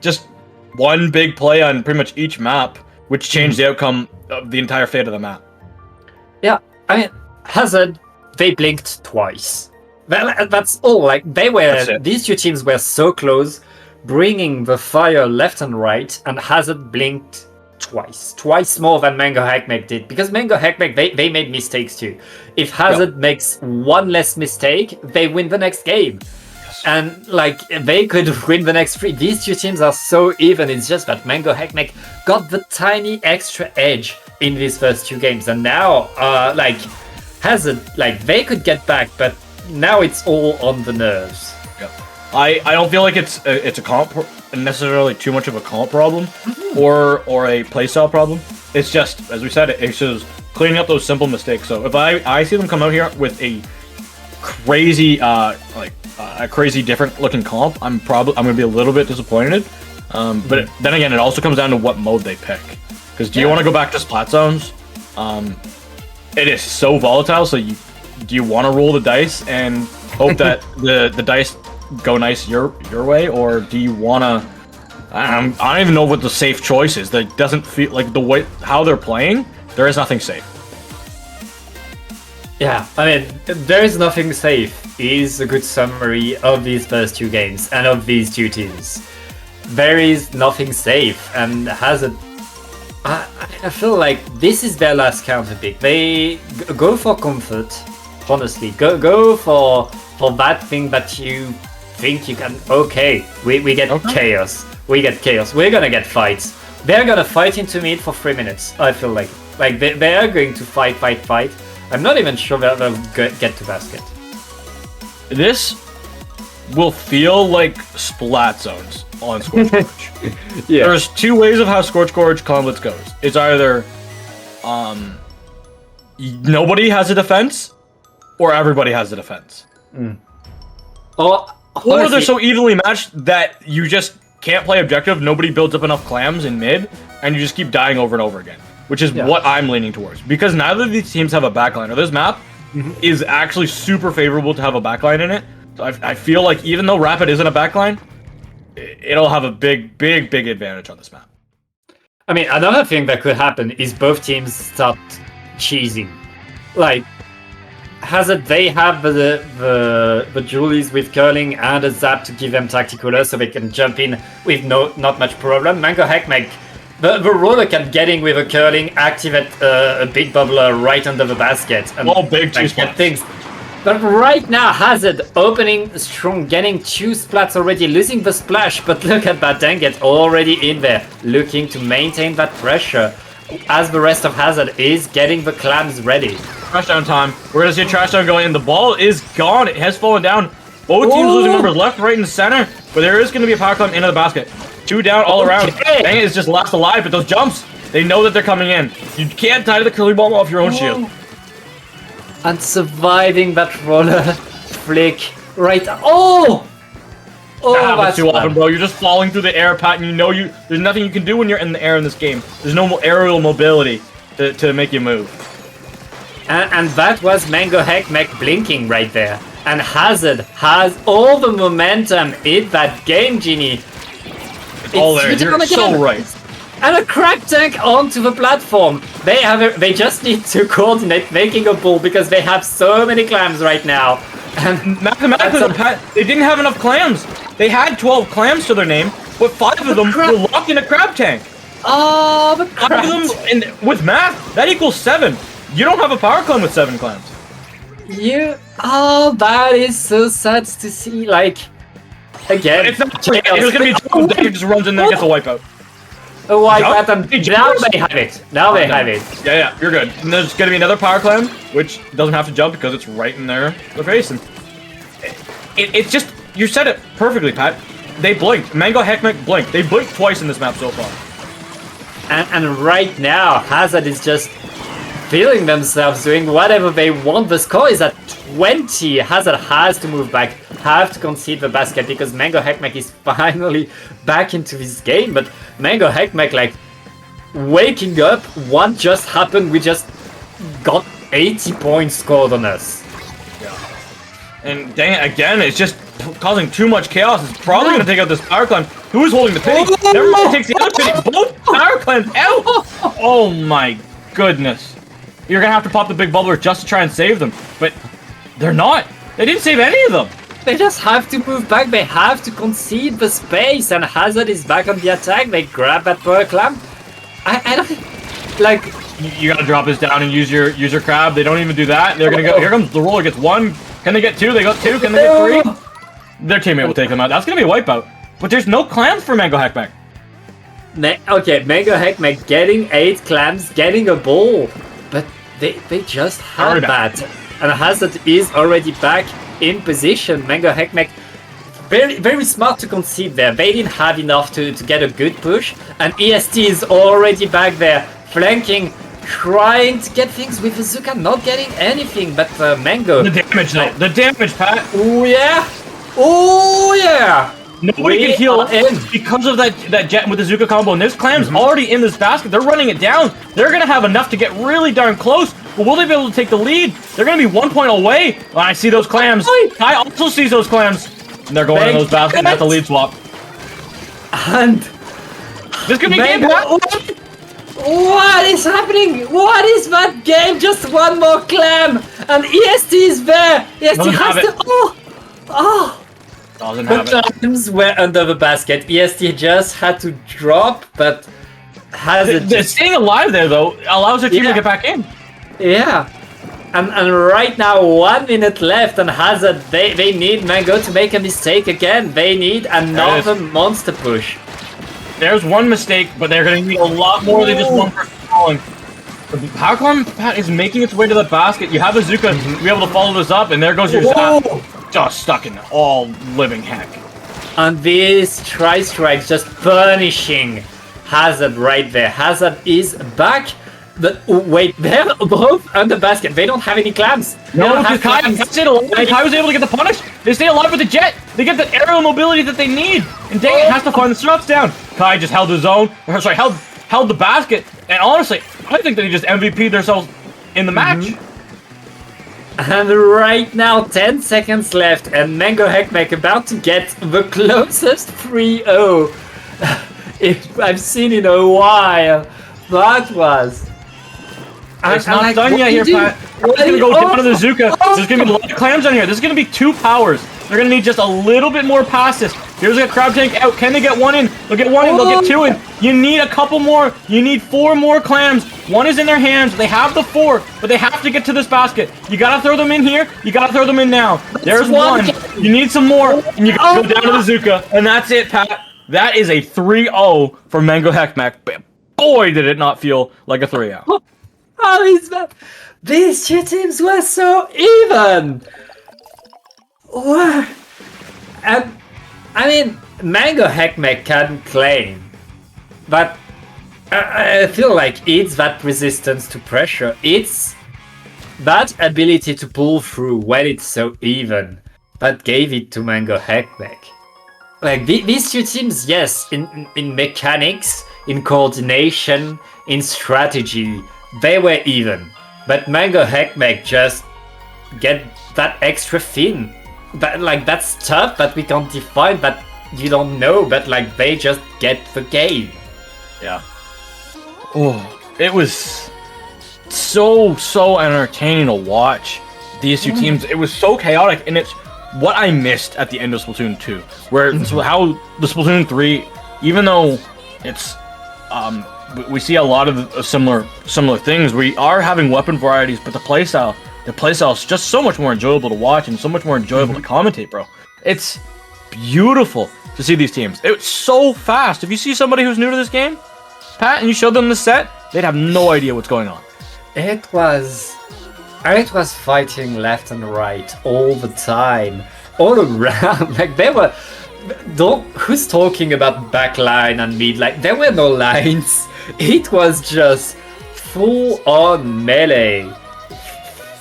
just one big play on pretty much each map, which changed the outcome of the entire fate of the map. Yeah, I mean, Hazard, they blinked twice. That's all. Like, these 2 teams were so close, bringing the fire left and right, and Hazard blinked twice more than Mango Hek Mek did, because Mango Hek Mek, they made mistakes too. If Hazard makes one less mistake, they win the next game. And, like, they could win the next 3. These 2 teams are so even. It's just that Mango Hek Mek got the tiny extra edge in these first 2 games. And now, like, Hazard, like, they could get back, but now it's all on the nerves. Yep. I don't feel like it's a comp, necessarily too much of a comp problem or a playstyle problem. It's just, as we said, it's just cleaning up those simple mistakes. So if I see them come out here with a crazy a crazy different looking comp, I'm gonna be a little bit disappointed. But then again, it also comes down to what mode they pick. Because do you want to go back to splat zones? It is so volatile. So do you want to roll the dice and hope that the dice go nice your way, or do you want to? I don't even know what the safe choice is. That doesn't feel like the way how they're playing. There is nothing safe. Yeah, I mean, there is nothing safe is a good summary of these first two games and of these two teams. There is nothing safe, and I feel like this is their last counter pick. They go for comfort, honestly. Go for that thing that you think you can. Okay, we get chaos. We get chaos. We're gonna get fights. They're gonna fight into mid for 3 minutes. I feel like they are going to fight. I'm not even sure they'll get to basket. This will feel like splat zones on Scorch Gorge. Yeah. There's two ways of how Scorch Gorge Convents goes. It's either nobody has a defense, or everybody has a defense. Or they're so evenly matched that you just can't play objective, nobody builds up enough clams in mid, and you just keep dying over and over again. Which is what I'm leaning towards. Because neither of these teams have a backline. Or this map is actually super favorable to have a backline in it. So I feel like even though Rapid isn't a backline, it'll have a big advantage on this map. I mean, another thing that could happen is both teams start cheesing. Like, Hazard, they have the Julies with curling and a zap to give them tactical so they can jump in with not much problem. Mango Hek Mek, the roller can get in with a curling, activate a big bubbler right under the basket. And big two get things. But right now, Hazard opening strong, getting 2 splats already, losing the splash. But look at that Danget already in there, looking to maintain that pressure as the rest of Hazard is getting the clams ready. Trash down time. We're gonna see a trash down going in. The ball is gone. It has fallen down. Both teams losing numbers left, right, and center. But there is gonna be a power climb into the basket. 2 down all around. Dang it, is just last alive, but those jumps, they know that they're coming in. You can't tie the curling ball off your own shield. And surviving that roller flick right. That happens too often, bro. You're just falling through the air, Pat, and there's nothing you can do when you're in the air in this game. There's no aerial mobility to make you move. And that was Mango Hek Mek blinking right there. And Hazard has all the momentum in that game, Genie. All there, you're so right. And a crab tank onto the platform. They just need to coordinate making a ball because they have so many clams right now. And mathematically, they didn't have enough clams. They had 12 clams to their name, but 5 of them were locked in a crab tank. Oh, the crab 5 of them, and with math, that equals 7. You don't have a power clam with 7 clams. That is so sad to see. Like, again, it's not. There's gonna be a team that just runs in there and gets a wipeout. A wipeout, and now they have it. Now they have it. Yeah, you're good. And there's gonna be another power clam, which doesn't have to jump because it's right in their face. And it's just, you said it perfectly, Pat. They blinked. Mango Hek Mek blinked. They blinked twice in this map so far. And right now, Hazard is just feeling themselves doing whatever they want. The score is at 20. Hazard has to move back, have to concede the basket because Mango Hek Mek is finally back into this game. But Mango Hek Mek, like, waking up, what just happened? We just got 80 points scored on us. Yeah. And dang it, again, it's just causing too much chaos. It's probably going to take out this power climb. Who's holding the pity? Never mind, takes the other pity. Both power climbs out. Oh my goodness. You're going to have to pop the big bubbler just to try and save them. But they're not. They didn't save any of them. They just have to move back. They have to concede the space. And Hazard is back on the attack. They grab that power clamp. I don't... Like... You got to drop this down and use your crab. They don't even do that. They're going to go... Here comes the roller. Gets 1. Can they get 2? They got 2. Can they get 3? Their teammate will take them out. That's going to be a wipeout. But there's no clams for Mango Hek Mek. Okay, Mango Hek Mek getting 8 clams, getting a ball. But they just had that. And Hazard is already back in position. Mango Hek Mek, very, very smart to concede there. They didn't have enough to get a good push. And EST is already back there, flanking trying to get things with Zooka, not getting anything, but Mango. The damage, though. The damage, Pat. Oh yeah! Oh yeah! Nobody can heal because of that jet with the Zooka combo. And there's clams already in this basket. They're running it down. They're going to have enough to get really darn close. But will they be able to take the lead? They're going to be 1 point away. When I see those clams. I also see those clams. And they're going in those baskets at the lead swap. And this could be game, Pat. What is happening? What is that game? Just one more clam. And EST is there. EST has to... Oh! Doesn't The have it. clams were under the basket. EST just had to drop, but Staying alive there, though, allows their team to get back in. Yeah. And right now, 1 minute left, and Hazard, they need Mango to make a mistake again. They need another monster push. There's one mistake, but they're going to need a lot more than just one person falling. The power climb, Pat, is making its way to the basket. You have a Zooka to be able to follow this up, and there goes your Zap. Just stuck in all living heck. And these tri-strikes just punishing Hazard right there. Hazard is back. But wait, they're both under basket. They don't have any clams. No, because Kai was able to get the punish. They stay alive with the jet. They get the aerial mobility that they need. And dang it, has to find the shots down. Kai just held his own. Sorry, held the basket. And honestly, I think they just MVP'd themselves in the match. And right now, 10 seconds left, and Mango Hek Mek about to get the closest 3-0 I've seen in a while. That was... It's not done yet here, Pat. We're going to go down to the Zooka. There's going to be a lot of clams on here. This is going to be 2 powers. They're going to need just a little bit more past this. Here's a crab tank out. Can they get 1 in? They'll get 1 in. They'll get 2 in. You need a couple more. You need 4 more clams. 1 is in their hands. They have the 4, but they have to get to this basket. You got to throw them in here. You got to throw them in now. There's 1. You need some more, and you got to go down to the Zooka. And that's it, Pat. That is a 3-0 for Mango Hek Mek. Boy, did it not feel like a 3-0. How is that? These 2 teams were so even! What? And, I mean, Mango Hek Mek can claim, but I feel like it's that resistance to pressure. It's that ability to pull through when it's so even that gave it to Mango Hek Mek. Like, these 2 teams, yes, in mechanics, in coordination, in strategy, they were even, but Mango Hek Mek just get that extra thing. That's tough, that we can't define, that you don't know, but like they just get the game. Yeah. Oh, it was so entertaining to watch these 2 teams. It was so chaotic, and it's what I missed at the end of Splatoon 2, where so how the Splatoon 3, even though it's we see a lot of similar things. We are having weapon varieties, but the playstyle is just so much more enjoyable to watch and so much more enjoyable to commentate, bro. It's beautiful to see these teams. It's so fast. If you see somebody who's new to this game, Pat, and you showed them the set, they'd have no idea what's going on. It was fighting left and right all the time, all around. Like they were. Who's talking about backline and mid? Like there were no lines. It was just full on melee,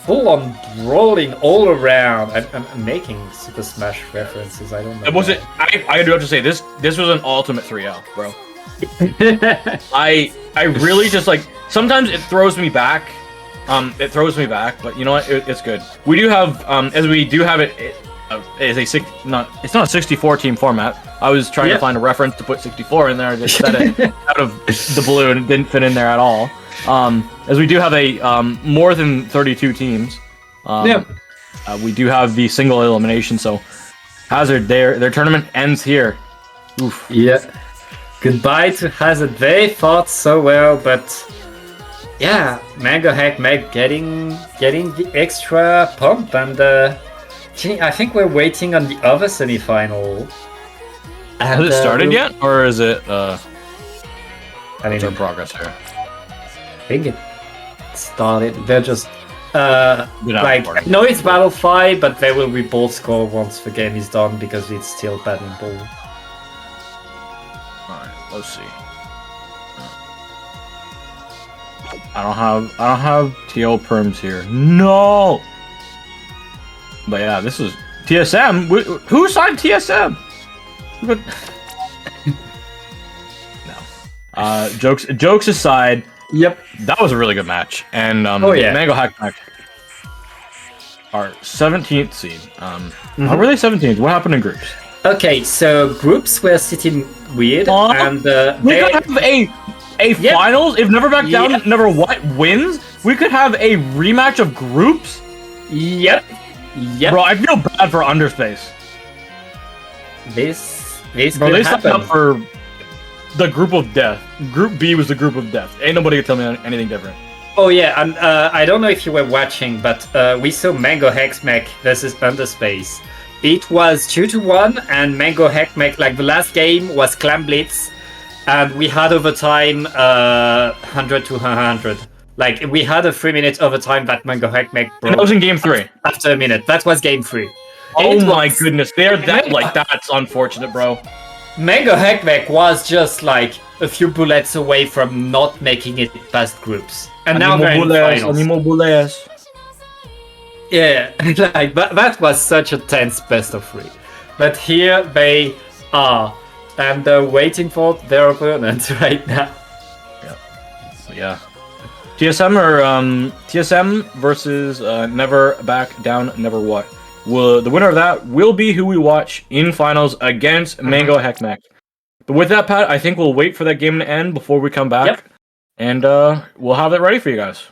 full on brawling all around. I'm making Super Smash references. I don't know. Was it? I do have to say this was an ultimate 3-0, bro. I really just like sometimes it throws me back. But you know what? It's good. We do have as we do have it. It's not a 64 team format. I was trying to find a reference to put 64 in there. I just said it out of the blue and it didn't fit in there at all. As we do have a more than 32 teams. We do have the single elimination. So Hazard, their tournament ends here. Oof. Yeah. Goodbye to Hazard. They fought so well, but yeah, Mango Hek Mek getting the extra pump and. I think we're waiting on the other semi-final. Has it started yet, or is it in progress here? I think it started. They're just no, it's Battle 5, but they will report score once the game is done because it's still battling ball. Alright, let's see. I don't have TL perms here. No. But yeah, this is TSM. Who signed TSM? No. Jokes aside. Yep. That was a really good match, and Oh, yeah. Mango Hek Mek are 17th seed. How were they 17th? What happened in groups? Okay, so groups were sitting weird, and we could have a finals if Never Back Down, Never What wins. We could have a rematch of groups. Yep. Bro, I feel bad for Underspace. This Bro, could they signed happen. up for the group of death. Group B was the group of death. Ain't nobody can tell me anything different. Oh yeah, and I don't know if you were watching, but we saw Mango Hek Mek versus Underspace. It was 2-1, and Mango Hek Mek, like the last game, was Clan Blitz, and we had overtime 100 to 100. Like, we had a 3-minute overtime that Mango Hek Mek broke. And that was in game 3. After a minute. That was game 3. Oh my goodness, they're that like that's unfortunate, bro. Mango Hek Mek was just like a few bullets away from not making it past groups. And now they're in finals. Yeah, like that was such a tense best of 3. But here they are, and they're waiting for their opponent right now. Yeah. TSM versus Never Back Down, Never What. The winner of that will be who we watch in finals against Mango Hek Mek. But with that, Pat, I think we'll wait for that game to end before we come back, and we'll have it ready for you guys.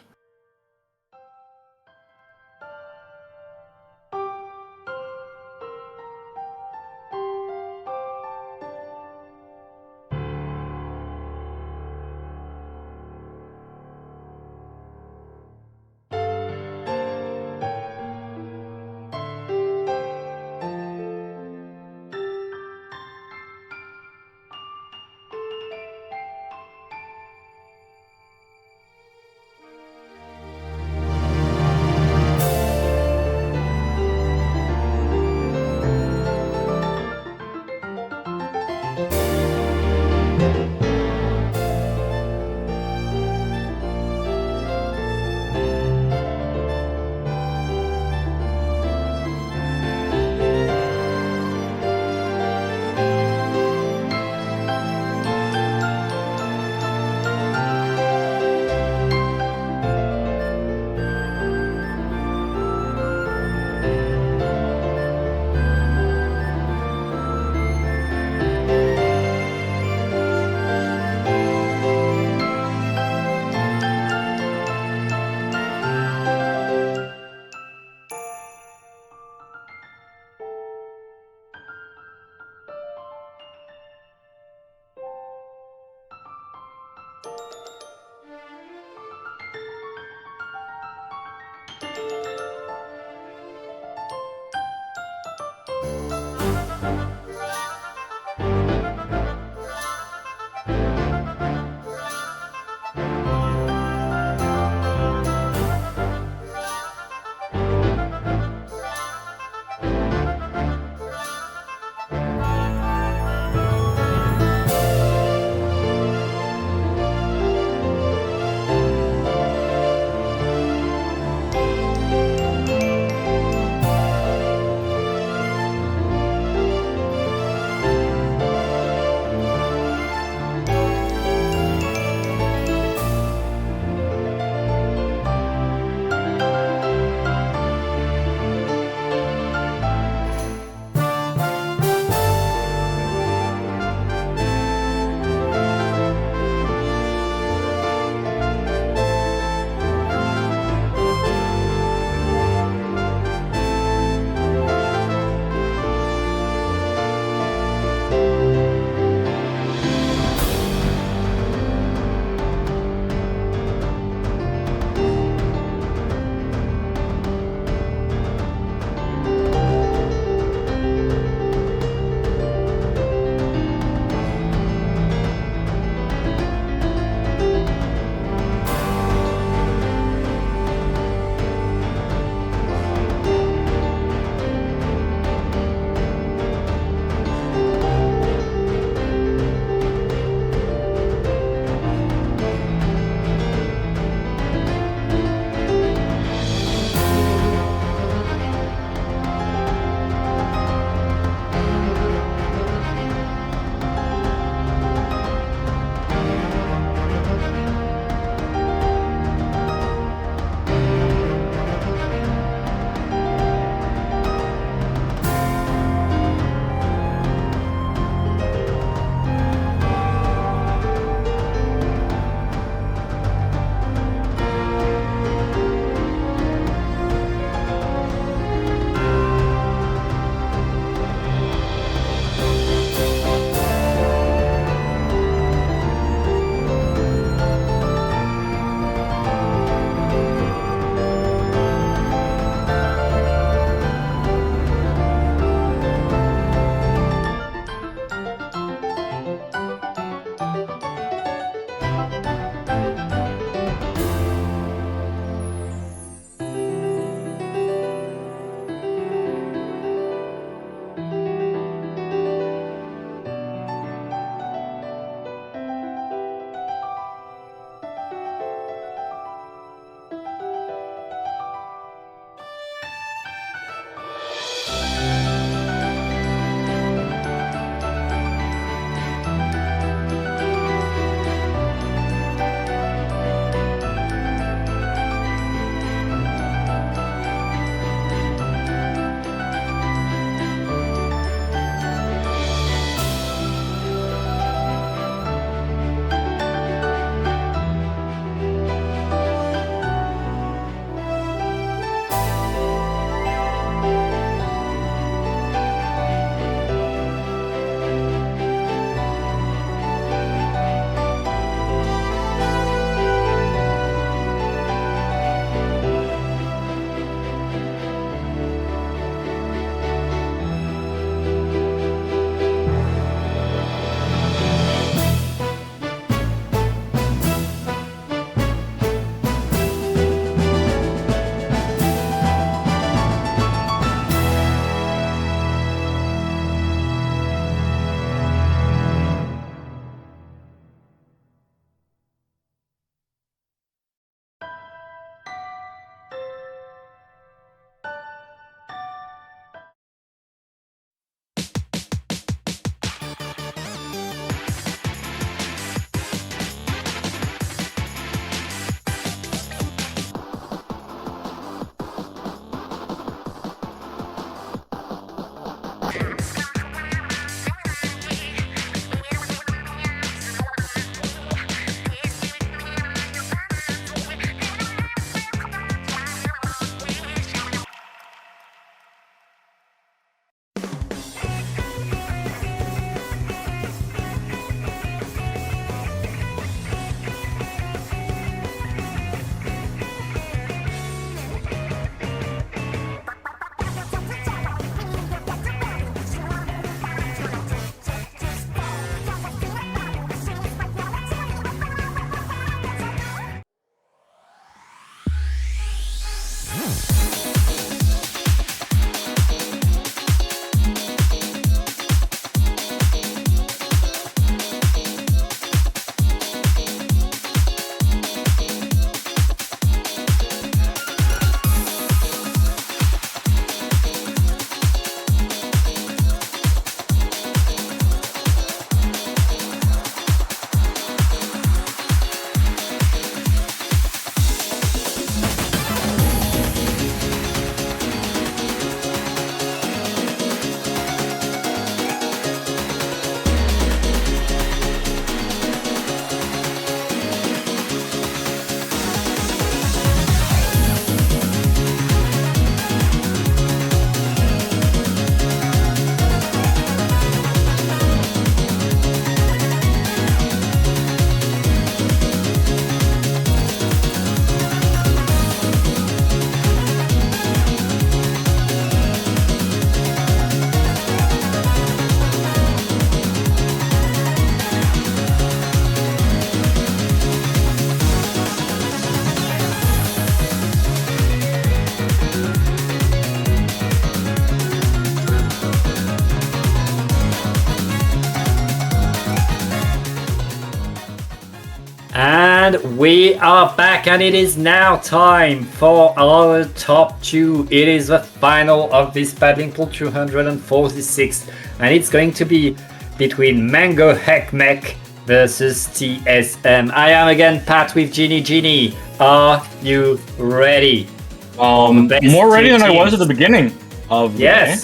And we are back, and it is now time for our top 2. It is the final of this Paddling Pool 246, and it's going to be between Mango Hek Mek versus TSM. I am again Pat with Genie. Genie, are you ready? More ready than I was at the beginning of the day,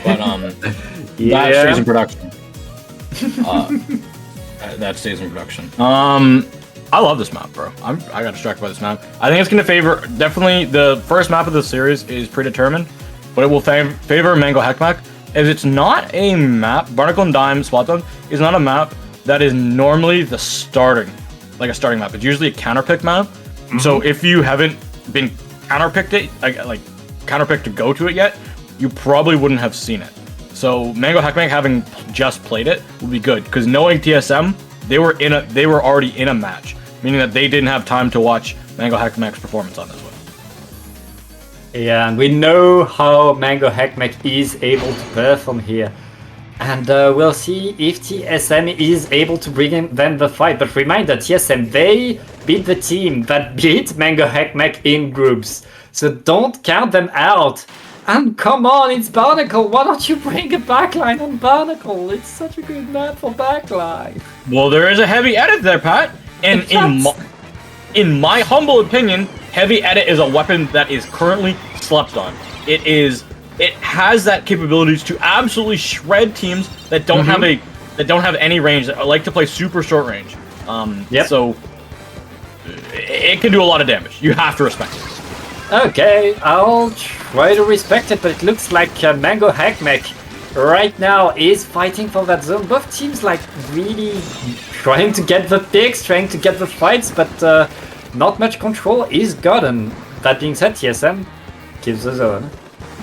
but that stays in production. That stays in production. I love this map, bro. I got distracted by this map. I think it's going to favor, definitely, the first map of the series is predetermined, but it will favor Mango Hek Mek, as it's not a map, Barnacle and Dime Spot Zone is not a map that is normally the starting map. It's usually a counterpick map. So if you haven't been counterpicked to go to it yet, you probably wouldn't have seen it. So Mango Hek Mek, having just played it, would be good, because knowing TSM, they were already in a match, meaning that they didn't have time to watch Mango Hek Mek's performance on this one. Yeah, and we know how Mango Hek Mek is able to perform here. And we'll see if TSM is able to bring in them the fight. But reminder, TSM, they beat the team that beat Mango Hek Mek in groups. So don't count them out. And come on, it's Barnacle. Why don't you bring a backline on Barnacle? It's such a good map for backline. Well, there is a heavy edit there, Pat. And in my humble opinion, heavy edit is a weapon that is currently slept on. It has that capabilities to absolutely shred teams that don't have any range, that like to play super short range. So it can do a lot of damage. You have to respect it. Okay, I'll try to respect it, but it looks like Mango Hek Mek right now is fighting for that zone. Both teams like really trying to get the picks, trying to get the fights, but not much control is gotten. That being said, TSM keeps the zone.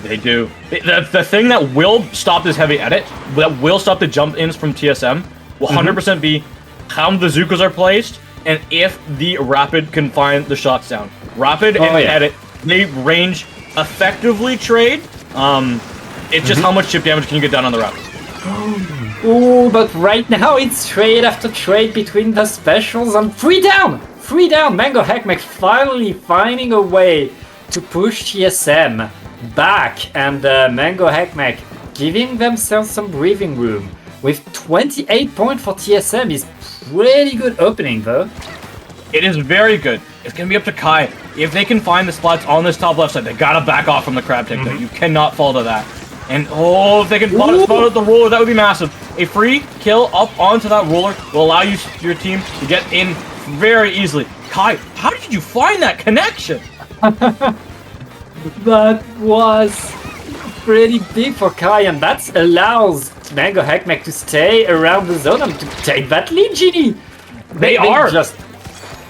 They do. The thing that will stop this heavy edit, that will stop the jump ins from TSM, will 100% be how the Zookas are placed and if the Rapid can find the shots down. Rapid and edit, they range effectively trade. It's just how much chip damage can you get done on the Rapid. Ooh, but right now it's trade after trade between the specials and 3 down! 3 down! Mango Hek Mek finally finding a way to push TSM back, and Mango Hek Mek giving themselves some breathing room. With 28 points for TSM is pretty good opening though. It is very good. It's going to be up to Kai. If they can find the spots on this top left side, they got to back off from the crab take though. You cannot fall to that. And if they can spot out the roller, that would be massive. A free kill up onto that roller will allow your team to get in very easily. Kai, how did you find that connection? That was pretty big for Kai, and that allows Mango Hek Mek to stay around the zone and to take that lead, Genie. They are just,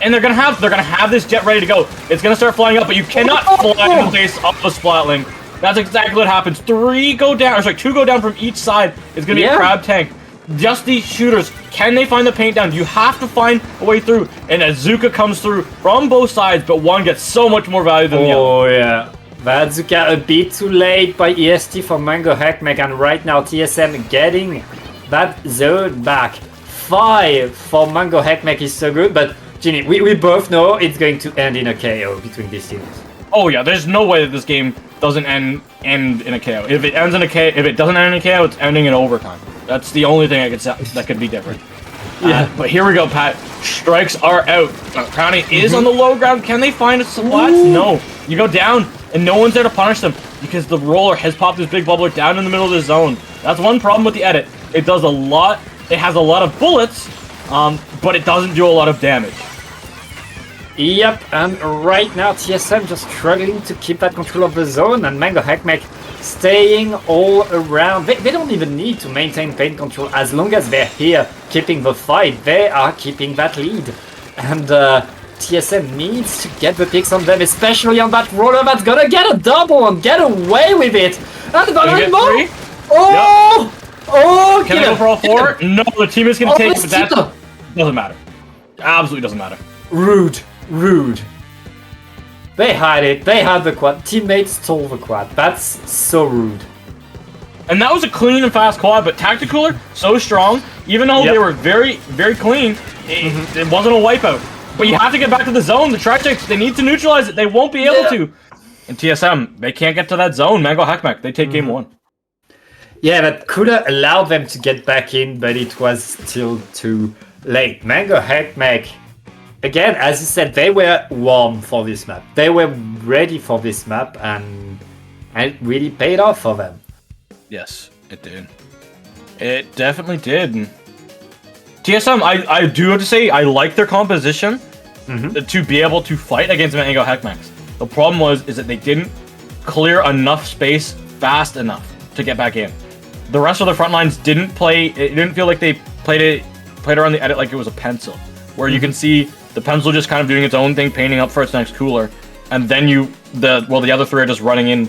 and they're gonna have this jet ready to go. It's gonna start flying up, but you cannot fly in the face of the splatling. That's exactly what happens. 2 go down from each side. It's gonna be a crab tank. Just these shooters, can they find the paint down? You have to find a way through, and a Zooka comes through from both sides, but one gets so much more value than the other. Oh yeah, that Zooka a bit too late by EST for Mango Hek Mek, and right now TSM getting that zone back. 5 for Mango Hek Mek is so good, but Genie, we both know it's going to end in a KO between these teams. Oh yeah, there's no way that this game doesn't end in a KO. If it ends in a KO, if it doesn't end in a KO, it's ending in overtime. That's the only thing I could say that could be different. But here we go, Pat. Strikes are out. Crowny is on the low ground. Can they find its spots? No. You go down, and no one's there to punish them because the roller has popped this big bubbler down in the middle of the zone. That's one problem with the edit. It does a lot. It has a lot of bullets, but it doesn't do a lot of damage. Yep, and right now TSM just struggling to keep that control of the zone, and Mango Hek Mek staying all around. They don't even need to maintain paint control as long as they're here keeping the fight. They are keeping that lead, and TSM needs to get the picks on them, especially on that roller that's gonna get a double and get away with it. And get 3? Oh! Oh! Can they go for all 4? No, the team is gonna take it, but that doesn't matter. Absolutely doesn't matter. Rude. They had it. They had the quad. Teammates stole the quad. That's so rude. And that was a clean and fast quad, but Tacticooler, so strong. Even though they were very, very clean, it wasn't a wipeout. But you have to get back to the zone. The Tri-Chicks, they need to neutralize it. They won't be able to. And TSM, they can't get to that zone. Mango Hek Mek, they take game 1. Yeah, that could have allowed them to get back in, but it was still too late. Mango Hek Mek, again, as you said, they were warm for this map. They were ready for this map, and it really paid off for them. Yes, it did. It definitely did. TSM, I do have to say, I like their composition to be able to fight against Mango Hek Mek. The problem is that they didn't clear enough space fast enough to get back in. The rest of the front lines didn't play. It didn't feel like they played around the edit like it was a pencil, where you can see the pencil just kind of doing its own thing, painting up for its next cooler, and then the other three are just running in,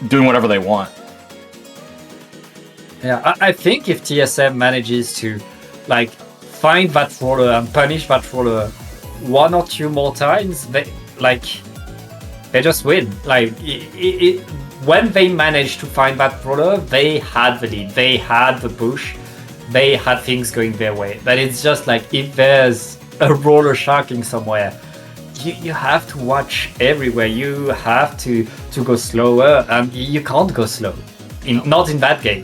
doing whatever they want. Yeah, I think if TSM manages to like find that roller and punish that roller 1 or 2 more times, they just win. Like when they managed to find that roller, they had the lead, they had the push, they had things going their way. But it's just like if there's a roller sharking somewhere, you have to watch everywhere. You have to go slower, and you can't go slow. Not in that game.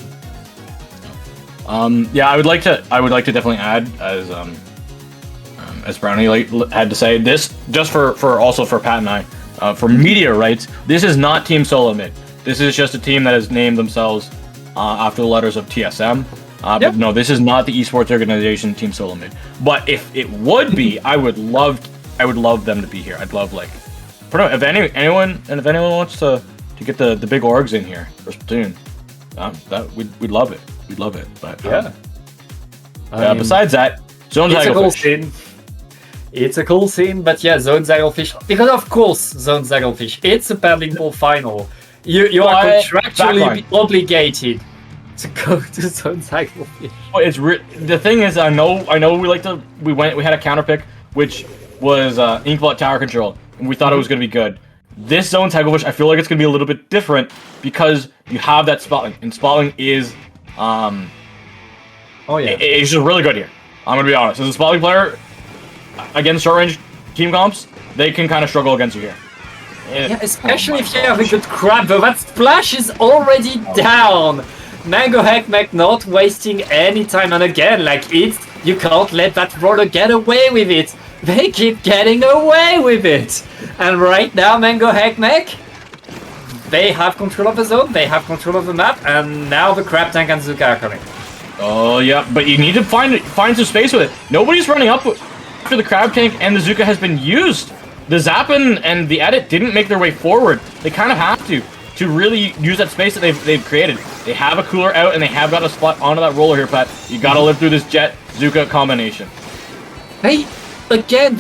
Yeah, I would like to definitely add, as Brownie had to say, this just for also for Pat and I, for media rights, this is not Team Solo Mid. This is just a team that has named themselves after the letters of TSM. But no, this is not the esports organization Team Solo Mid. But if it would be, I would love them to be here. I'd love if anyone wants to get the big orgs in here for Splatoon, that we'd love it. We'd love it. But besides that, Zone Zagglefish. It's a cool scene, but yeah, Zone Zagglefish, because of course Zone Zagglefish, it's a paddling pool final. You are contractually obligated to go to Zone Zagglefish. Well, the thing is, I know we had a counter pick, which was Inkbot Tower Control, and we thought it was going to be good. This Zone Zagglefish, I feel like it's going to be a little bit different because you have that Spotling, and Spotling is it's just really good here. I'm going to be honest. As a Spotling player, against short range team comps, they can kind of struggle against you here. Yeah, especially if you have a good crab, though. That splash is already down. Mango Hek Mek not wasting any time, and again, you can't let that roller get away with it. They keep getting away with it. And right now, Mango Hek Mek, they have control of the zone, they have control of the map, and now the Crab Tank and Zooka are coming. Oh yeah, but you need to find some space with it. Nobody's running up after the Crab Tank, and the Zooka has been used. The Zappin and the Edit didn't make their way forward. They kind of have to really use that space that they've created. They have a cooler out, and they have got a spot onto that roller here, Pat. You gotta live through this Jet Zooka combination. They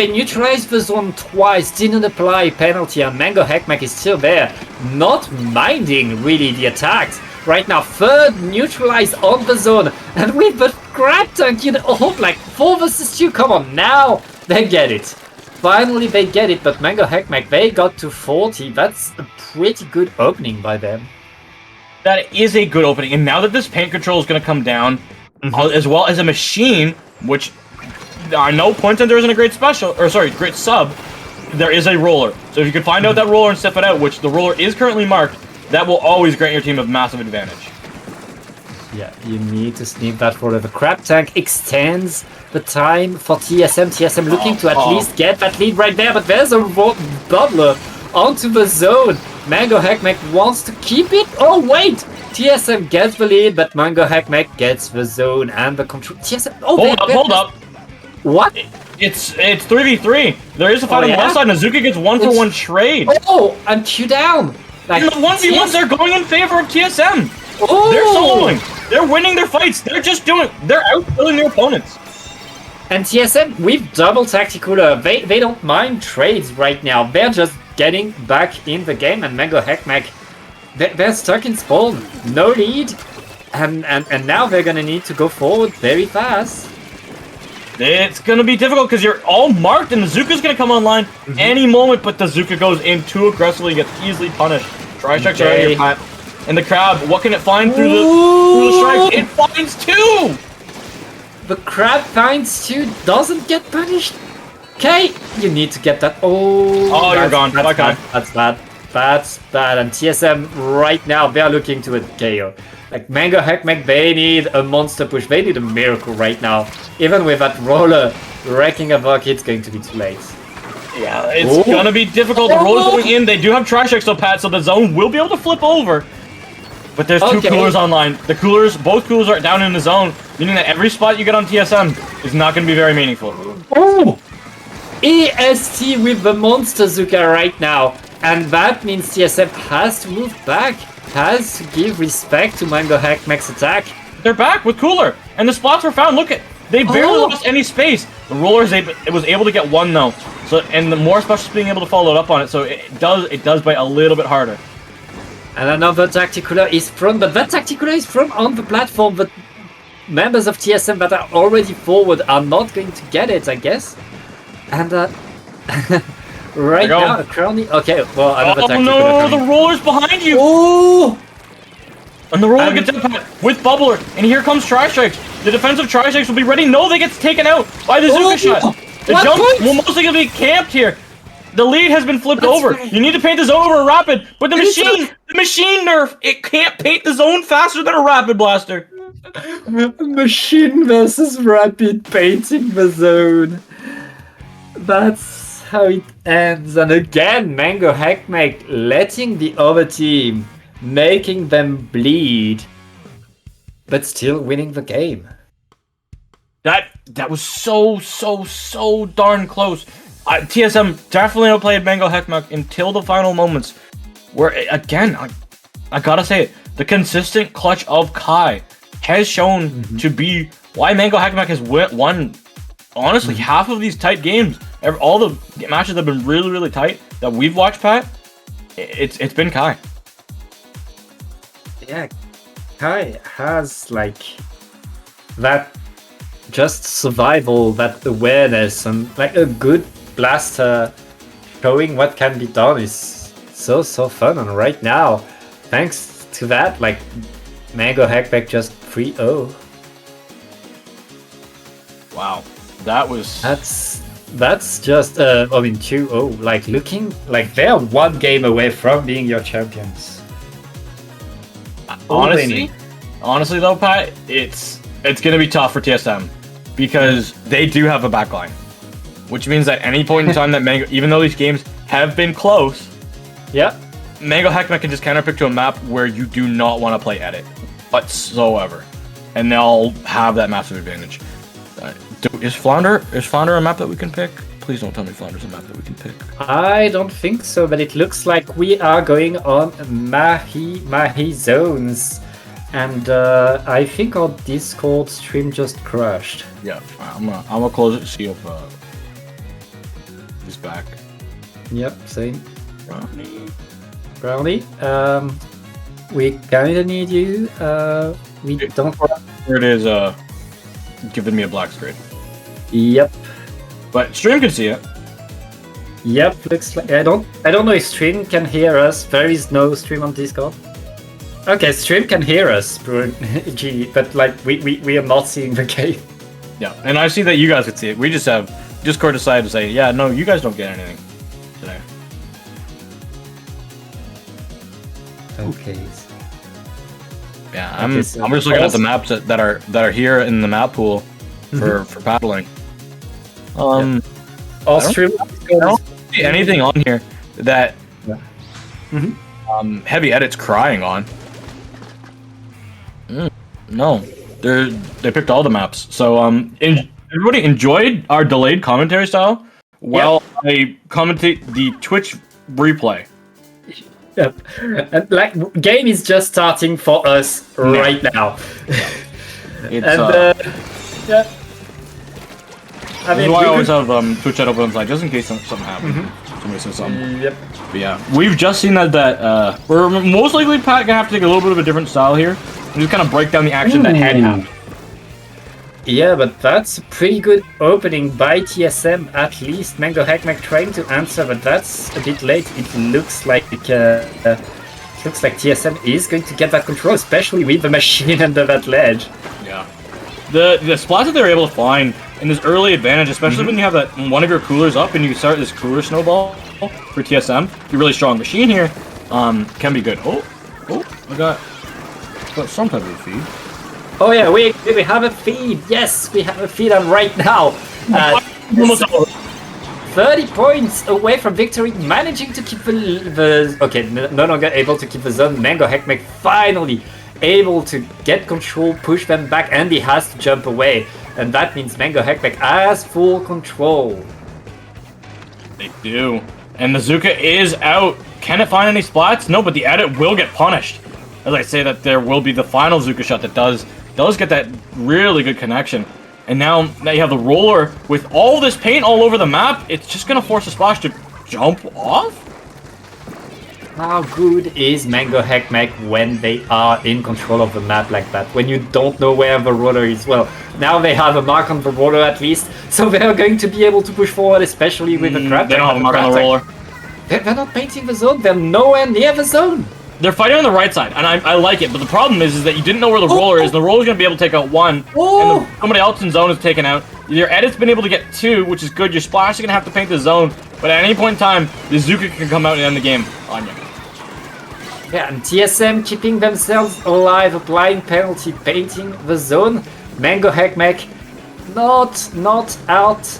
neutralized the zone twice, didn't apply penalty, and Mango Hek Mek is still there, not minding really the attacks. Right now, third neutralized on the zone, and with the Crab Tank, for versus 2, come on, now they get it. Finally they get it, but Mango Hek Mek, they got to 40, that's a pretty good opening by them. That is a good opening, and now that this paint control is going to come down, as well as a machine, which I know Point Center isn't a great great sub, there is a roller. So if you can find out that roller and step it out, which the roller is currently marked, that will always grant your team a massive advantage. Yeah, you need to sneak that roller. The Crab Tank extends the time for TSM. TSM looking to at least get that lead right there, but there's a bubbler onto the zone. Mango Hek Mek wants to keep it. Oh wait! TSM gets the lead, but Mango Hek Mek gets the zone and the control. TSM. Oh, hold up. What? It's 3v3. There is a fight on the left side, and Zooka gets 1-for-1 trade. Oh, and Q down. And the 1v1s are going in favor of TSM. Oh. They're soloing. They're winning their fights. They're out-killing their opponents. And TSM with double tactical, they don't mind trades right now. They're just getting back in the game, and Mango Hek Mek, they're stuck in spawn. No lead. And now they're gonna need to go forward very fast. It's going to be difficult because you're all marked, and the Zooka's going to come online any moment, but the Zooka goes in too aggressively and gets easily punished. Tri-strikes are out here, Pat. And the Crab, what can it find through the strikes? It finds 2! The crab finds you, doesn't get punished. Okay, you need to get that. Oh, you're gone. That's Okay. bad. That's bad. That's bad. And TSM right now, they are looking to a KO. Like Mango Hek Mek, they need a monster push. They need a miracle right now. Even with that roller wrecking havoc, it's going to be too late. Yeah, it's gonna be difficult. The roller's going in. They do have Tri-Strike still, Pat, so the zone will be able to flip over. But there's two coolers online. The coolers, both coolers are down in the zone, meaning that every spot you get on TSM is not going to be very meaningful. Oh! EST with the monster Zooka right now. And that means TSM has to move back, has to give respect to Mango Hek Mek's attack. They're back with cooler, and the spots were found. Look at, they barely lost any space. The roller was able to get one though. So, and the more specials being able to follow up on it, so it does bite a little bit harder. And another Tacticular is thrown, but that Tacticular is thrown on the platform, but members of TSM that are already forward are not going to get it, I guess. And right now, Crowley. Okay, well, another Tacticular. Oh no, the roller's behind you! Oh! And the roller gets impact with Bubbler, and here comes Tri-Strikes. The defensive Tri-Strikes will be ready. No, they get taken out by the Zooka shot. The jump will mostly gonna be camped here. The lead has been flipped over. Right. You need to paint the zone over a rapid, but the machine nerf, it can't paint the zone faster than a rapid blaster. Machine versus rapid painting the zone. That's how it ends. And again, Mango Hek Mek letting the other team, making them bleed, but still winning the game. That was so darn close. TSM definitely outplayed Mango Hek Mek until the final moments, where again, I gotta say it, the consistent clutch of Kai has shown to be why Mango Hek Mek has won. Honestly, half of these tight games, all the matches that have been really tight that we've watched, Pat, it's been Kai. Yeah, Kai has like that just survival, that awareness, and like a good blaster showing what can be done is so fun. And right now, thanks to that, like Mango Hek Mek just 3-0. Wow, that was that's just I mean 2-0. Like looking like they're one game away from being your champions. Honestly though, Pat, it's gonna be tough for TSM because they do have a backline. Which means that any point in time that Mango, even though these games have been close, Mango Hek Mek can just counterpick to a map where you do not want to play edit whatsoever, and they'll have that massive advantage. Is Flounder a map that we can pick? Please don't tell me Flounder's a map that we can pick. I don't think so, but it looks like we are going on Mahi zones. And I think our Discord stream just crashed. Yeah, I'm gonna close it, see if he's back. Yep, same. Brownie, we kinda need you. We don't. Here it is. Giving me a black screen. Yep. But stream can see it. Yep, looks like I don't know if stream can hear us. There is no stream on Discord. Okay, stream can hear us, G, but like we are not seeing the game. Yeah, and I see that you guys can see it. We just have Discord decided to say, yeah, no, you guys don't get anything today. Okay. Yeah, I'm just looking at the maps that are here in the map pool for paddling. All stream. I don't see anything on here that Heavy Edit's crying on. No, they picked all the maps. So everybody enjoyed our delayed commentary style while I commentate the Twitch replay. Yep, and like game is just starting for us right now. It's, yeah. I mean, why I always have Twitch chat open on the side just in case something happens. Somebody says something. Yep. But yeah, we've just seen that we're most likely Pat gonna have to take a little bit of a different style here and just kind of break down the action that had happened. Yeah, but that's a pretty good opening by TSM, at least. Mango Hek Mek trying to answer, but that's a bit late. It looks like TSM is going to get that control, especially with the machine under that ledge. Yeah. the splats that they're able to find in this early advantage, especially when you have that one of your coolers up and you start this cooler snowball for TSM, the really strong machine here can be good. Oh, I got some type of a feed. Oh yeah, we have a feed. Yes, we have a feed on right now. 30 points away from victory, managing to keep the okay, no longer able to keep the zone. Mango Hek Mek finally able to get control, push them back, and he has to jump away. And that means Mango Hek Mek has full control. They do. And the Zooka is out. Can it find any splats? No, but the edit will get punished. As I say that there will be the final Zooka shot that does get that really good connection. And now that you have the roller with all this paint all over the map, it's just gonna force the splash to jump off? How good is Mango Hek Mek when they are in control of the map like that? When you don't know where the roller is? Well, now they have a mark on the roller at least, so they are going to be able to push forward, especially with the crab. They don't have a mark on the roller. They're not painting the zone, they're nowhere near the zone. They're fighting on the right side, and I like it, but the problem is that you didn't know where the roller is. The roller's going to be able to take out one, and somebody else in zone is taken out. Your edit's been able to get two, which is good. Your splash is going to have to paint the zone, but at any point in time, the Zooka can come out and end the game on you. Yeah, and TSM keeping themselves alive, applying penalty, painting the zone. Mango Hek Mek not out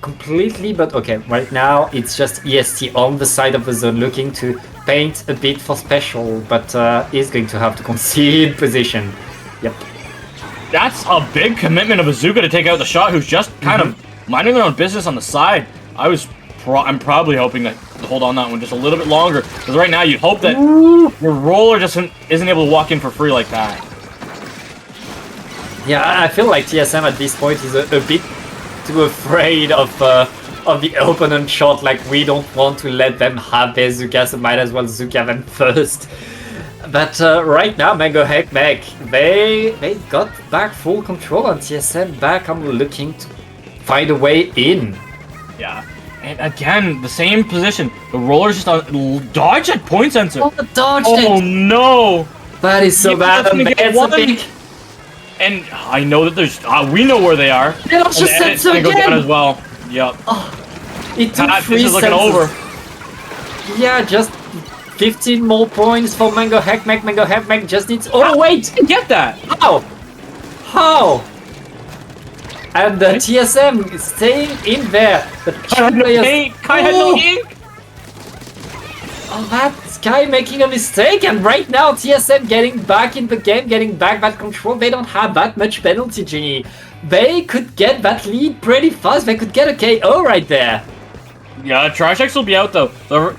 completely, but okay, right now it's just EST on the side of the zone looking to paint a bit for special, but is going to have to concede position. Yep. That's a big commitment of a Zooka to take out the shot, who's just kind of minding their own business on the side. I'm probably hoping to hold on that one just a little bit longer, because right now you'd hope that your roller just isn't able to walk in for free like that. Yeah, I feel like TSM at this point is a bit too afraid of the opponent shot. Like, we don't want to let them have their Zooka, so might as well Zooka them first. But right now, Mango Hek Mek, they got back full control on TSM, back on looking to find a way in. Yeah, and again, the same position. The roller's just on dodge at point sensor. Oh, dodged it! Oh no! That is so bad. It's a big... And I know that there's we know where they are. It also sensor again. Go down as well. Yep. Oh, it took this is looking over. Yeah, just 15 more points for Mango Hek Mek. Mango Hek Mek just needs... Oh, wait! Get that! How? And the TSM is staying in there. The Kai had no ink! Oh, that Sky making a mistake, and right now TSM getting back in the game, getting back that control. They don't have that much penalty, Ginny. They could get that lead pretty fast. They could get a KO right there. Yeah, Trash X will be out though.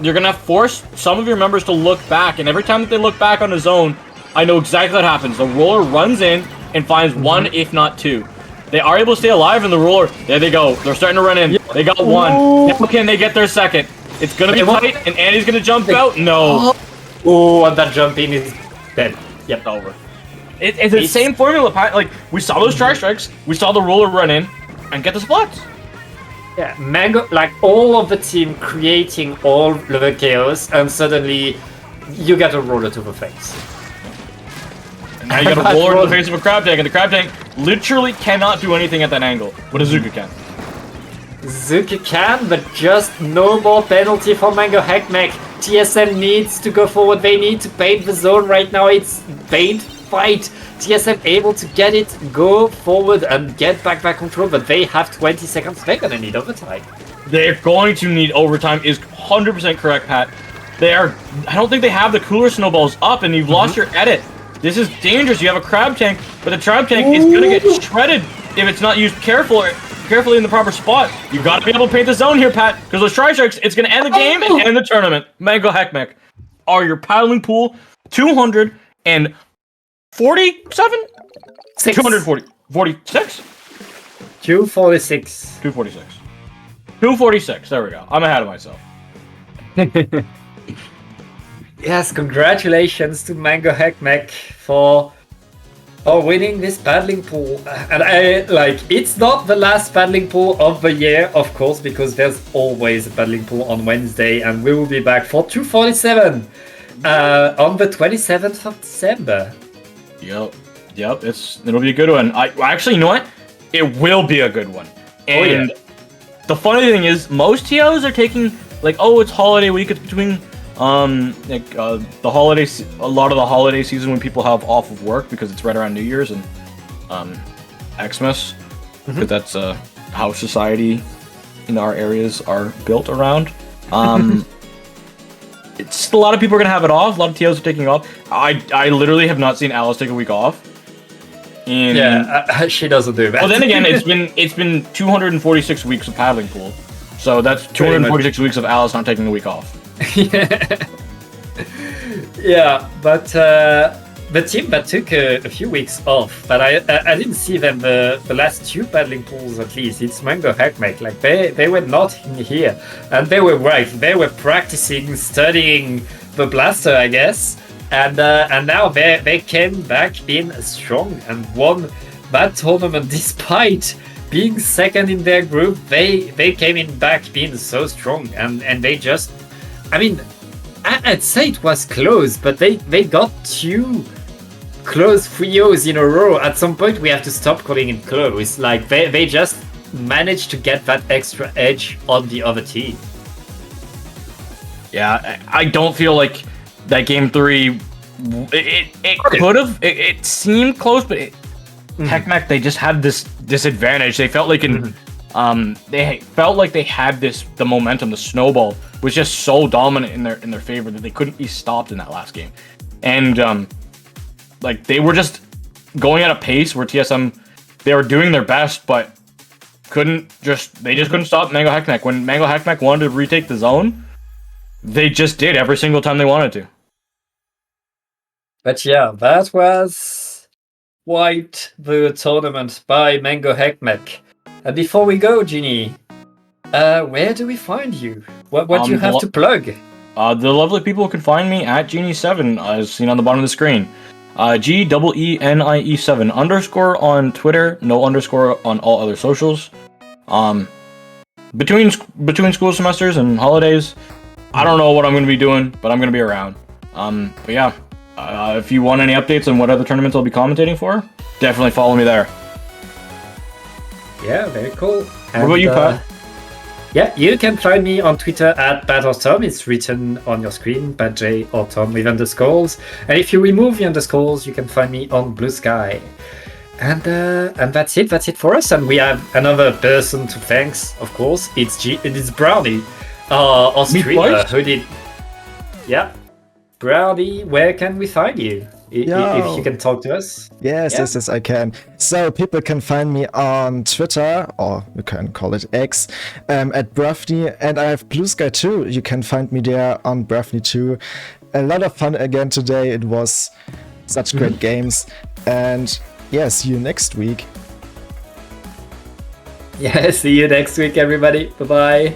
You're gonna force some of your members to look back, and every time that they look back on the zone, I know exactly what happens. The roller runs in and finds one, if not two. They are able to stay alive in the roller. There they go. They're starting to run in. They got one. Now can they get their second? It's gonna be tight, and Andy's gonna jump out. No. Oh, and that jump in is dead. Yep, over. It's the same formula. Like, we saw those Trash Strikes, we saw the roller run in and get the splats. Yeah, Mango, like all of the team creating all the chaos, and suddenly you get a roller to the face. And now you got a roller to the face of a crab tank, and the crab tank literally cannot do anything at that angle, but a Zooka can. Zooka can, but just no more penalty for Mango Hek Mek. TSM needs to go forward. They need to paint the zone right now. It's paint fight. TSM able to get it, go forward and get back control, but they have 20 seconds. They're gonna need overtime. They're going to need overtime, is 100% correct, Pat. I don't think they have the cooler snowballs up, and you've lost your edit. This is dangerous. You have a crab tank, but the crab tank is gonna get shredded if it's not used carefully in the proper spot. You gotta be able to paint the zone here, Pat, because those Tri-Strikes, it's gonna end the game and end the tournament. Mango Hek Mek are your paddling pool 247? 240. 46? 246. 246. 246. There we go. I'm ahead of myself. Yes, congratulations to Mango Hek Mek for winning this paddling pool. And it's not the last paddling pool of the year, of course, because there's always a paddling pool on Wednesday, and we will be back for 247 on the 27th of December. Yep. Yep, it'll be a good one. Actually, you know what? It will be a good one. And the funny thing is, most TOs are taking like, oh, it's holiday week. It's between the holidays. A lot of the holiday season when people have off of work because it's right around New Year's and Xmas, because that's how society in our areas are built around. It's a lot of people are gonna have it off. A lot of TOs are taking off. I literally have not seen Alice take a week off. And she doesn't do that. well, then again, it's been 246 weeks of paddling pool, so that's 246 weeks of Alice not taking a week off. Yeah, but the team that took a few weeks off, but I didn't see them the last two paddling pools at least. It's Mango Hek Mek, like they were not in here, and they were right. They were practicing, studying the blaster, I guess. And now they came back being strong and won that tournament despite being second in their group. They came in back being so strong and they just, I mean, I'd say it was close, but they got two close 3-0s in a row. At some point we have to stop calling it close. Like they just managed to get that extra edge on the other team. Yeah, I don't feel like that game 3, it could have. It seemed close, but Hek Mek, they just had this disadvantage. They felt like they felt like they had the momentum. The snowball was just so dominant in their favor that they couldn't be stopped in that last game, and like they were just going at a pace where TSM, they were doing their best, but they just couldn't stop Mango Hek Mek. When Mango Hek Mek wanted to retake the zone, they just did every single time they wanted to. But yeah, that was quite the tournament by Mango Hek Mek. And before we go, Ginny, where do we find you? What do you have to plug? The lovely people can find me at Genie7, as seen on the bottom of the screen. GEENIE7 _ on Twitter, no _ on all other socials. Between school semesters and holidays, I don't know what I'm going to be doing, but I'm going to be around. But yeah, if you want any updates on what other tournaments I'll be commentating for, definitely follow me there. Yeah, very cool. What about you, Pat? Yeah, you can find me on Twitter at @BadOrTom. It's written on your screen, BadJ or Tom with underscores. And if you remove the underscores, you can find me on Blue Sky. And that's it. That's it for us. And we have another person to thank, of course. It's Brownie, our streamer who did. Yeah, Brownie, where can we find you? If you can talk to us. Yes, I can. So people can find me on Twitter, or you can call it X, at Brufney, and I have Blue Sky too. You can find me there on Brufney too. A lot of fun again today. It was such great games, and yeah, see you next week. Yeah, see you next week, everybody. Bye bye.